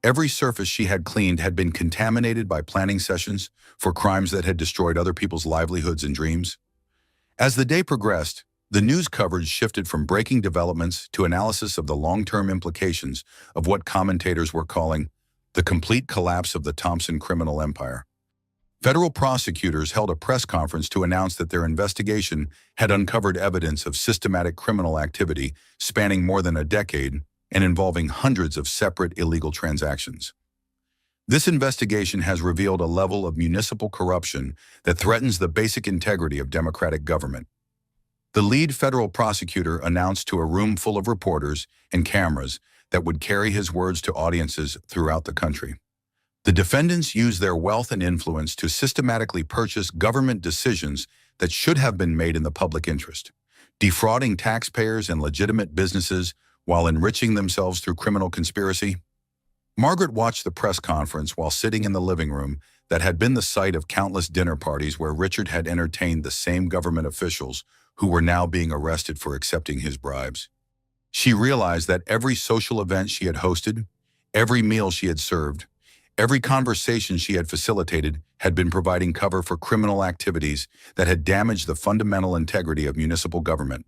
Every surface she had cleaned had been contaminated by planning sessions for crimes that had destroyed other people's livelihoods and dreams. As the day progressed, the news coverage shifted from breaking developments to analysis of the long-term implications of what commentators were calling the complete collapse of the Thompson criminal empire. Federal prosecutors held a press conference to announce that their investigation had uncovered evidence of systematic criminal activity spanning more than a decade and involving hundreds of separate illegal transactions. This investigation has revealed a level of municipal corruption that threatens the basic integrity of democratic government. The lead federal prosecutor announced to a room full of reporters and cameras that would carry his words to audiences throughout the country. The defendants used their wealth and influence to systematically purchase government decisions that should have been made in the public interest, defrauding taxpayers and legitimate businesses while enriching themselves through criminal conspiracy. Margaret watched the press conference while sitting in the living room that had been the site of countless dinner parties where Richard had entertained the same government officials who were now being arrested for accepting his bribes. She realized that every social event she had hosted, every meal she had served, every conversation she had facilitated had been providing cover for criminal activities that had damaged the fundamental integrity of municipal government.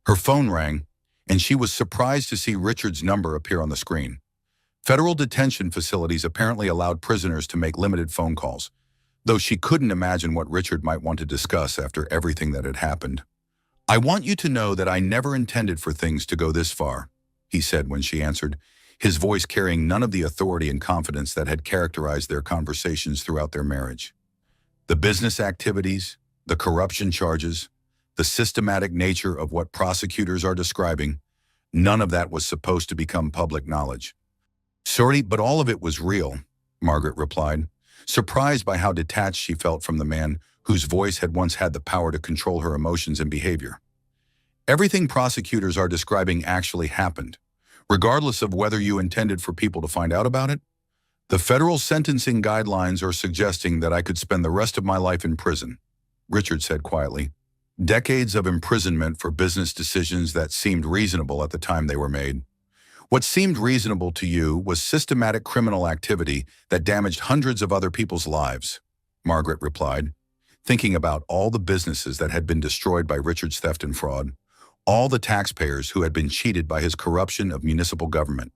Her phone rang, and she was surprised to see Richard's number appear on the screen. Federal detention facilities apparently allowed prisoners to make limited phone calls, though she couldn't imagine what Richard might want to discuss after everything that had happened. "I want you to know that I never intended for things to go this far," he said when she answered, his voice carrying none of the authority and confidence that had characterized their conversations throughout their marriage. The business activities, the corruption charges, the systematic nature of what prosecutors are describing, none of that was supposed to become public knowledge. "Sorry, but all of it was real," Margaret replied, surprised by how detached she felt from the man whose voice had once had the power to control her emotions and behavior. "Everything prosecutors are describing actually happened, regardless of whether you intended for people to find out about it. The federal sentencing guidelines are suggesting that I could spend the rest of my life in prison," Richard said quietly. "Decades of imprisonment for business decisions that seemed reasonable at the time they were made. What seemed reasonable to you was systematic criminal activity that damaged hundreds of other people's lives," Margaret replied, thinking about all the businesses that had been destroyed by Richard's theft and fraud, all the taxpayers who had been cheated by his corruption of municipal government.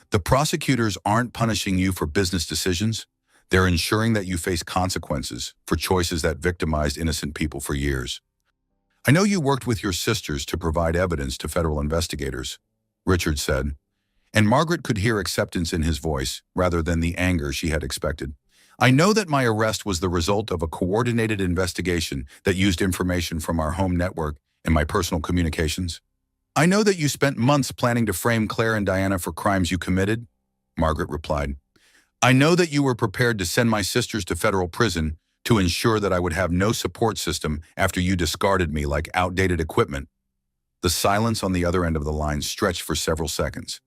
The prosecutors aren't punishing you for business decisions. They're ensuring that you face consequences for choices that victimized innocent people for years. I know you worked with your sisters to provide evidence to federal investigators, Richard said, and Margaret could hear acceptance in his voice rather than the anger she had expected. I know that my arrest was the result of a coordinated investigation that used information from our home network and my personal communications. I know that you spent months planning to frame Claire and Diana for crimes you committed, Margaret replied. I know that you were prepared to send my sisters to federal prison to ensure that I would have no support system after you discarded me like outdated equipment. The silence on the other end of the line stretched for several seconds,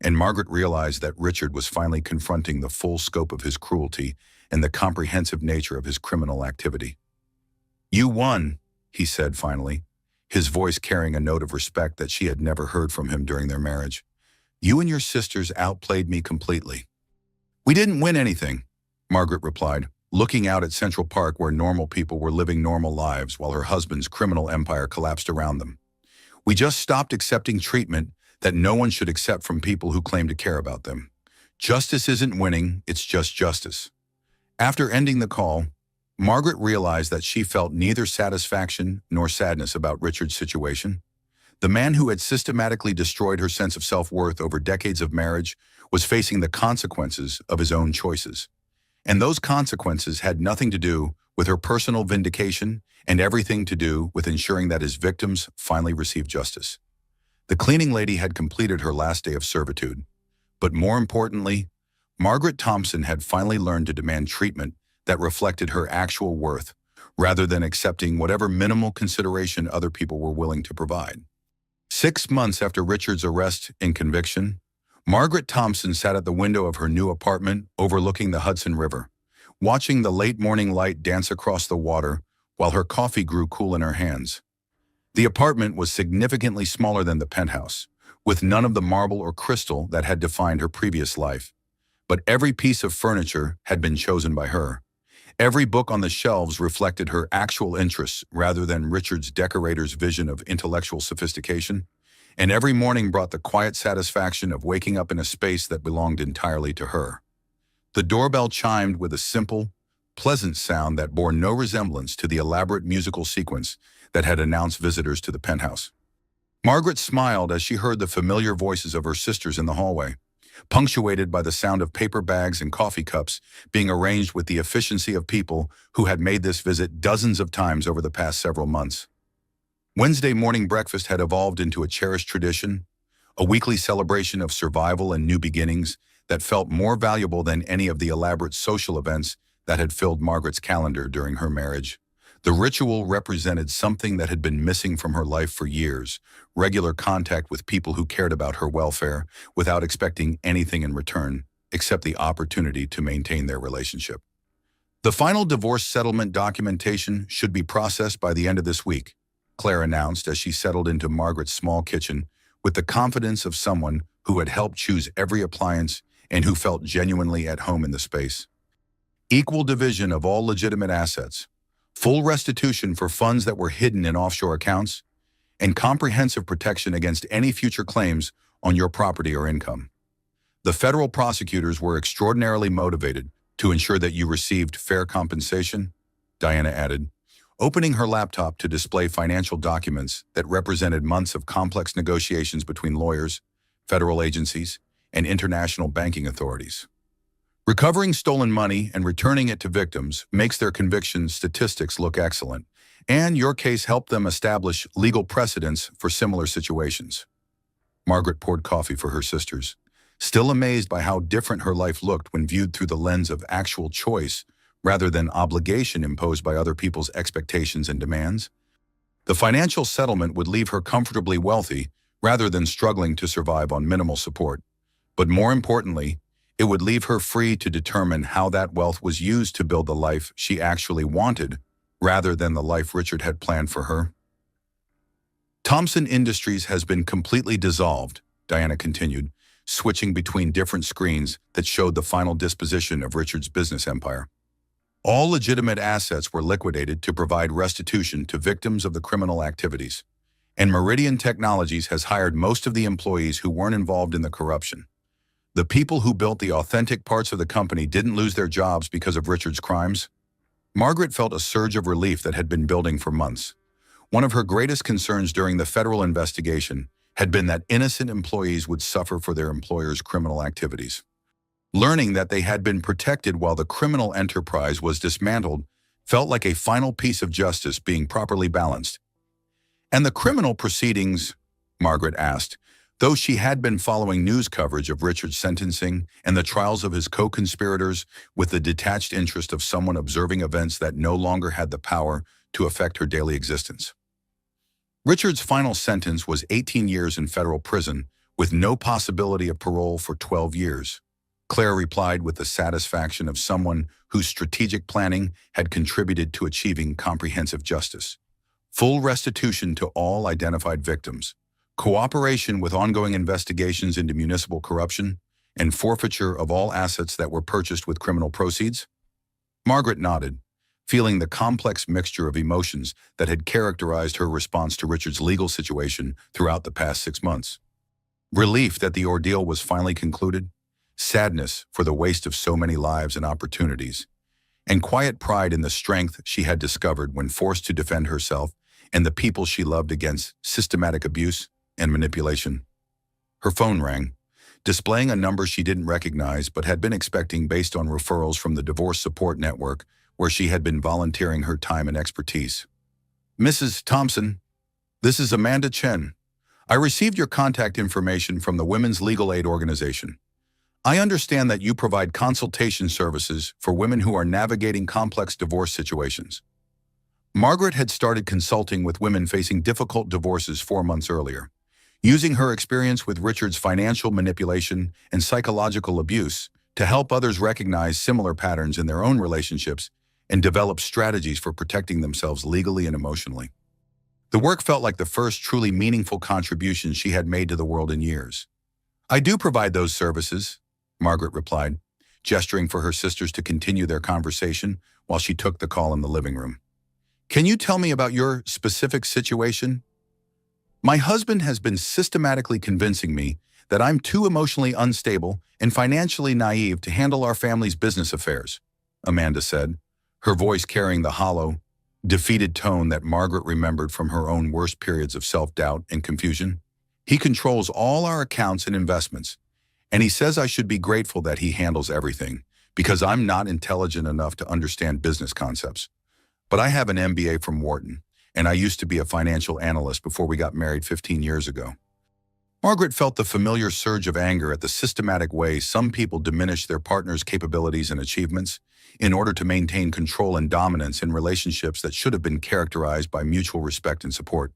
and Margaret realized that Richard was finally confronting the full scope of his cruelty and the comprehensive nature of his criminal activity. You won, he said finally, his voice carrying a note of respect that she had never heard from him during their marriage. You and your sisters outplayed me completely. We didn't win anything, Margaret replied, looking out at Central Park where normal people were living normal lives while her husband's criminal empire collapsed around them. We just stopped accepting treatment that no one should accept from people who claim to care about them. Justice isn't winning, it's just justice. After ending the call, Margaret realized that she felt neither satisfaction nor sadness about Richard's situation. The man who had systematically destroyed her sense of self-worth over decades of marriage was facing the consequences of his own choices. And those consequences had nothing to do with her personal vindication and everything to do with ensuring that his victims finally received justice. The cleaning lady had completed her last day of servitude, but more importantly, Margaret Thompson had finally learned to demand treatment that reflected her actual worth, rather than accepting whatever minimal consideration other people were willing to provide. 6 months after Richard's arrest and conviction, Margaret Thompson sat at the window of her new apartment overlooking the Hudson River, watching the late morning light dance across the water while her coffee grew cool in her hands. The apartment was significantly smaller than the penthouse, with none of the marble or crystal that had defined her previous life. But every piece of furniture had been chosen by her. Every book on the shelves reflected her actual interests rather than Richard's decorator's vision of intellectual sophistication, and every morning brought the quiet satisfaction of waking up in a space that belonged entirely to her. The doorbell chimed with a simple, pleasant sound that bore no resemblance to the elaborate musical sequence that had announced visitors to the penthouse. Margaret smiled as she heard the familiar voices of her sisters in the hallway, punctuated by the sound of paper bags and coffee cups being arranged with the efficiency of people who had made this visit dozens of times over the past several months. Wednesday morning breakfast had evolved into a cherished tradition, a weekly celebration of survival and new beginnings that felt more valuable than any of the elaborate social events that had filled Margaret's calendar during her marriage. The ritual represented something that had been missing from her life for years, regular contact with people who cared about her welfare without expecting anything in return, except the opportunity to maintain their relationship. The final divorce settlement documentation should be processed by the end of this week, Claire announced as she settled into Margaret's small kitchen with the confidence of someone who had helped choose every appliance and who felt genuinely at home in the space. Equal division of all legitimate assets, full restitution for funds that were hidden in offshore accounts, and comprehensive protection against any future claims on your property or income. The federal prosecutors were extraordinarily motivated to ensure that you received fair compensation, Diana added, opening her laptop to display financial documents that represented months of complex negotiations between lawyers, federal agencies, and international banking authorities. Recovering stolen money and returning it to victims makes their conviction statistics look excellent, and your case helped them establish legal precedents for similar situations. Margaret poured coffee for her sisters, still amazed by how different her life looked when viewed through the lens of actual choice rather than obligation imposed by other people's expectations and demands. The financial settlement would leave her comfortably wealthy rather than struggling to survive on minimal support. But more importantly, it would leave her free to determine how that wealth was used to build the life she actually wanted, rather than the life Richard had planned for her. Thompson Industries has been completely dissolved, Diana continued, switching between different screens that showed the final disposition of Richard's business empire. All legitimate assets were liquidated to provide restitution to victims of the criminal activities, and Meridian Technologies has hired most of the employees who weren't involved in the corruption. The people who built the authentic parts of the company didn't lose their jobs because of Richard's crimes. Margaret felt a surge of relief that had been building for months. One of her greatest concerns during the federal investigation had been that innocent employees would suffer for their employer's criminal activities. Learning that they had been protected while the criminal enterprise was dismantled felt like a final piece of justice being properly balanced. "And the criminal proceedings?" Margaret asked, though she had been following news coverage of Richard's sentencing and the trials of his co-conspirators with the detached interest of someone observing events that no longer had the power to affect her daily existence. Richard's final sentence was 18 years in federal prison, with no possibility of parole for 12 years. Claire replied with the satisfaction of someone whose strategic planning had contributed to achieving comprehensive justice. Full restitution to all identified victims, cooperation with ongoing investigations into municipal corruption, and forfeiture of all assets that were purchased with criminal proceeds? Margaret nodded, feeling the complex mixture of emotions that had characterized her response to Richard's legal situation throughout the past 6 months. Relief that the ordeal was finally concluded, sadness for the waste of so many lives and opportunities, and quiet pride in the strength she had discovered when forced to defend herself and the people she loved against systematic abuse and manipulation. Her phone rang, displaying a number she didn't recognize but had been expecting based on referrals from the divorce support network where she had been volunteering her time and expertise. "Mrs. Thompson, this is Amanda Chen. I received your contact information from the Women's Legal Aid Organization. I understand that you provide consultation services for women who are navigating complex divorce situations." Margaret had started consulting with women facing difficult divorces 4 months earlier. Using her experience with Richard's financial manipulation and psychological abuse to help others recognize similar patterns in their own relationships and develop strategies for protecting themselves legally and emotionally. The work felt like the first truly meaningful contribution she had made to the world in years. "I do provide those services," Margaret replied, gesturing for her sisters to continue their conversation while she took the call in the living room. "Can you tell me about your specific situation?" "My husband has been systematically convincing me that I'm too emotionally unstable and financially naive to handle our family's business affairs," Amanda said, her voice carrying the hollow, defeated tone that Margaret remembered from her own worst periods of self-doubt and confusion. "He controls all our accounts and investments, and he says I should be grateful that he handles everything because I'm not intelligent enough to understand business concepts. But I have an MBA from Wharton, and I used to be a financial analyst before we got married 15 years ago." Margaret felt the familiar surge of anger at the systematic way some people diminish their partner's capabilities and achievements in order to maintain control and dominance in relationships that should have been characterized by mutual respect and support.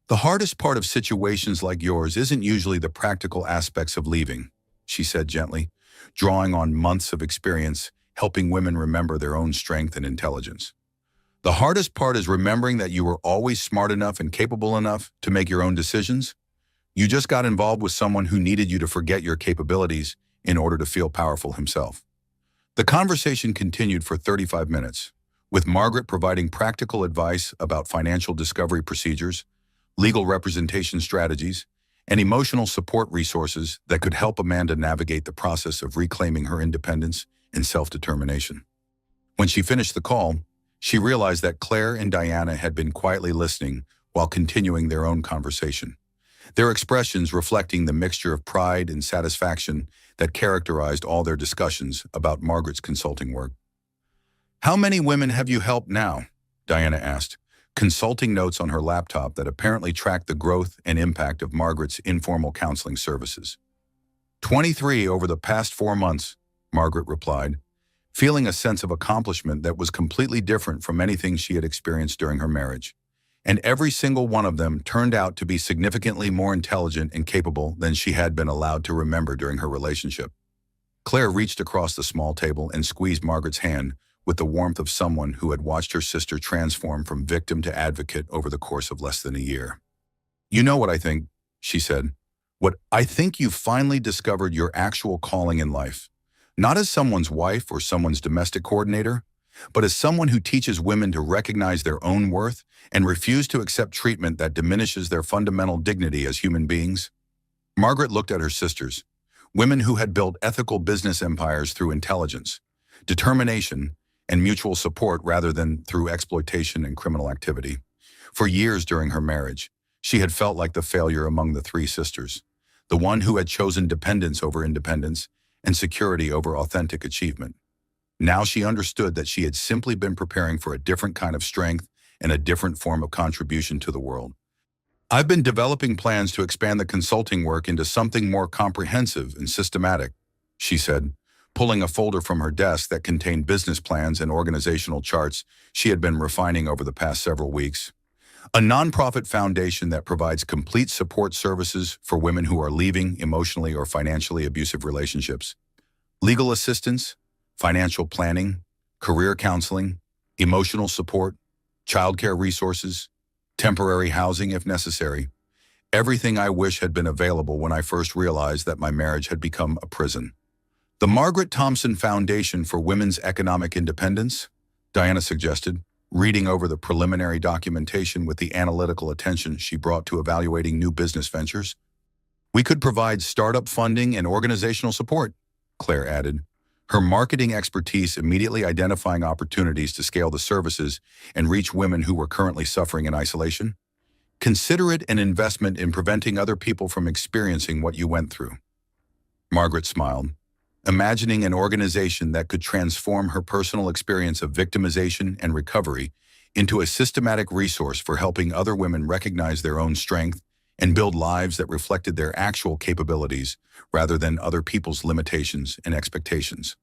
"The hardest part of situations like yours isn't usually the practical aspects of leaving," she said gently, drawing on months of experience helping women remember their own strength and intelligence. "The hardest part is remembering that you were always smart enough and capable enough to make your own decisions. You just got involved with someone who needed you to forget your capabilities in order to feel powerful himself." The conversation continued for 35 minutes, with Margaret providing practical advice about financial discovery procedures, legal representation strategies, and emotional support resources that could help Amanda navigate the process of reclaiming her independence and self-determination. When she finished the call, she realized that Claire and Diana had been quietly listening while continuing their own conversation, their expressions reflecting the mixture of pride and satisfaction that characterized all their discussions about Margaret's consulting work. "How many women have you helped now?" Diana asked, consulting notes on her laptop that apparently tracked the growth and impact of Margaret's informal counseling services. 23 over the past 4 months, Margaret replied, feeling a sense of accomplishment that was completely different from anything she had experienced during her marriage. And every single one of them turned out to be significantly more intelligent and capable than she had been allowed to remember during her relationship. Claire reached across the small table and squeezed Margaret's hand with the warmth of someone who had watched her sister transform from victim to advocate over the course of less than a year. "You know what I think," she said. I think you've finally discovered your actual calling in life. Not as someone's wife or someone's domestic coordinator, but as someone who teaches women to recognize their own worth and refuse to accept treatment that diminishes their fundamental dignity as human beings. Margaret looked at her sisters, women who had built ethical business empires through intelligence, determination, and mutual support rather than through exploitation and criminal activity. For years during her marriage, she had felt like the failure among the three sisters, the one who had chosen dependence over independence and security over authentic achievement. Now she understood that she had simply been preparing for a different kind of strength and a different form of contribution to the world. I've been developing plans to expand the consulting work into something more comprehensive and systematic, she said, pulling a folder from her desk that contained business plans and organizational charts she had been refining over the past several weeks. A nonprofit foundation that provides complete support services for women who are leaving emotionally or financially abusive relationships. Legal assistance, financial planning, career counseling, emotional support, childcare resources, temporary housing if necessary. Everything I wish had been available when I first realized that my marriage had become a prison. The Margaret Thompson Foundation for Women's Economic Independence, Diana suggested, reading over the preliminary documentation with the analytical attention she brought to evaluating new business ventures. We could provide startup funding and organizational support, Claire added, her marketing expertise immediately identifying opportunities to scale the services and reach women who were currently suffering in isolation. Consider it an investment in preventing other people from experiencing what you went through. Margaret smiled, imagining an organization that could transform her personal experience of victimization and recovery into a systematic resource for helping other women recognize their own strength and build lives that reflected their actual capabilities rather than other people's limitations and expectations.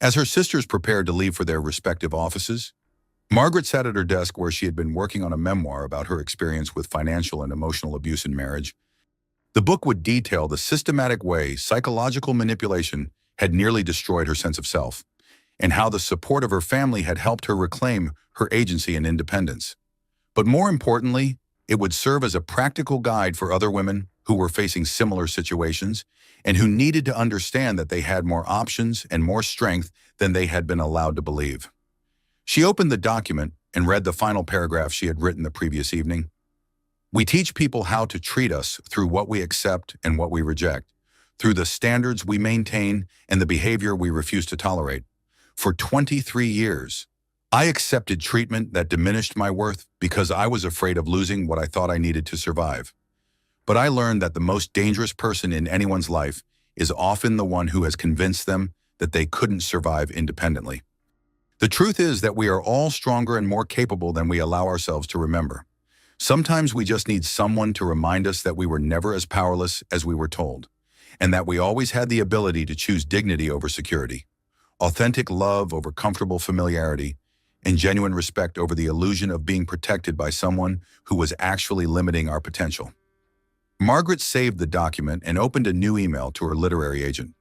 As her sisters prepared to leave for their respective offices, Margaret sat at her desk where she had been working on a memoir about her experience with financial and emotional abuse in marriage. The book would detail the systematic way psychological manipulation had nearly destroyed her sense of self, and how the support of her family had helped her reclaim her agency and independence. But more importantly, it would serve as a practical guide for other women who were facing similar situations and who needed to understand that they had more options and more strength than they had been allowed to believe. She opened the document and read the final paragraph she had written the previous evening. We teach people how to treat us through what we accept and what we reject, through the standards we maintain and the behavior we refuse to tolerate. For 23 years, I accepted treatment that diminished my worth because I was afraid of losing what I thought I needed to survive. But I learned that the most dangerous person in anyone's life is often the one who has convinced them that they couldn't survive independently. The truth is that we are all stronger and more capable than we allow ourselves to remember. Sometimes we just need someone to remind us that we were never as powerless as we were told, and that we always had the ability to choose dignity over security, authentic love over comfortable familiarity, and genuine respect over the illusion of being protected by someone who was actually limiting our potential. Margaret saved the document and opened a new email to her literary agent,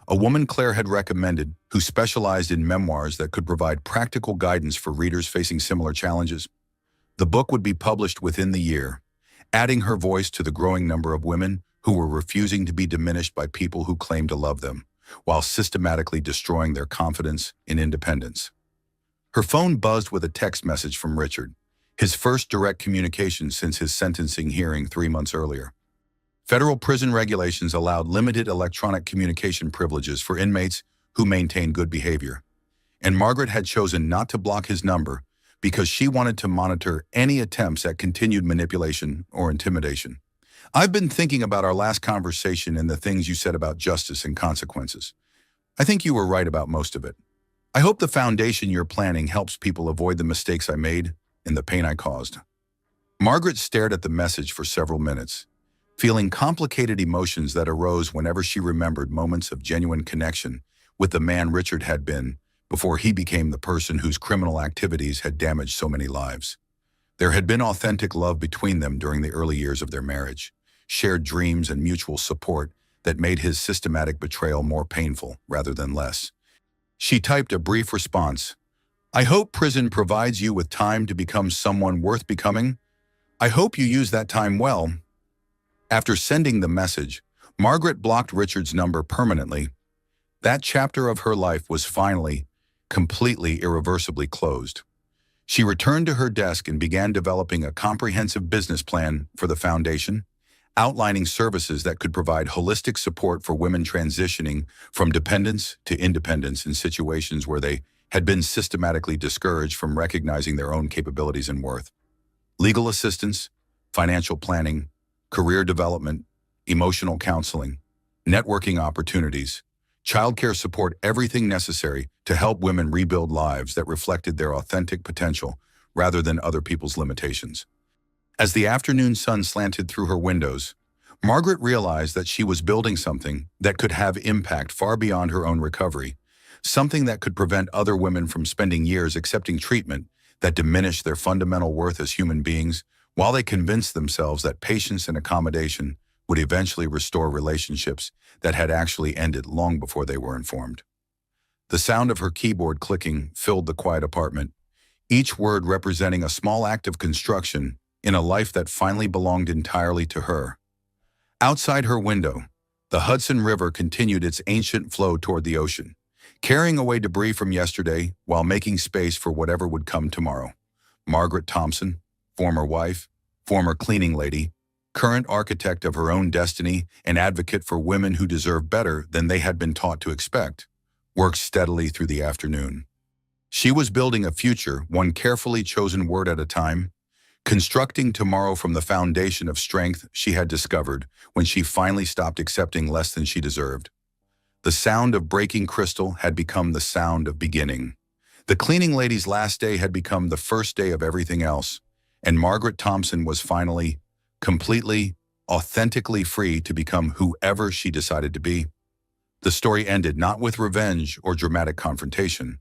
a woman Claire had recommended who specialized in memoirs that could provide practical guidance for readers facing similar challenges. The book would be published within the year, adding her voice to the growing number of women who were refusing to be diminished by people who claimed to love them, while systematically destroying their confidence in independence. Her phone buzzed with a text message from Richard, his first direct communication since his sentencing hearing 3 months earlier. Federal prison regulations allowed limited electronic communication privileges for inmates who maintain good behavior, and Margaret had chosen not to block his number because she wanted to monitor any attempts at continued manipulation or intimidation. I've been thinking about our last conversation and the things you said about justice and consequences. I think you were right about most of it. I hope the foundation you're planning helps people avoid the mistakes I made and the pain I caused. Margaret stared at the message for several minutes, feeling complicated emotions that arose whenever she remembered moments of genuine connection with the man Richard had been before he became the person whose criminal activities had damaged so many lives. There had been authentic love between them during the early years of their marriage, shared dreams and mutual support that made his systematic betrayal more painful rather than less. She typed a brief response. I hope prison provides you with time to become someone worth becoming. I hope you use that time well. After sending the message, Margaret blocked Richard's number permanently. That chapter of her life was finally completely irreversibly closed. She returned to her desk and began developing a comprehensive business plan for the foundation, outlining services that could provide holistic support for women transitioning from dependence to independence in situations where they had been systematically discouraged from recognizing their own capabilities and worth. Legal assistance, financial planning, career development, emotional counseling, networking opportunities, childcare support, everything necessary to help women rebuild lives that reflected their authentic potential rather than other people's limitations. As the afternoon sun slanted through her windows, Margaret realized that she was building something that could have impact far beyond her own recovery, something that could prevent other women from spending years accepting treatment that diminished their fundamental worth as human beings, while they convinced themselves that patience and accommodation would eventually restore relationships that had actually ended long before they were informed. The sound of her keyboard clicking filled the quiet apartment, each word representing a small act of construction in a life that finally belonged entirely to her. Outside her window, the Hudson River continued its ancient flow toward the ocean, carrying away debris from yesterday while making space for whatever would come tomorrow. Margaret Thompson, former wife, former cleaning lady, current architect of her own destiny and advocate for women who deserve better than they had been taught to expect, worked steadily through the afternoon. She was building a future, one carefully chosen word at a time, constructing tomorrow from the foundation of strength she had discovered when she finally stopped accepting less than she deserved. The sound of breaking crystal had become the sound of beginning. The cleaning lady's last day had become the first day of everything else, and Margaret Thompson was finally, completely, authentically free to become whoever she decided to be. The story ended not with revenge or dramatic confrontation,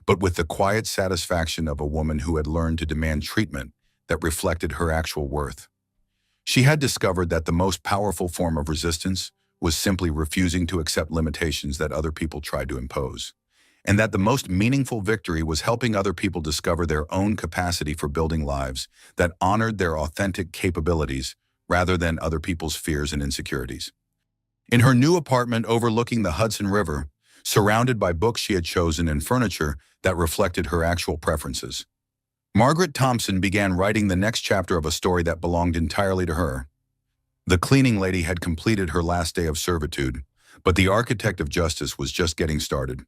but with the quiet satisfaction of a woman who had learned to demand treatment that reflected her actual worth. She had discovered that the most powerful form of resistance was simply refusing to accept limitations that other people tried to impose, and that the most meaningful victory was helping other people discover their own capacity for building lives that honored their authentic capabilities rather than other people's fears and insecurities. In her new apartment overlooking the Hudson River, surrounded by books she had chosen and furniture that reflected her actual preferences, Margaret Thompson began writing the next chapter of a story that belonged entirely to her. The cleaning lady had completed her last day of servitude, but the architect of justice was just getting started.